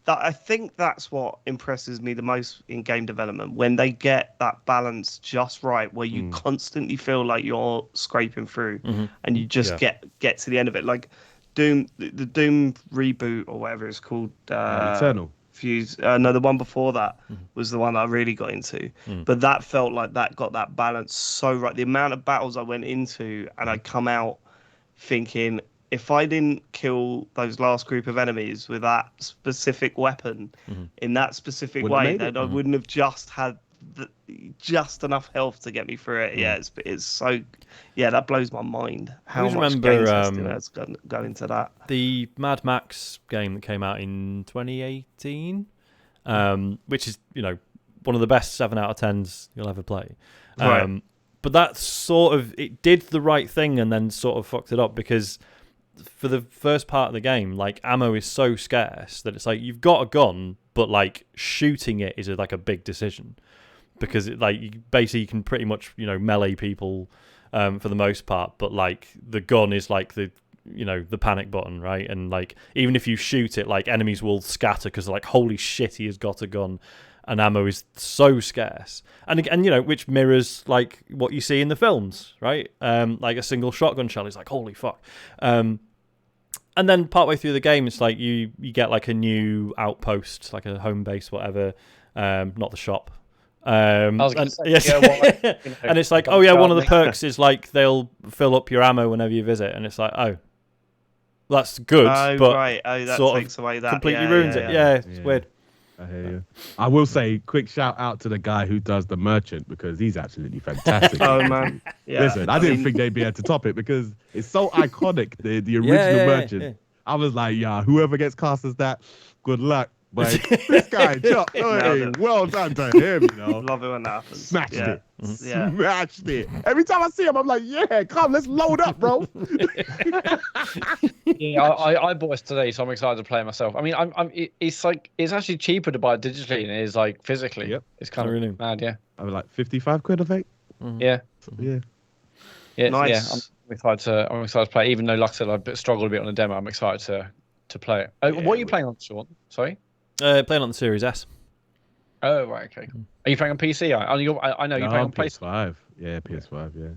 I think that's what impresses me the most in game development, when they get that balance just right, where you constantly feel like you're scraping through, and you just get to the end of it. Like the Doom reboot or whatever it's called, Eternal. Fuse. No, the one before that was the one that I really got into. But that felt like that got that balance so right. The amount of battles I went into, and I come out thinking, if I didn't kill those last group of enemies with that specific weapon in that specific way, then I wouldn't have just had just enough health to get me through it. Yeah, it's so. Yeah, that blows my mind. How much game testing has gone into that? The Mad Max game that came out in 2018, which is one of the best 7 out of 10s you'll ever play. Right. But that sort of it did the right thing and then sort of fucked it up because for the first part of the game, like ammo is so scarce that it's like you've got a gun, but like shooting it is like a big decision because it, like you can pretty much melee people for the most part, but like the gun is like the panic button, right? And like even if you shoot it, like enemies will scatter because they're like, holy shit, he has got a gun. And ammo is so scarce, and which mirrors like what you see in the films, right? Like a single shotgun shell is like, holy fuck. And then partway through the game, it's like you get like a new outpost, like a home base, whatever. Not the shop. And it's like, oh yeah, one of the perks is like they'll fill up your ammo whenever you visit, and it's like, oh, that's good, but right. That sort takes of away that completely ruins it. Yeah, it's weird. I hear you. I will say, quick shout out to the guy who does the merchant because he's absolutely fantastic. Oh man, yeah. Listen, I didn't think they'd be able to top it because it's so iconic. The original merchant. Yeah. I was like, yeah, whoever gets cast as that, good luck. But this guy, well done to him. Love it when that happens. Smashed it. Yeah. Smashed it. Every time I see him, I'm like, yeah, come, let's load up, bro. I bought it today, so I'm excited to play it myself. I mean, it's actually cheaper to buy it digitally than it is like physically. Yep. It's kind of mad, yeah. I was like 55 quid, I think. Yeah. Yeah. Yeah. Nice. Yeah. I'm excited to play it, even though, like I said, I struggled a bit on the demo. I'm excited to play it. What are you playing on, Sean? Sorry. Playing on the Series S. Oh, right, okay. Are you playing on PC? I know you're playing on PS5. Yeah, PS5, yeah.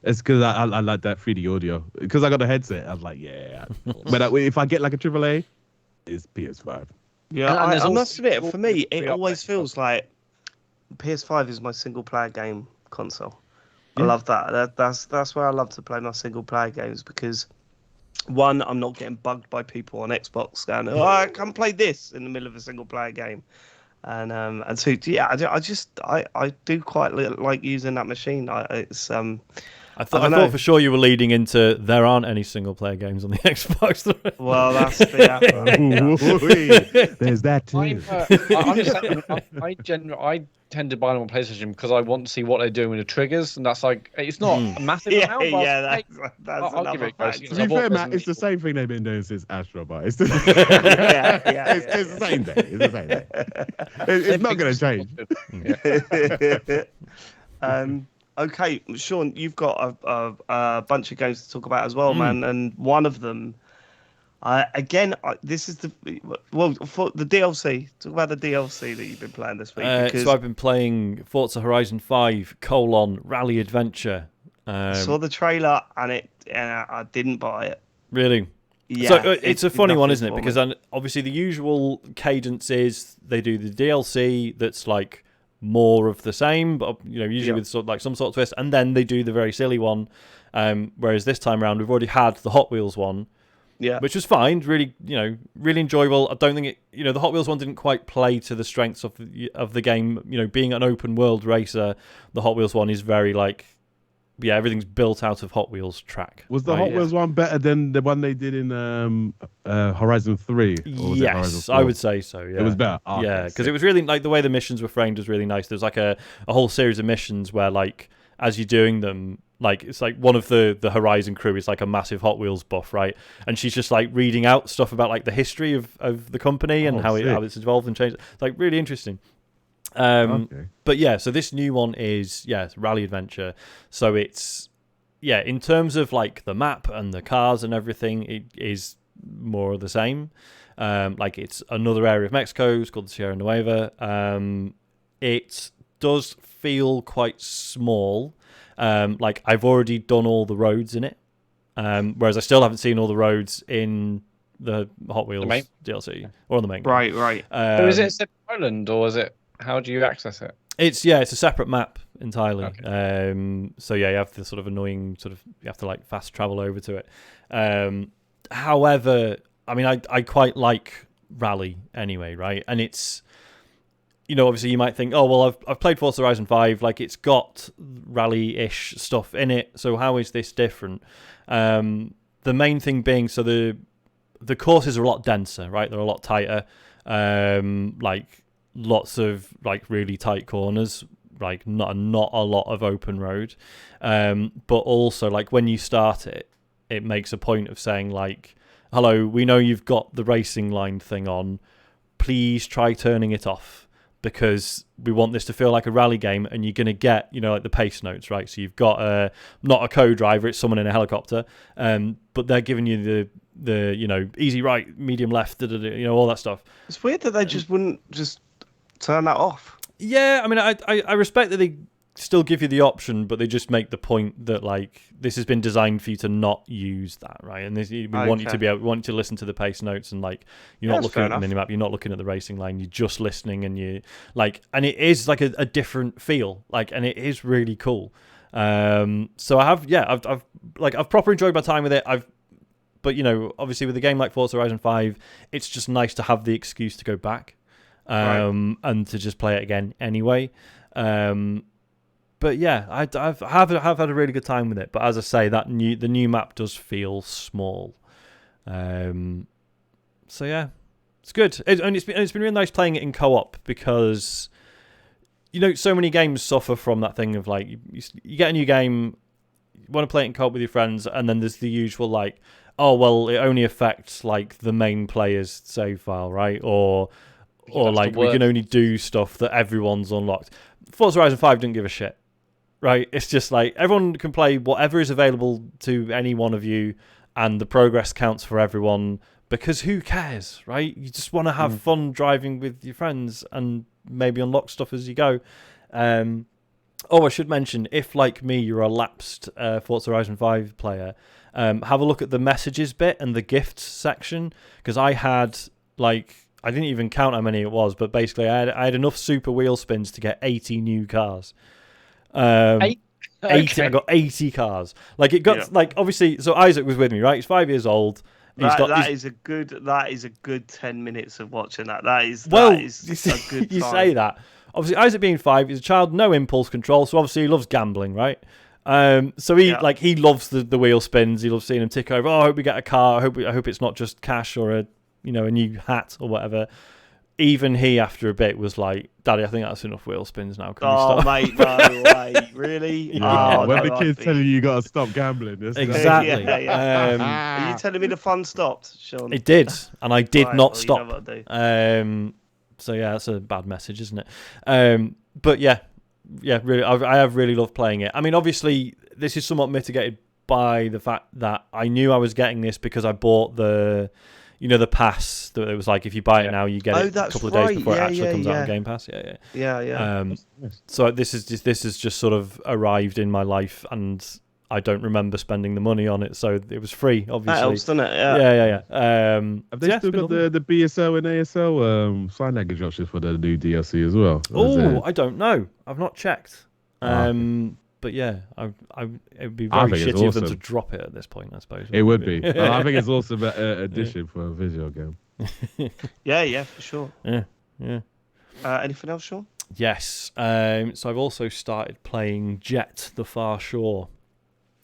It's because I like that 3D audio. Because I got a headset, I was like, yeah. But if I get like a AAA, it's PS5. Yeah, I must admit, for me, it always feels like PS5 is my single-player game console. Yeah. I love that. That's where I love to play my single-player games because... One, I'm not getting bugged by people on Xbox going, "Oh, I can't play this" in the middle of a single player game, and two, yeah, I do quite like using that machine. I thought for sure you were leading into there aren't any single player games on the Xbox. Well, that's the there's that too. I'm just saying, I tend to buy them on PlayStation because I want to see what they're doing with the triggers, and that's like it's not a massive amount. Yeah, that's I'll give it a go. To be fair, Matt, it's the same thing they've been doing since Astro Bot. It's the same day. It's the same day. It's not going to change. Okay, Sean, you've got a bunch of games to talk about as well, man, and one of them. This is for the DLC. Talk about the DLC that you've been playing this week. So I've been playing Forza Horizon 5 : Rally Adventure. I saw the trailer and I didn't buy it. Really? Yeah. So it's a funny one, isn't it? Because obviously the usual cadence is they do the DLC that's like more of the same, but usually with some sort of twist, and then they do the very silly one. Whereas this time around, we've already had the Hot Wheels one. Yeah, which was fine, really, really enjoyable. I don't think the Hot Wheels one didn't quite play to the strengths of the game. Being an open world racer, the Hot Wheels one is very everything's built out of Hot Wheels track. Was the Hot Wheels one better than the one they did in Horizon 3? Yes, I would say so. Yeah, it was better. Oh, yeah, because it was really the way the missions were framed was really nice. There's like a whole series of missions where as you're doing them. It's like one of the Horizon crew is like a massive Hot Wheels buff, right? And she's just reading out stuff about the history of the company and how it's evolved and changed. It's really interesting. But yeah, so this new one is Rally Adventure. So it's in terms of the map and the cars and everything, it is more of the same. It's another area of Mexico. It's called the Sierra Nueva. It does feel quite small. I've already done all the roads in it, whereas I still haven't seen all the roads in the Hot Wheels main? DLC or on the main game. Right. So is it set in Poland, or is it? How do you access it? It's a separate map entirely. Okay. So yeah, you have the sort of annoying you have to like fast travel over to it. However, I mean, I quite like Rally anyway, right? And it's, obviously you might think, oh well, I've played Forza Horizon 5, like it's got Rally-ish stuff in it. So how is this different? The main thing being, so the courses are a lot denser, right? They're a lot tighter. Like lots of like really tight corners, like not a lot of open road. But also like when you start it, it makes a point of saying like, hello, we know you've got the racing line thing on. Please try turning it off because we want this to feel like a rally game, and you're going to get, like the pace notes, right? So you've got not a co-driver, it's someone in a helicopter, but they're giving you the easy right, medium left, all that stuff. It's weird that they just wouldn't just turn that off. Yeah, I mean, I respect that they still give you the option, but they just make the point that like this has been designed for you to not use that, right? And we want you to be able, we want you to listen to the pace notes, and like you're not looking at the minimap, you're not looking at the racing line, you're just listening, and you like, and it is like a different feel, like, and it is really cool. So I've proper enjoyed my time with it. But obviously with a game like Forza Horizon 5, it's just nice to have the excuse to go back, and to just play it again anyway. But yeah, I've had a really good time with it. But as I say, the new map does feel small. So yeah, it's good. It's been really nice playing it in co-op because so many games suffer from that thing of like you get a new game, you want to play it in co-op with your friends, and then there's the usual like, oh well, it only affects like the main player's save file, right? Or like we can only do stuff that everyone's unlocked. Forza Horizon 5 didn't give a shit. Right, it's just like everyone can play whatever is available to any one of you, and the progress counts for everyone because who cares, right? You just want to have fun driving with your friends and maybe unlock stuff as you go. I should mention, if like me, you're a lapsed Forza Horizon 5 player, have a look at the messages bit and the gifts section, because I had like, I didn't even count how many it was, but basically I had enough super wheel spins to get 80 new cars. 80. I got 80 cars. Like it got like, obviously, so Isaac was with me, right? He's 5 years old. That is a good 10 minutes of watching that. That is a good time. You say that. Obviously, Isaac being 5, he's a child, no impulse control, so obviously he loves gambling, right? So he loves the wheel spins. He loves seeing them tick over. Oh, I hope we get a car. I hope it's not just cash or a new hat or whatever. Even he, after a bit, was like, "Daddy, I think that's enough wheel spins now. Can we stop?" Mate, no way, really? Yeah, when the kid's telling you got to stop gambling, exactly. Are you telling me the fun stopped, Sean? It did, and I did not stop. You know what I do. So yeah, that's a bad message, isn't it? But yeah, really, I have really loved playing it. I mean, obviously, this is somewhat mitigated by the fact that I knew I was getting this because I bought the pass that it was like, if you buy it now, you get it a couple of days before it actually comes out on Game Pass. Yeah. So this has just sort of arrived in my life, and I don't remember spending the money on it, so it was free, obviously. That helps, doesn't it? Yeah. Have they still got the BSL and ASL sign language options for the new DLC as well? Oh, I don't know. I've not checked. But yeah, it would be very shitty of them to drop it at this point, I suppose. It would be. I think it's also an addition for a visual game. Yeah, for sure. Yeah. Anything else, Sean? Yes. So I've also started playing JETT: The Far Shore.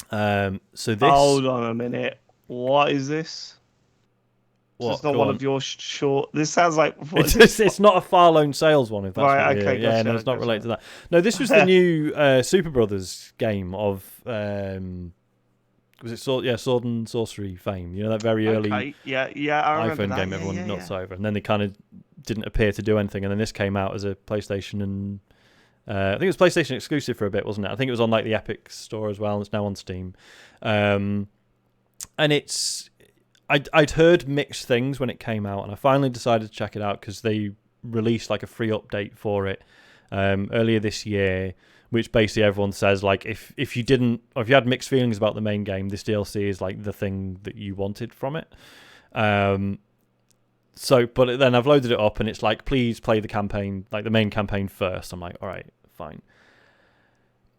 So this. Hold on a minute. What is this? What? It's not one of your short. This sounds like. It's not a Far Lone Sales one. If that's right. Okay. Yeah, no, it's not related to that. No, this was the new Super Brothers game of. Was it Sword and Sorcery fame? That very early I remember iPhone that. game everyone nuts over, and then they kind of didn't appear to do anything, and then this came out as a PlayStation, and I think it was PlayStation exclusive for a bit, wasn't it? I think it was on like the Epic store as well, and it's now on Steam. And it's. I'd heard mixed things when it came out, and I finally decided to check it out because they released like a free update for it earlier this year, which basically everyone says like if you had mixed feelings about the main game, this DLC is like the thing that you wanted from it. So, but then I've loaded it up and it's like, please play the campaign, like the main campaign first. I'm like, all right, fine.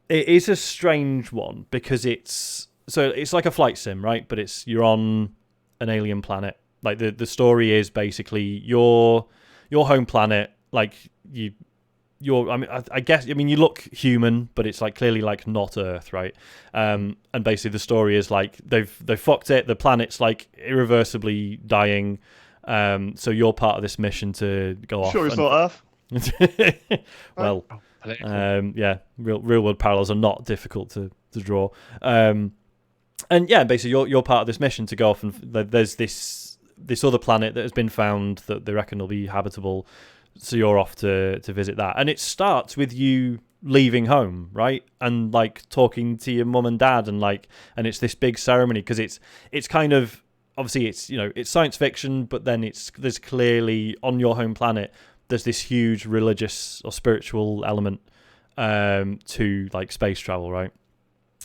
It is a strange one because it's like a flight sim, right? But you're on an alien planet. Like the story is basically your home planet. Like I guess you look human, but it's like clearly like not Earth, right? And basically the story is like they've fucked it. The planet's like irreversibly dying. So you're part of this mission to go off. Sure, it's not Earth. Well, yeah, real world parallels are not difficult to draw. And yeah, basically you're part of this mission to go off, and there's this other planet that has been found that they reckon will be habitable. So you're off to visit that, and it starts with you leaving home, right, and like talking to your mum and dad, and it's this big ceremony because it's kind of obviously it's science fiction, but then there's clearly on your home planet there's this huge religious or spiritual element to like space travel, right?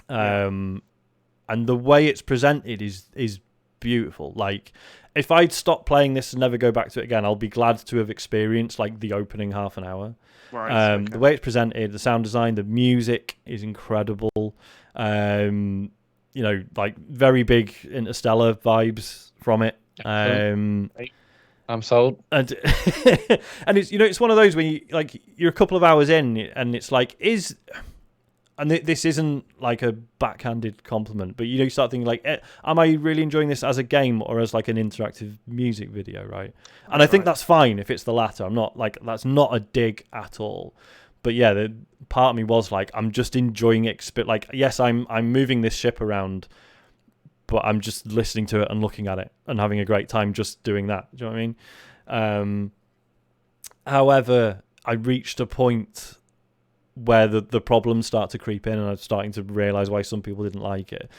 And the way it's presented is beautiful. Like, if I'd stop playing this and never go back to it again, I'll be glad to have experienced like the opening half an hour. Right. Okay. The way it's presented, the sound design, the music is incredible. Like very big Interstellar vibes from it. I'm sold. And and it's one of those when you're a couple of hours in and it's like this isn't like a backhanded compliment, but you start thinking like, am I really enjoying this as a game or as like an interactive music video, right? And I think that's fine if it's the latter. I'm not like, that's not a dig at all. But yeah, the part of me was like, I'm just enjoying it. Like, yes, I'm moving this ship around, but I'm just listening to it and looking at it and having a great time just doing that. Do you know what I mean? However, I reached a point where the problems start to creep in, and I'm starting to realise why some people didn't like it.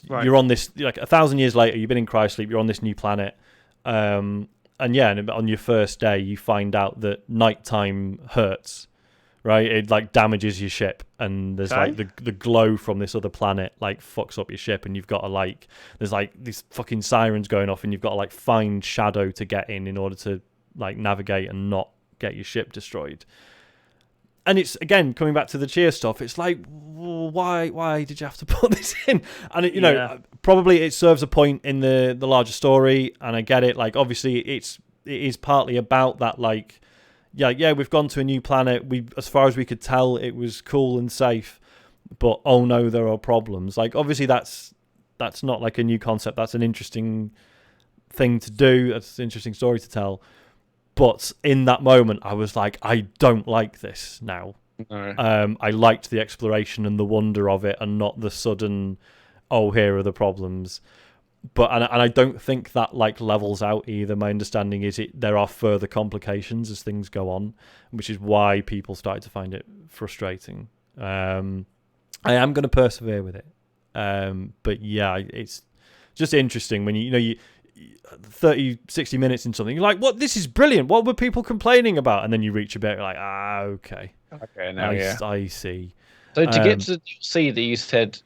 Right. You're on this, like 1,000 years later, you've been in cryosleep, you're on this new planet, and on your first day, you find out that nighttime hurts, right? It like damages your ship, and there's like the glow from this other planet like fucks up your ship, and you've got to there's like these fucking sirens going off, and you've got to find shadow to get in order to like navigate and not get your ship destroyed. And it's, again, coming back to the Tchia stuff, it's like, well, why did you have to put this in? And, probably it serves a point in the larger story, and I get it. Like, obviously, it is partly about that, like, we've gone to a new planet. As far as we could tell, it was cool and safe, but, oh, no, there are problems. Like, obviously, that's not, like, a new concept. That's an interesting thing to do. That's an interesting story to tell. But in that moment, I was like, I don't like this now. No. I liked the exploration and the wonder of it, and not the sudden, oh, here are the problems. But and I don't think that like levels out either. My understanding is there are further complications as things go on, which is why people started to find it frustrating. I am going to persevere with it. But yeah, it's just interesting when you 30, 60 minutes in something, you're like, what? This is brilliant. What were people complaining about? And then you reach a bit, you're like, okay. Okay, now I see. So to get to the DLC that you said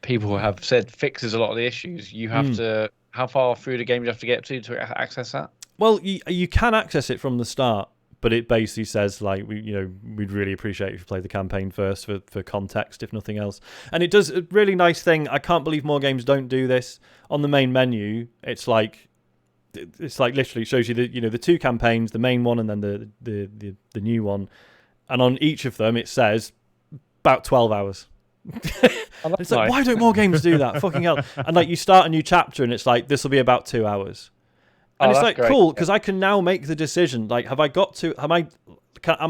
people have said fixes a lot of the issues, you have to, how far through the game do you have to get to access that? Well, you can access it from the start, but it basically says like, we'd really appreciate if you play the campaign first for context, if nothing else. And it does a really nice thing. I can't believe more games don't do this. On the main menu, it's like literally shows you the two campaigns, the main one and then the new one, and on each of them it says about 12 hours. It's like, why don't more games do that? Fucking hell! And like, you start a new chapter and it's like, this will be about 2 hours. And it's like, great. Cool, because I can now make the decision. Like, am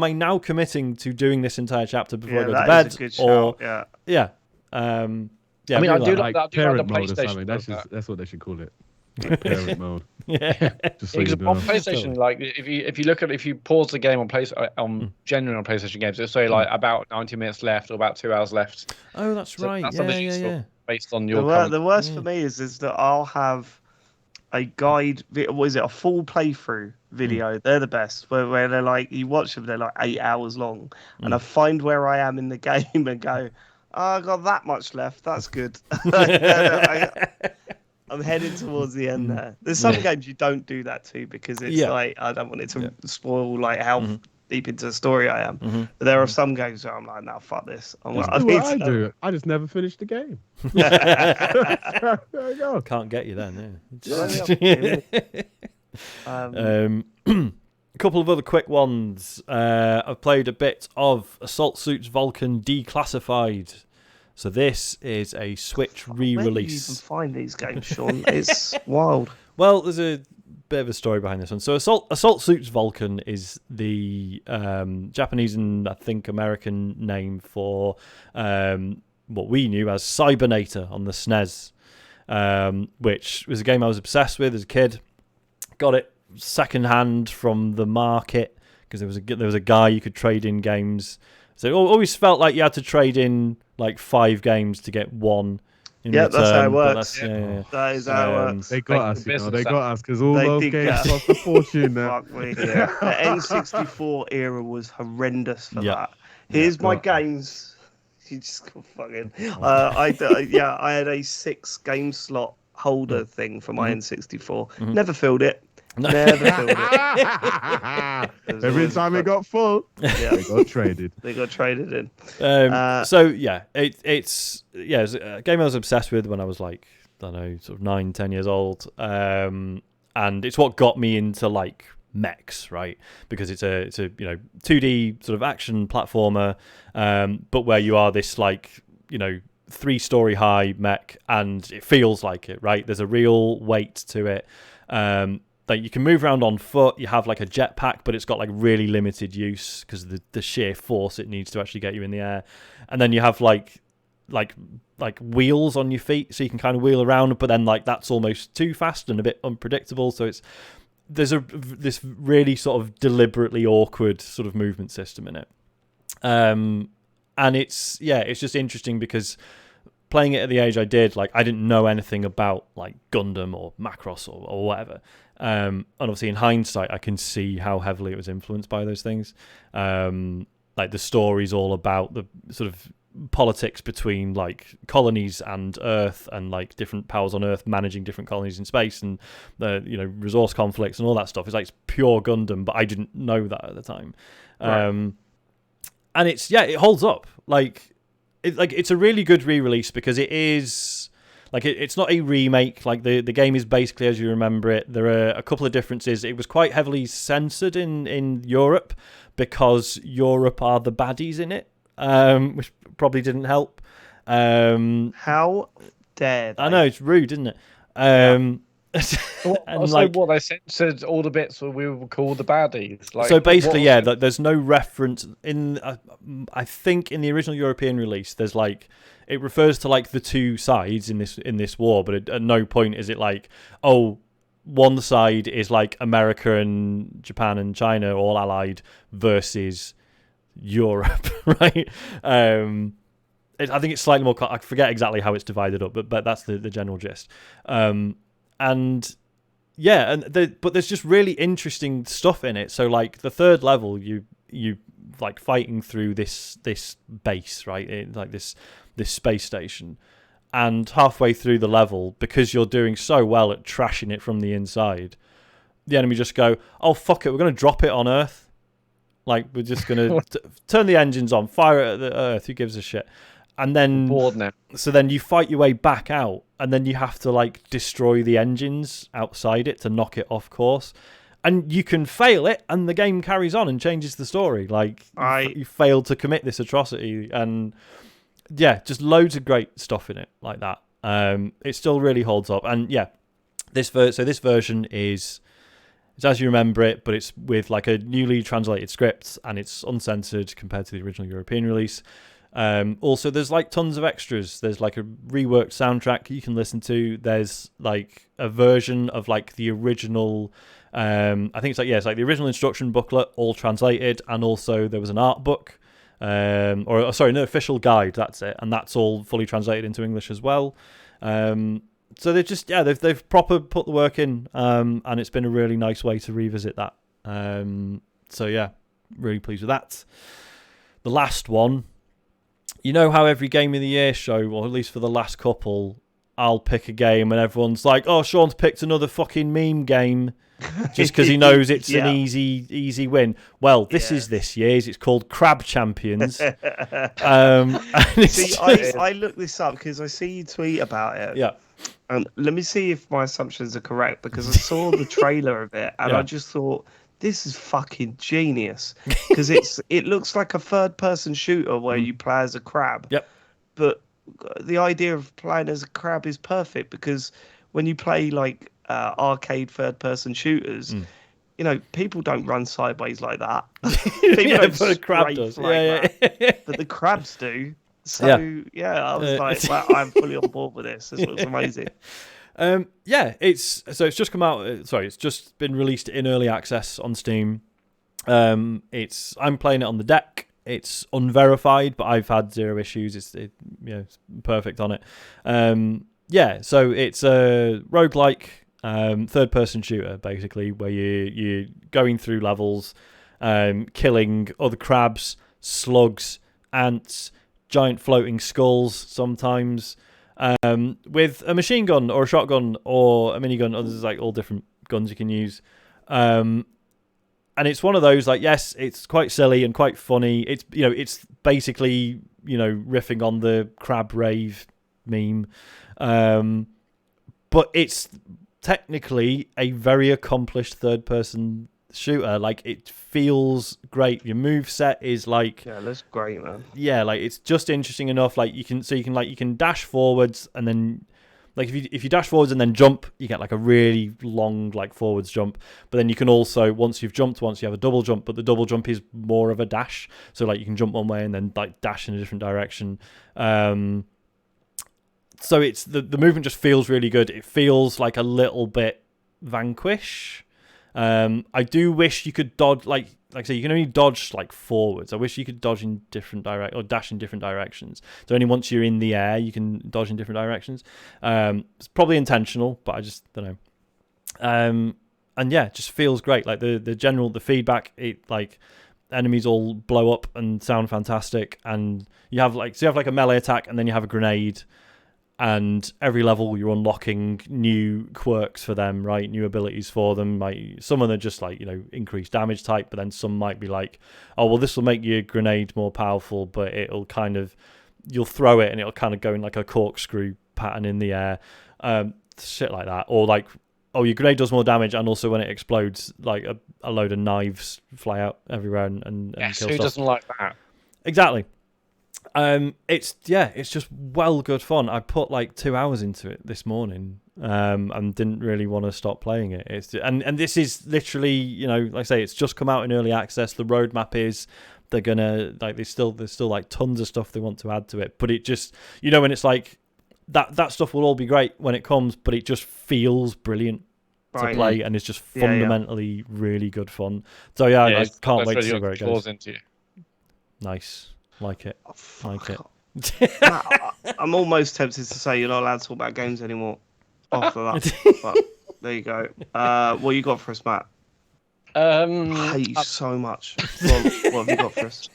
I now committing to doing this entire chapter before I go to bed? Is a good shout. Yeah. I mean, I do like parent the mode or PlayStation. something. That's what they should call it. Parent mode. Yeah. Just so you know. On PlayStation, like if you pause the game generally on PlayStation games, it'll say like about 90 minutes left or about 2 hours left. Oh, that's right. That's yeah. Based on your the worst for me is that I'll have a guide. What is it? A full playthrough video. They're the best. Where they're like, you watch them, they're like 8 hours long, and I find where I am in the game and go, oh, I got that much left. That's good. I'm heading towards the end there. There's some games you don't do that to because it's like I don't want it to spoil like how deep into the story I am. But there are some games where I'm like, no, fuck this. I'm like, do what I do. I just never finished the game. There you go. Can't get you then. A couple of other quick ones. I've played a bit of Assault Suits Valken Declassified. So this is a Switch re-release. Where do you even find these games, Sean? It's wild. Well, there's a bit of a story behind this one. So Assault Suits Valken is the Japanese and I think American name for what we knew as Cybernator on the SNES, which was a game I was obsessed with as a kid. Got it secondhand from the market because there was a guy you could trade in games. So it always felt like you had to trade in like 5 games to get one. Yeah, that's how it works. That is how it works. They got us, they got us because all those games cost a fortune now. Fuck me. The N64 era was horrendous for that. Here's my games. You just got fucking. I had a 6 game slot holder thing for my N64. Never filled it. Never filled it. Every time it got full, they got traded. They got traded in. So yeah, it's a game I was obsessed with when I was like, I don't know, sort of 9-10 years old. And it's what got me into like mechs, right? Because it's a 2D sort of action platformer, but where you are this like 3-story high mech, and it feels like it, right? There's a real weight to it. Like you can move around on foot. You have like a jetpack, but it's got like really limited use because of the sheer force it needs to actually get you in the air. And then you have like wheels on your feet, so you can kind of wheel around. But then like that's almost too fast and a bit unpredictable. So there's this really sort of deliberately awkward sort of movement system in it. And it's just interesting because playing it at the age I did, like I didn't know anything about like Gundam or Macross or whatever. And obviously in hindsight, I can see how heavily it was influenced by those things. Like the story's all about the sort of politics between like colonies and Earth, and like different powers on Earth managing different colonies in space, and the resource conflicts and all that stuff. It's like it's pure Gundam, but I didn't know that at the time. Right. And it holds up. It's a really good re-release because it is like it's not a remake. Like the game is basically as you remember it. There are a couple of differences. It was quite heavily censored in Europe because Europe are the baddies in it, which probably didn't help. How dare they? I know, it's rude, isn't it? What they censored all the bits where we were called the baddies. Like, so basically, there's no reference in. I think in the original European release, there's like it refers to like the two sides in this war, but at no point is it like, oh, one side is like America and Japan and China all allied versus Europe, right? I think it's slightly more. I forget exactly how it's divided up, but that's the general gist. But there's just really interesting stuff in it. So like the third level, you like fighting through this base, right? Like this space station, and halfway through the level, because you're doing so well at trashing it from the inside, the enemy just go, oh fuck it, we're gonna drop it on Earth. Like we're just gonna turn the engines on, fire it at the Earth. Who gives a shit? And then bored now. So then you fight your way back out, and then you have to like destroy the engines outside it to knock it off course. And you can fail it, and the game carries on and changes the story. Like you failed to commit this atrocity, and just loads of great stuff in it like that. It still really holds up, and this version is as you remember it, but it's with like a newly translated script, and it's uncensored compared to the original European release. Also, there's like tons of extras. There's like a reworked soundtrack you can listen to. There's like a version of like the original. I think it's like the original instruction booklet, all translated, and also there was an art book, an official guide. That's it, and that's all fully translated into English as well. So they've just they've proper put the work in, and it's been a really nice way to revisit that. Really pleased with that. The last one. You know how every Game of the Year show, or at least for the last couple, I'll pick a game, and everyone's like, "Oh, Sean's picked another fucking meme game." Just because he knows it's an easy win. Well, this is this year's. It's called Crab Champions. See, I looked this up because I see you tweet about it. Yeah. And let me see if my assumptions are correct, because I saw the trailer of it and I just thought, this is fucking genius, because it looks like a third-person shooter where you play as a crab. Yep. But the idea of playing as a crab is perfect, because when you play like arcade third-person shooters, you know, people don't run sideways like that. People don't but a crab does. But the crabs do. So I was like, well, I'm fully on board with this. This looks amazing. It's just come out. It's just been released in early access on Steam. I'm playing it on the deck. It's unverified, but I've had zero issues. It's perfect on it. So it's a roguelike third-person shooter, basically, where you're going through levels, killing other crabs, slugs, ants, giant floating skulls sometimes, with a machine gun or a shotgun or a minigun. There's like all different guns you can use. And it's one of those, like, yes, it's quite silly and quite funny. It's basically, riffing on the crab rave meme. But it's technically a very accomplished third-person shooter. Like, it feels great. Your move set is like, that's great, man. Yeah, like, it's just interesting enough. Like, you can dash forwards, and then, like, if you dash forwards and then jump, you get like a really long, like, forwards jump. But then you can also, once you have a double jump, but the double jump is more of a dash. So, like, you can jump one way and then, like, dash in a different direction. So it's the movement just feels really good. It feels like a little bit Vanquish. I do wish you could dodge, like I say, you can only dodge like forwards. I wish you could dodge in different or dash in different directions. So only once you're in the air you can dodge in different directions. It's probably intentional, but I just don't know. And yeah, it just feels great. Like the feedback, it, like, enemies all blow up and sound fantastic, and you have like a melee attack, and then you have a grenade. And every level you're unlocking new quirks for them, right? New abilities for them. Like, some of them are just like, increased damage type, but then some might be like, oh, well, this will make your grenade more powerful, but it'll you'll throw it and it'll kind of go in like a corkscrew pattern in the air. Shit like that. Or like, oh, your grenade does more damage, and also when it explodes, like a load of knives fly out everywhere and yes, kill who stuff. Doesn't like that? Exactly. It's just well good fun. I put like 2 hours into it this morning, and didn't really want to stop playing it. And this is literally, like I say, it's just come out in early access. The roadmap is they're gonna, like, there's still like tons of stuff they want to add to it. But it just, when it's like that stuff will all be great when it comes, but it just feels brilliant to play, and it's just fundamentally really good fun. So I can't wait to see where it goes. Nice. Like it. Like it. I'm almost tempted to say you're not allowed to talk about games anymore after that. But there you go. What you got for us, Matt? I hate you so much. What have you got for us?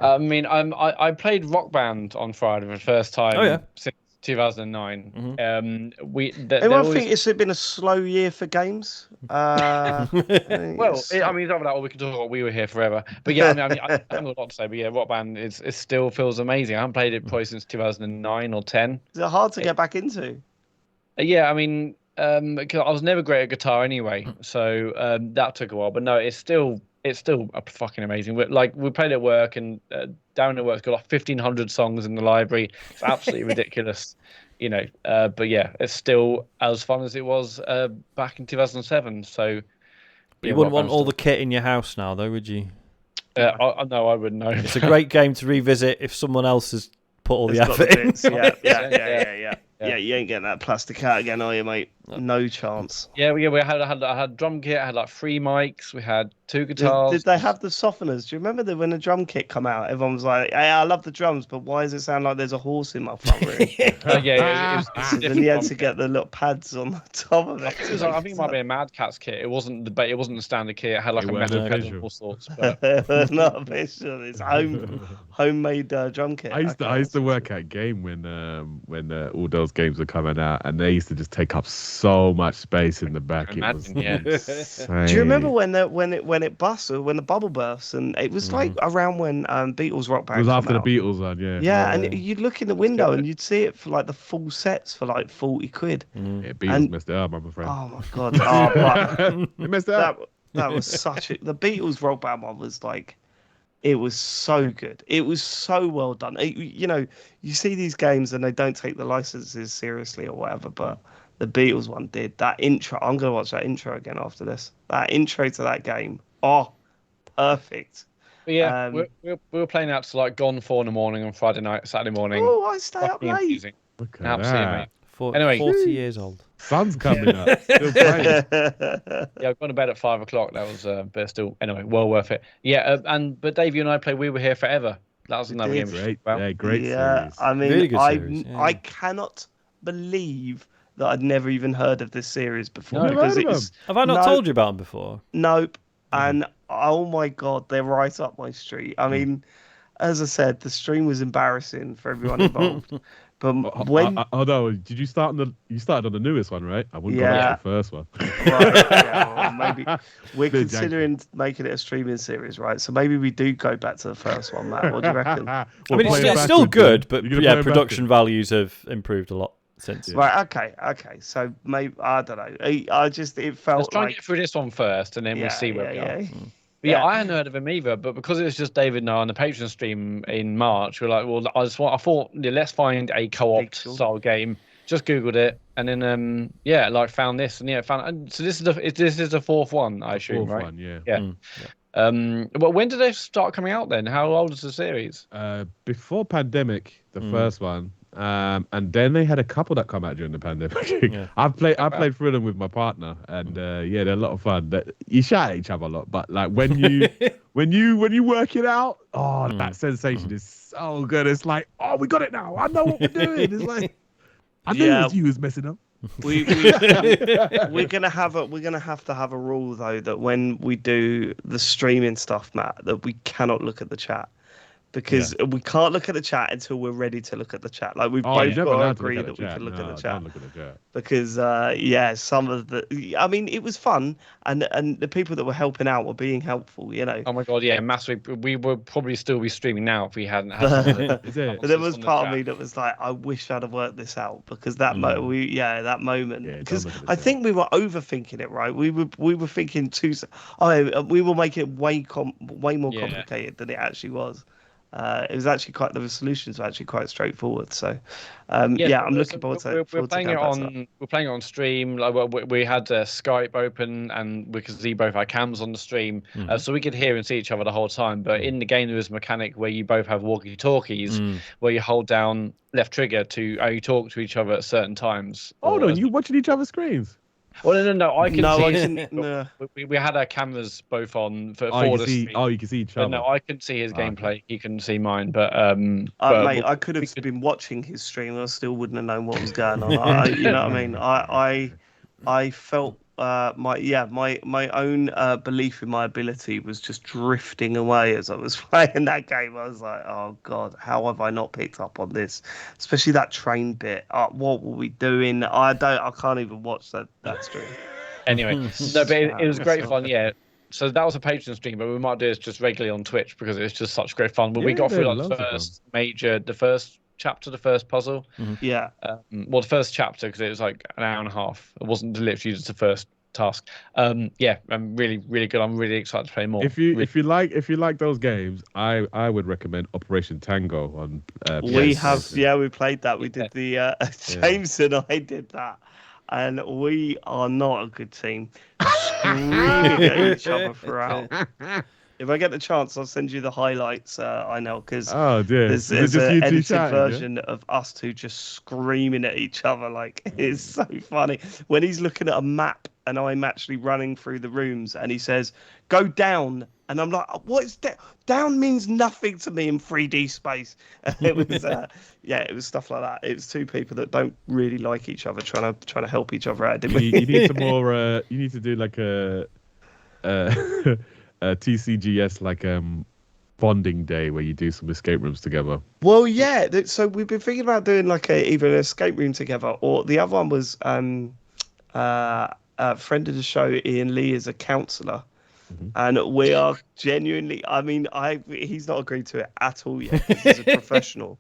I mean, I played Rock Band on Friday for the first time since 2009. Mm-hmm. Anyone think it's been a slow year for games? Well, it's either that, or we can talk about We Were Here Forever. But yeah, I haven't got a lot to say. But yeah, Rock Band it still feels amazing. I haven't played it probably since 2009 or 10. Is it hard to get back into? Yeah, I mean, because I was never great at guitar anyway, so that took a while. But no, it's still fucking amazing. We played at work, and Darren at work's got like 1,500 songs in the library. It's absolutely ridiculous, But yeah, it's still as fun as it was back in 2007. So you wouldn't want all the kit in your house now, though, would you? No, I wouldn't know. It's a great game to revisit if someone else has put all the effort in. Yeah, you ain't getting that plastic out again, are you, mate? No chance. Yeah, we had I had drum kit. I had like 3 mics. We had 2 Did guitars. they have the softeners? Do you remember that when the drum kit come out, everyone was like, "Hey, I love the drums, but why does it sound like there's a horse in my front room?" Yeah, it was So then different you had drum to kit. get the little pads on the top of it. I think it might be a Mad Catz kit. It wasn't the standard kit. It had like It a weren't metal pedal and official. all sorts. But Not official. It's homemade drum kit. I used to work at Game when all those games were coming out, and they used to just take up so much space in the back. It was Imagine, yeah. insane. Do you remember when it busts, when the bubble bursts, and it was like around when Beatles Rock Band It was come after out. the Beatles one, yeah. Yeah, and you'd look in the window and you'd see it for like the full sets for like 40 quid. Yeah, Beatles messed it up, I'm afraid. Oh my god! Oh, but They messed it up. that was such a. The Beatles Rock Band one was like, it was so good. It was so well done. You know, you see these games and they don't take the licenses seriously or whatever, but the Beatles one did. That intro, I'm gonna watch that intro again after this. That intro to that game, oh, perfect. But yeah, we were playing out to like Gone 4 in the morning on Friday night, Saturday morning. Oh, I stay up Fucking late. amazing. Look at Absolutely that. amazing. Anyway, Anyway. 40 years old. Sun's coming up. Still playing. Yeah, I've gone to bed at 5 o'clock. That was, but still, anyway, well worth it. Yeah, but Dave, you and I played We Were Here Forever. That was another game we Great, spoke about. yeah, great Yeah, series. I mean, Really good series, yeah. I cannot believe that I'd never even heard of this series before. No. Because Never heard of it's Have I not told you about them before? nope. And oh my god, they're right up my street. I mean, as I said, the stream was embarrassing for everyone involved. But when Although, did you start on you started on the newest one, right? I wouldn't go Yeah. back to the first one. right, yeah, well, maybe we're Bit considering making it a streaming series, right? So maybe we do go back to the first one, Matt. What do you reckon? I mean, it's still good, but yeah, production values have improved a lot since. Right, okay. So maybe I don't know. It felt Let's try and like get through this one first, and then we'll see where we are. yeah. But yeah, I hadn't heard of him either, but because it was just David and I on the Patron stream in March, we're like, well, I thought, let's find a co-op style game. Just Googled it, and then found this, and so this is the fourth one, I assume, Fourth right? one, yeah. Yeah. But when did they start coming out then? How old is the series? Before pandemic, the first one, and then they had a couple that come out during the pandemic. Yeah. I played through them with my partner, and they're a lot of fun. You shout at each other a lot, but like when you when you work it out, that sensation is so good. It's like, oh, we got it now. I know what we're doing. It's like I knew it was you who's messing up. We're gonna have to have a rule though that when we do the streaming stuff, Matt, that we cannot look at the chat. Because we can't look at the chat until we're ready to look at the chat. Like we've both got to agree that we can look at the chat. Because some of I mean, it was fun, and the people that were helping out were being helpful. You know. Oh my god, yeah, massively. We would probably still be streaming now if we hadn't had. But there was part of me that was like, I wish I'd have worked this out because that that moment. Because I think we were overthinking it, right? We were thinking we were making it way more complicated than it actually was. It was actually the solutions were actually quite straightforward. So, I'm looking forward to. We're playing it on stream. Like we had Skype open, and we could see both our cams on the stream, so we could hear and see each other the whole time. But in the game, there was a mechanic where you both have walkie-talkies, where you hold down left trigger to you talk to each other at certain times. Hold on, you watching each other's screens? Well, no. I can see. No. We had our cameras both on for the stream. You can see each other. No, I couldn't see his gameplay. He couldn't see mine. But mate, I could have been watching his stream. I still wouldn't have known what was going on. You know what I mean? I felt my own belief in my ability was just drifting away as I was playing that game. I was like, oh god, how have I not picked up on this? Especially that train bit. What were we doing? I can't even watch that stream. Anyway, no, but it was great fun. Yeah. So that was a Patreon stream, but we might do this just regularly on Twitch because it's just such great fun. But we got through like the first chapter, the first puzzle. Yeah. Well, the first chapter because it was like an hour and a half. It wasn't literally just the first task. I'm really, really good. I'm really excited to play more. If you like those games, I would recommend Operation Tango on. We played that. We did the James and I did that, and we are not a good team. Screaming at each other throughout. If I get the chance, I'll send you the highlights. I know because Oh dear. there's Is it just an you two edited shouting? version of us two just screaming at each other. Like it's so funny when he's looking at a map and I'm actually running through the rooms and he says, "Go down," and I'm like, "What is that? Down means nothing to me in 3D space." It was it was stuff like that. It was two people that don't really like each other trying to help each other out. Didn't we? You need some more. You need to do like a TCGS like bonding day where you do some escape rooms together. Well, yeah. So we've been thinking about doing like either an escape room together, or the other one was a friend of the show, Ian Lee, is a counsellor, and we are genuinely. I mean, he's not agreed to it at all yet. 'Cause he's a professional,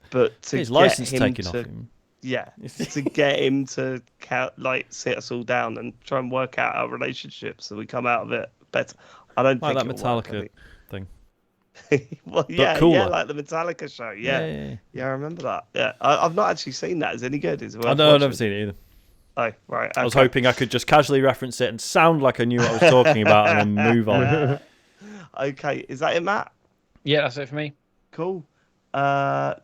but to His get license him taken to, off him. yeah, to get him to sit us all down and try and work out our relationship so we come out of it better. I don't Like think that it'll work, Metallica thing. well, yeah, cooler. like the Metallica show. Yeah, Yeah. I remember that. Yeah, I've not actually seen that. Is it any good? Is it worth I know, I've watching? never seen it either. Oh, right. I was okay. hoping I could just casually reference it and sound like I knew what I was talking about and then move on. Okay, is that it, Matt? Yeah, that's it for me. Cool.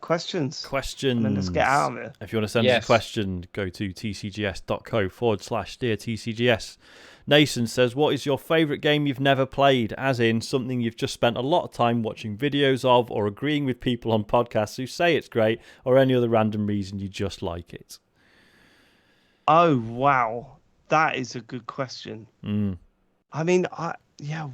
Questions. Questions. And then let's get out of it. If you want to send us a question, go to tcgs.co/dear TCGS. Nason says, what is your favourite game you've never played? As in, something you've just spent a lot of time watching videos of or agreeing with people on podcasts who say it's great or any other random reason you just like it. Oh, wow. That is a good question. I mean,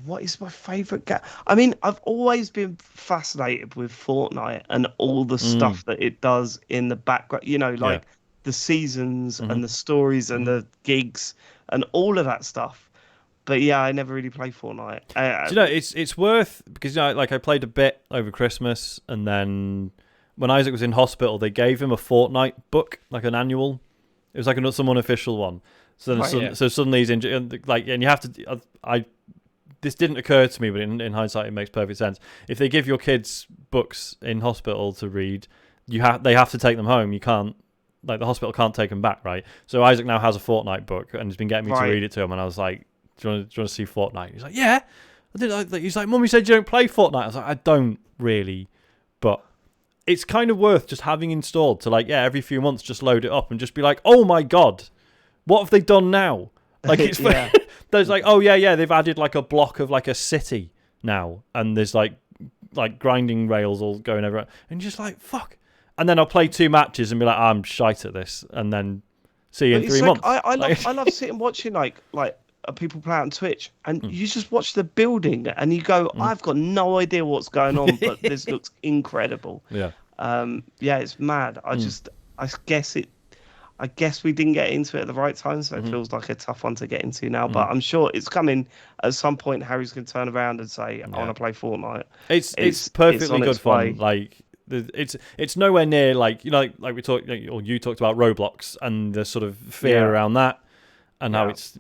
what is my favourite game? I mean, I've always been fascinated with Fortnite and all the stuff that it does in the background, like the seasons and the stories and the gigs and all of that stuff. But yeah, I never really played Fortnite. Do you know, it's worth, because I played a bit over Christmas, and then when Isaac was in hospital, they gave him a Fortnite book, like an annual. It was like some unofficial one. So then so suddenly he's injured, and you have to. This didn't occur to me, but in hindsight, it makes perfect sense. If they give your kids books in hospital to read, they have to take them home. You can't, the hospital can't take them back, right? So Isaac now has a Fortnite book and has been getting me to read it to him, and I was like, do you want to see Fortnite? He's like, yeah. I did. He's like, Mummy said you don't play Fortnite. I was like, I don't really, but it's kind of worth just having installed to every few months just load it up and just be like, oh my god, what have they done now? Like it's there's they've added a block of a city now, and there's like grinding rails all going over, and you're just like fuck. And then I'll play 2 matches and be like, I'm shite at this, and then see you in 3 months. I love sitting watching people play out on Twitch, and you just watch the building, and you go, I've got no idea what's going on, but this looks incredible. Yeah. It's mad. I guess we didn't get into it at the right time, so it feels like a tough one to get into now. But I'm sure it's coming at some point. Harry's going to turn around and say, "I want to play Fortnite." It's perfectly good fun. It's nowhere near like we talked, or you talked about Roblox and the sort of fear around that, and how it's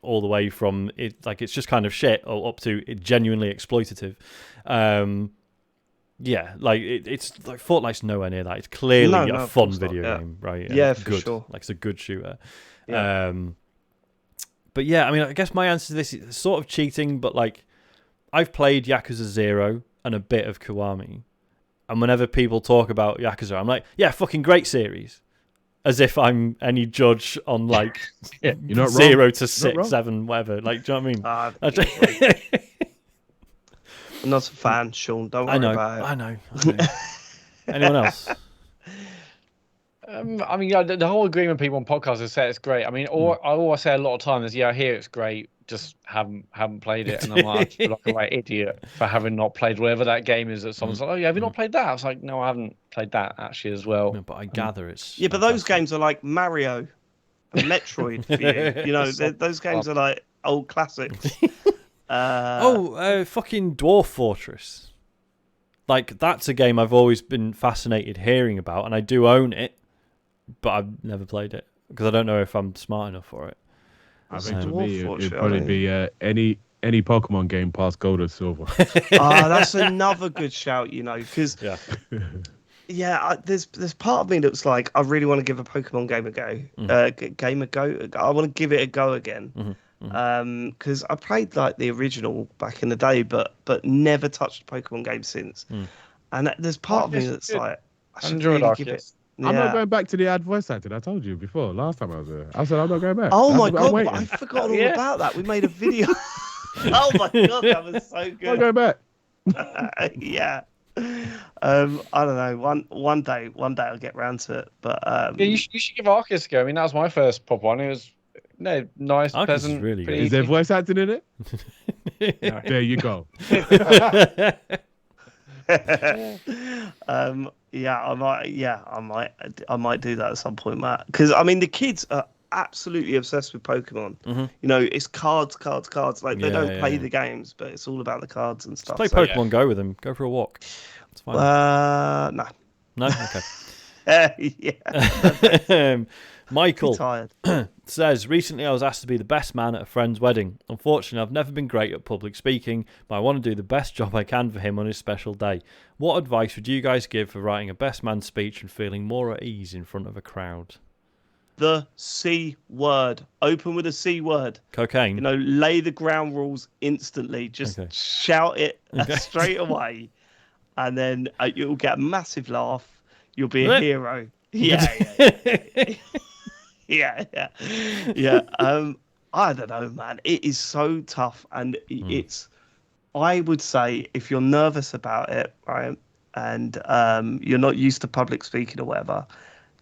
all the way from it it's just kind of shit or up to it genuinely exploitative. It's Fortnite's nowhere near that. It's clearly a fun video game, right? Yeah, for good. Sure. It's a good shooter. Yeah. But yeah, I mean, I guess my answer to this is sort of cheating, but I've played Yakuza 0 and a bit of Kiwami, and whenever people talk about Yakuza, I'm like, yeah, fucking great series, as if I'm any judge on you're not 0 wrong. to 6, 7, whatever. Do you know what I mean? I'm not a fan, Sean. Don't worry about it. I know. Anyone else? I mean, the whole agreement people on podcasts have said it's great. I mean, I always say a lot of times is, I hear it's great, just haven't played it, and I'm like, I feel like a right idiot for having not played whatever that game is. That someone's like, oh yeah, have you not played that? I was like, no, I haven't played that actually as well. No, but I gather it's but those games are like Mario and Metroid for you. Those games are like old classics. Fucking Dwarf Fortress. That's a game I've always been fascinated hearing about, and I do own it, but I've never played it because I don't know if I'm smart enough for it. I think for me, it'd probably be any Pokemon game past Gold or Silver. That's another good shout, because there's part of me that's like, I really want to give a Pokemon game a go. I want to give it a go again. because I played like the original back in the day, but never touched a Pokemon game since. And there's part of me that's like, I should enjoyed really give it. Arceus. Yeah. I'm not going back to the ad voice acting. I told you before, last time I was there. I said I'm not going back. Oh my I'm god, waiting. I've forgotten all about that. We made a video. Oh my god, that was so I'm not good. going back. Yeah. I don't know. One day I'll get round to it. But Yeah, you should give Arceus a go. I mean, that was my first proper one. It was nice, Arceus is pleasant, really pretty good. Is there easy. voice acting in it? No. There you go. yeah, I might do that at some point, Matt. Because I mean, the kids are absolutely obsessed with Pokemon. You know, it's cards. Like they don't play the games, but it's all about the cards and stuff. Play Pokemon Go with them. Go for a walk. It's fine. No. No? Okay. Yeah. Michael Tired. says, recently I was asked to be the best man at a friend's wedding. Unfortunately, I've never been great at public speaking, but I want to do the best job I can for him on his special day. What advice would you guys give for writing a best man speech and feeling more at ease in front of a crowd? The C word. Open with a C word. Cocaine. You know, lay the ground rules instantly. Just shout it straight away, and then you'll get a massive laugh. You'll be a hero. Yeah. I don't know, man. It is so tough, and it's. I would say if you're nervous about it, right, and you're not used to public speaking or whatever,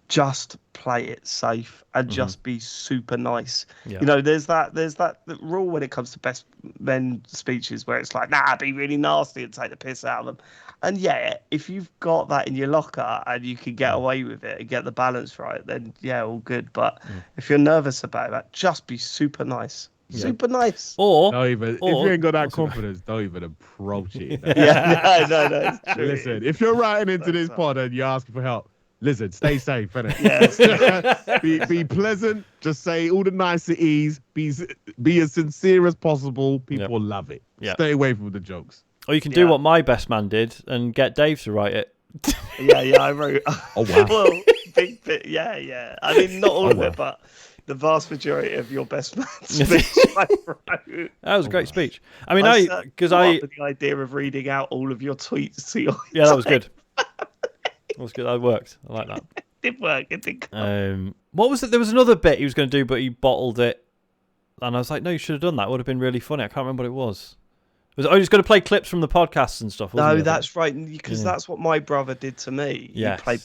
just play it safe and just be super nice. You know, there's that rule when it comes to best men speeches where it's like, nah, be really nasty and take the piss out of them. And yeah, if you've got that in your locker and you can get away with it and get the balance right, then yeah, all good. But if you're nervous about that, just be super nice. Super nice. Or Don't even, if you ain't got that confidence, don't even approach it. No. It's true. Listen, if you're writing into this pod and you're asking for help, listen, stay safe, innit? Yes. be pleasant. Just say all the niceties. Be as sincere as possible. People will love it. Stay away from the jokes. you can do what my best man did and get Dave to write it. I wrote. Oh wow. Well, big bit. Yeah. I mean, not all of it, but the vast majority of your best man speech I wrote. That was a great speech. I mean, with the idea of reading out all of your tweets to your. Yeah, that was good. That was good. That worked. I like that. It did work. It did. What was it? There was another bit he was going to do, but he bottled it. And I was like, no, you should have done that. It would have been really funny. I can't remember what it was. Was it, he was going to play clips from the podcasts and stuff, wasn't No, he? that's right. Because that's what my brother did to me. Yes. He played,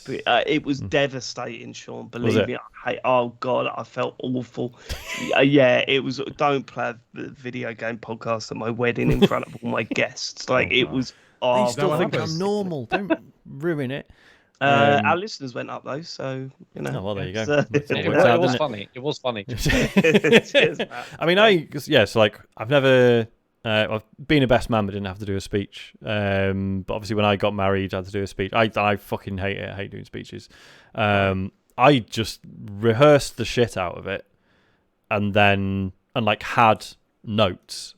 it was devastating, Sean. Believe me. Oh, God, I felt awful. Yeah, it was. Don't play a video game podcast at my wedding in front of all my guests. Like, it was. They still think I'm normal. Don't ruin it. Our listeners went up though, so you know. Oh, well, there you go. It was funny. It was funny. Cheers, Matt. I mean, so like I've never. I've been a best man, but didn't have to do a speech. But obviously, when I got married, I had to do a speech. I fucking hate it. I hate doing speeches. I just rehearsed the shit out of it, and like had notes,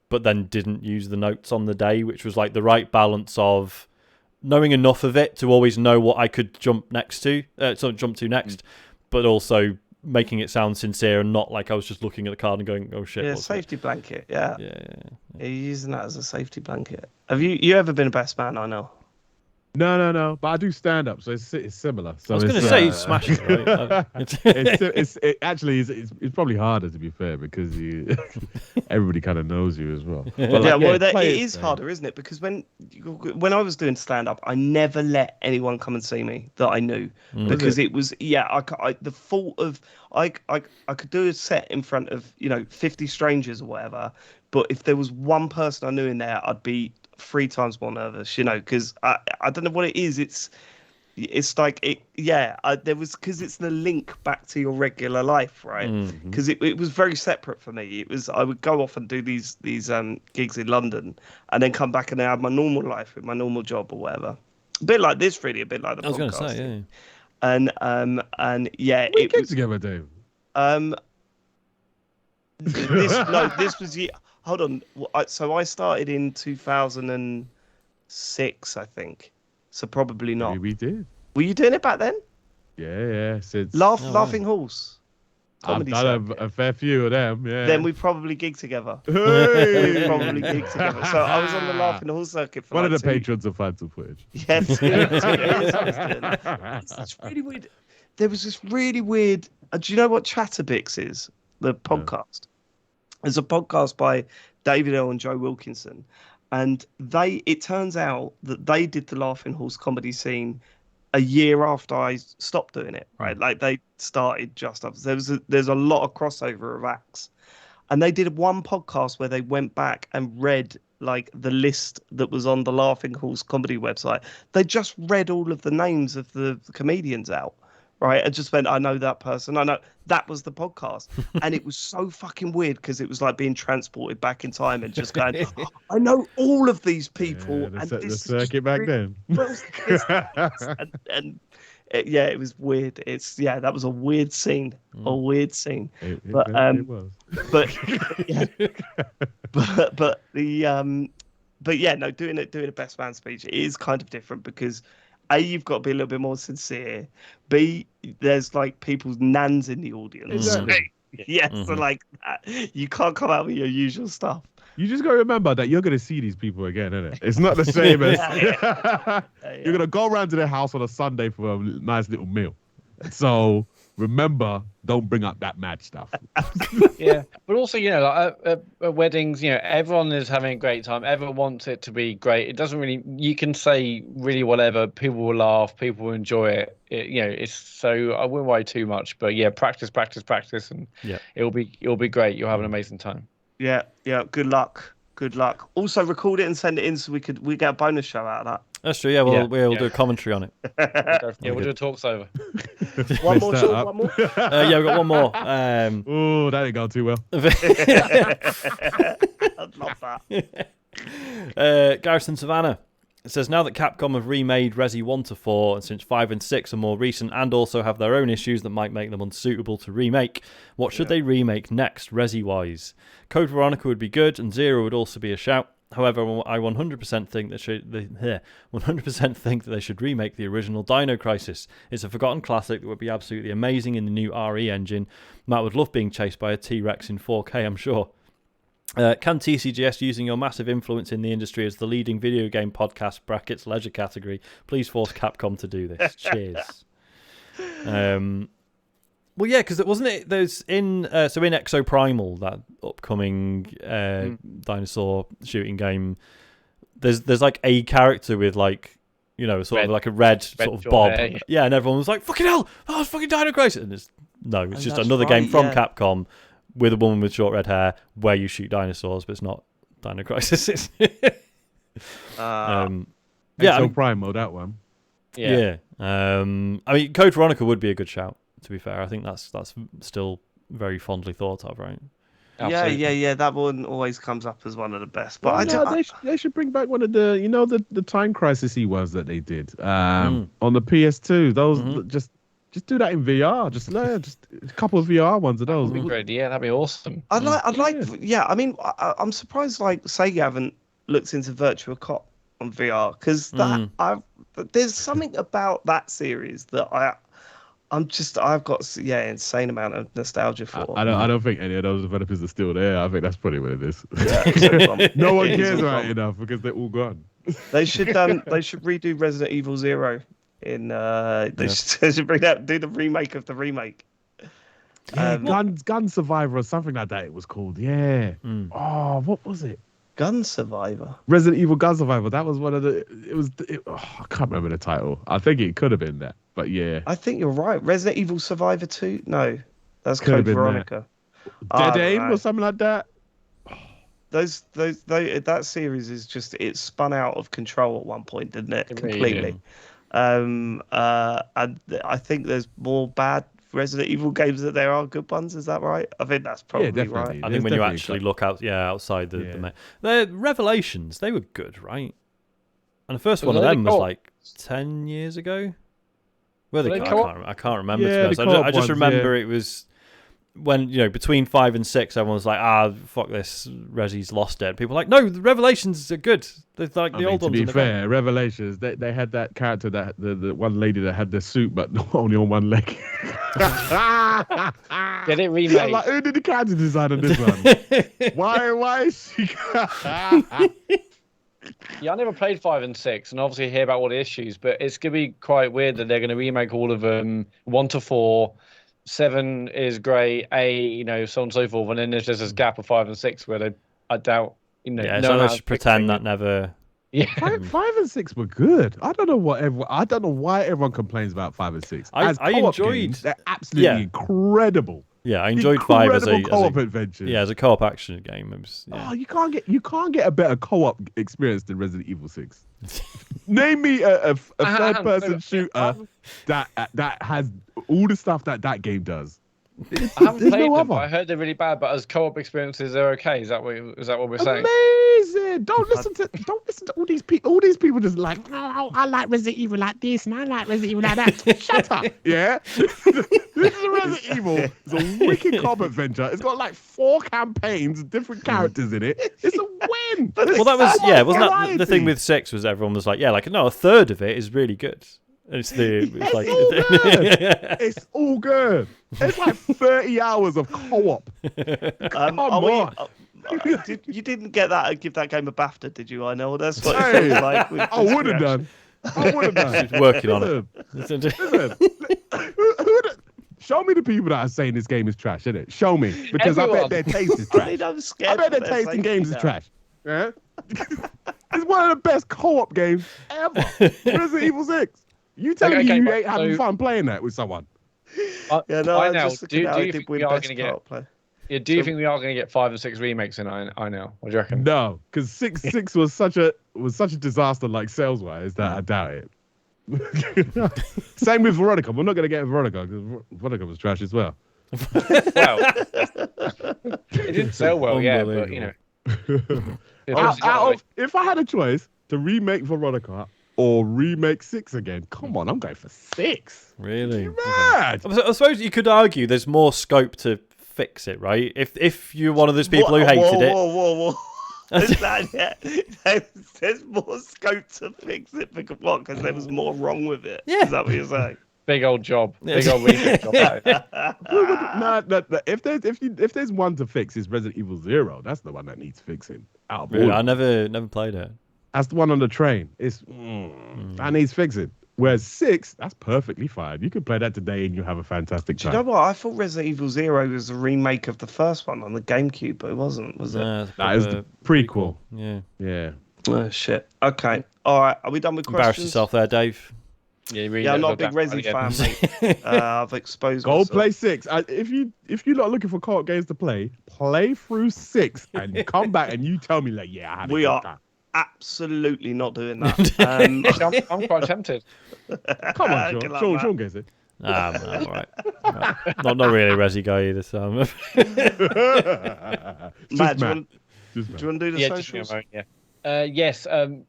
but then didn't use the notes on the day, which was like the right balance of knowing enough of it to always know what I could jump to next, but also making it sound sincere and not like I was just looking at the card and going, oh shit. Yeah, safety blanket. Yeah. Yeah. You're using that as a safety blanket. Have you ever been a best man? I know. No. But I do stand up, so it's similar. So I was going to say smash it, right? It's probably harder to be fair because everybody kind of knows you as well. But it is harder, isn't it? Because when I was doing stand up, I never let anyone come and see me that I knew because it was the fault of I could do a set in front of 50 strangers or whatever, but if there was one person I knew in there, I'd be 3 times more nervous, because I don't know what it is. It's like there was, because it's the link back to your regular life, right? Because it was very separate for me. It was, I would go off and do these gigs in London and then come back and I have my normal life with my normal job or whatever. A bit like this, really, a bit like the podcast. I was going to say, and yeah, we came together, Dave. This was hold on. So I started in 2006, I think. So probably not. Maybe we did. Were you doing it back then? Yeah. Since Laughing Horse. comedy done circuit, a fair few of them. Yeah. then we probably gig together. Hey! We probably gig together. So I was on the Laughing Hall circuit for One like of the patrons of Phantom Footage. Yeah, 2 years I was doing that. It's really weird. There was this really weird. Do you know what Chatterbix is? The podcast. There's a podcast by David L. and Joe Wilkinson, and it turns out that they did the Laughing Horse comedy scene a year after I stopped doing it. Right, like they started just after. There's a lot of crossover of acts, and they did one podcast where they went back and read like the list that was on the Laughing Horse comedy website. They just read all of the names of the comedians out, right? And just went, I know that person. I know that was the podcast. And it was so fucking weird because it was like being transported back in time and just going, oh, I know all of these people. Yeah, and the circuit back then. Yeah, it was weird. That was a weird scene. A weird scene. It was. But yeah, no, doing a best man speech, it is kind of different because A, you've got to be a little bit more sincere. B, there's like people's nans in the audience. Exactly. Yeah, so like you can't come out with your usual stuff. You just got to remember that you're going to see these people again, isn't it? It's not the same as you're going to go around to their house on a Sunday for a nice little meal. So remember, don't bring up that mad stuff. Yeah, but also, like at weddings, everyone is having a great time. Everyone wants it to be great. It doesn't really. You can say really whatever. People will laugh. People will enjoy it. It's so I wouldn't worry too much. But yeah, practice, and it'll be great. You'll have an amazing time. Yeah. Good luck. Also, record it and send it in so we get a bonus show out of that. That's true. Yeah, we'll do a commentary on it. We'll do a talks over. One more. Yeah, we've got one more. Oh, that didn't go too well. I'd love that. Garrison Savannah. It says, now that Capcom have remade Resi 1 to 4, and since 5 and 6 are more recent and also have their own issues that might make them unsuitable to remake, what should they remake next, Resi-wise? Code Veronica would be good, and Zero would also be a shout. However, I 100% think that they should remake the original Dino Crisis. It's a forgotten classic that would be absolutely amazing in the new RE engine. Matt would love being chased by a T-Rex in 4K, I'm sure. Can TCGS, using your massive influence in the industry as the leading video game podcast brackets leisure category, please force Capcom to do this? Cheers. Well, yeah, because wasn't it? There's in Exoprimal, that upcoming dinosaur shooting game. There's like a character with like sort of like a red sort of bob. Hair. Yeah, and everyone was like, "Fucking hell, oh, it's fucking Dino Crisis!" And it's just another game from Capcom with a woman with short red hair where you shoot dinosaurs, but it's not Dino Crisis. Exoprimal, that one. Yeah. I mean, Code Veronica would be a good shout. To be fair, I think that's still very fondly thought of, right? Absolutely. Yeah. That one always comes up as one of the best. But they should bring back one of the the Time Crisis-y ones that they did on the PS2. Those just do that in VR. Just a couple of VR ones of those. That'd be great. Yeah, that'd be awesome. I mean, I'm surprised like Sega haven't looked into Virtua Cop on VR because there's something about that series that I've got insane amount of nostalgia for. I don't think any of those developers are still there. I think that's probably what it is. Yeah, no one cares about it enough because they're all gone. They should redo Resident Evil 0 in they should do the remake of the remake. Gun Survivor or something like that it was called. Yeah. Oh, what was it? Gun Survivor. Resident Evil Gun Survivor. That was one of the. I can't remember the title. I think it could have been that, but yeah. I think you're right. Resident Evil Survivor 2. No, that's Code Veronica. Dead Aim or something like that. That series is just it spun out of control at one point, didn't it? Completely. And I think there's more bad Resident Evil games that there are good ones. Is that right? I think that's probably right. I think when you actually look outside the Revelations, they were good, right? And the first one of them was like 10 years ago. I can't remember. Yeah, I just remember it was. when between 5 and 6, everyone's like, fuck this, Resi's lost it. People are like, no, the Revelations are good. They're like the old to ones. be fair, Revelations, they had that character, that the one lady that had the suit but only on one leg. Get it remade. Like, who did the character design on this one? Why is she? Yeah, I never played 5 and 6, and obviously hear about all the issues, but it's gonna be quite weird that they're gonna remake all of them 1 to 4. 7 is great, 8, so on and so forth, and then there's just this gap of 5 and 6 where I doubt, Yeah, so let's pretend that never. Yeah, 5 and 6 were good. I don't know why everyone complains about 5 and 6. I enjoyed. Games, they're absolutely incredible. Yeah, I enjoyed 5 as a co-op adventure. Yeah, as a co-op action game. It was, Oh, you can't get a better co-op experience than Resident Evil 6. Name me a third-person shooter that has all the stuff that game does. I haven't played them, but I heard they're really bad. But as co-op experiences, they're okay. Is that what we're saying? Amazing! Don't listen to all these people. All these people just like, oh, I like Resident Evil like this, and I like Resident Evil like that. Shut up! Yeah, this is a Resident Evil. It's a wicked co-op adventure. It's got like 4 campaigns, different characters in it. It's a win. Well, that was wasn't that the thing with 6? Was everyone was like, no, a third of it is really good. It's all good. It's like 30 hours of co-op. Come on. You didn't give that game a BAFTA, did you? I know that's what it feels like. I would have done. He's working on it. Listen, show me the people that are saying this game is trash, innit? Show me, because I bet their taste is trash. I bet their taste in games is trash. Yeah? It's one of the best co-op games ever. Resident Evil 6. You telling me you ain't having fun playing that with someone? Do you think we are going to get 5 and 6 remakes in I know? What do you reckon? No, because 6 was such a disaster, like sales wise, that I doubt it. Same with Veronica. We're not going to get Veronica because Veronica was trash as well. Well, it didn't sell well, yeah, but if I had a choice to remake Veronica or remake 6 again, come on, I'm going for 6. Really? You're mad. I suppose you could argue there's more scope to fix it, right? If you're one of those people who hated it. Whoa. There's more scope to fix it because what? Because there was more wrong with it. Yeah. Is that what you're saying? Big old job. Big old remake job. No. If there's one to fix, it's Resident Evil 0. That's the one that needs fixing. Really? I never played it. That's the one on the train. That needs fixing. Whereas 6, that's perfectly fine. You can play that today and you have a fantastic time. Do you know what? I thought Resident Evil 0 was a remake of the first one on the GameCube, but it wasn't, was it? No, it was the prequel. Yeah. Oh, shit. Okay. All right. Are we done with questions? Embarrass yourself there, Dave. Yeah, I'm not a big Resi fan, mate. I've exposed Go myself. play 6. If you're not looking for co-op games to play through 6 and come back and you tell me, like, yeah, I had a good time. Absolutely not doing that. I'm quite tempted. Come on, Sean gets it. No, all right. Not really a Resi guy either. So Matt, do you want to do the socials? Yes.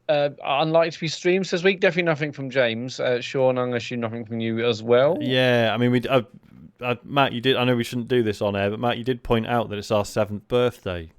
Unlikely to be streams this week. Definitely nothing from James. Sean, I'm assuming nothing from you as well. Yeah, I mean, Matt, you did. I know we shouldn't do this on air, but Matt, you did point out that it's our 7th birthday.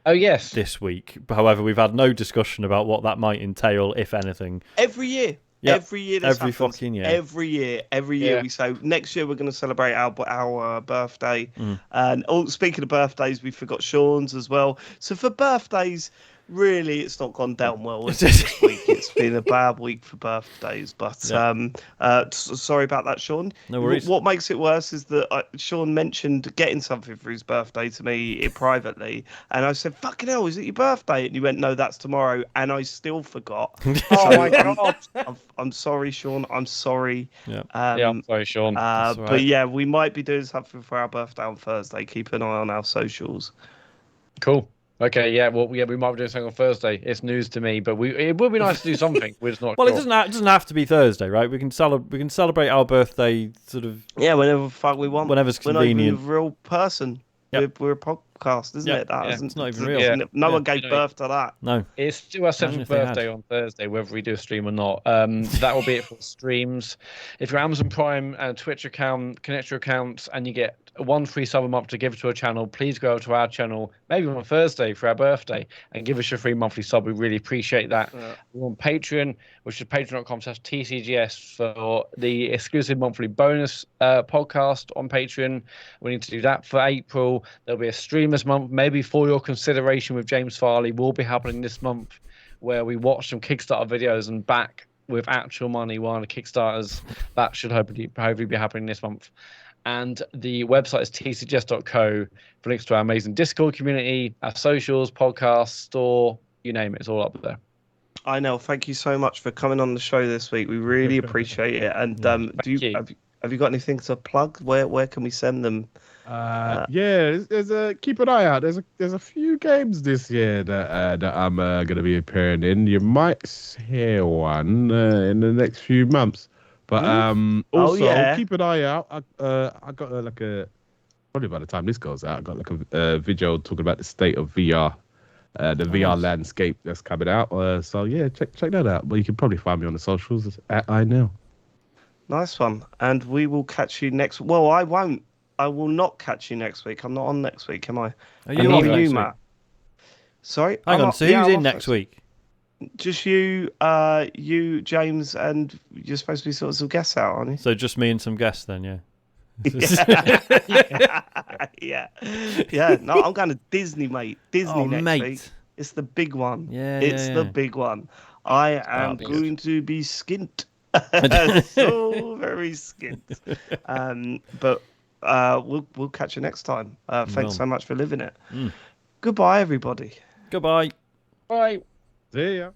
Oh, yes. This week. However, we've had no discussion about what that might entail, if anything. Every year. Yep. Every year. Fucking year. Every year we say, next year we're going to celebrate our birthday. And speaking of birthdays, we forgot Sean's as well. So for birthdays, really, it's not gone down well this week. It's been a bad week for birthdays. But sorry about that, Sean. No worries. What makes it worse is that Sean mentioned getting something for his birthday to me privately. And I said, fucking hell, is it your birthday? And he went, no, that's tomorrow. And I still forgot. Oh, my God. I'm sorry, Sean. I'm sorry. Yeah, I'm sorry, Sean. Right. But yeah, we might be doing something for our birthday on Thursday. Keep an eye on our socials. Cool. Okay, yeah, well, we might be doing something on Thursday. It's news to me, but it would be nice to do something. We're just not. Well, sure. it doesn't have to be Thursday, right? We can celebrate our birthday sort of. Yeah, whenever the fuck we want. Whenever's convenient. We're not even a real person. Yep. We're a podcast, isn't it? That it's not even real. No one gave birth to that. No. It's still our 7th birthday on Thursday, whether we do a stream or not. That will be it for streams. If you're Amazon Prime and Twitch account, connect your accounts, and you get one free sub a month to give to a channel, please go over to our channel, maybe on Thursday for our birthday, and give us your free monthly sub. We really appreciate that. We're on Patreon, which is patreon.com/TCGS for the exclusive monthly bonus podcast on Patreon. We need to do that for April. There'll be a streamers month, maybe for your consideration with James Farley, will be happening this month, where we watch some Kickstarter videos and back with actual money one of the Kickstarters. That should hopefully be happening this month. And the website is tcgs.co for links to our amazing Discord community, our socials, podcast, store, you name it, it's all up there. Inel, thank you so much for coming on the show this week. We really appreciate it. And have you got anything to plug? Where can we send them? There's keep an eye out. There's a few games this year that I'm gonna be appearing in. You might hear one in the next few months. But also keep an eye out. I got probably by the time this goes out, I got like a video talking about the state of VR, the VR landscape that's coming out. So yeah, check that out. But you can probably find me on the socials at Inel. Nice one. And we will catch you next. Well, I won't. I will not catch you next week. I'm not on next week, am I? Are you on next week? Matt? Sorry. Hang on. So who's in next week? Just you, James, and you're supposed to be sort of some guests out, aren't you? So just me and some guests then, yeah. Yeah. No, I'm going to Disney, mate. Disney next week. It's the big one. It's the big one. I am going to be skint. So very skint. But we'll catch you next time. Thanks so much for living it. Goodbye, everybody. Goodbye. Bye. See ya.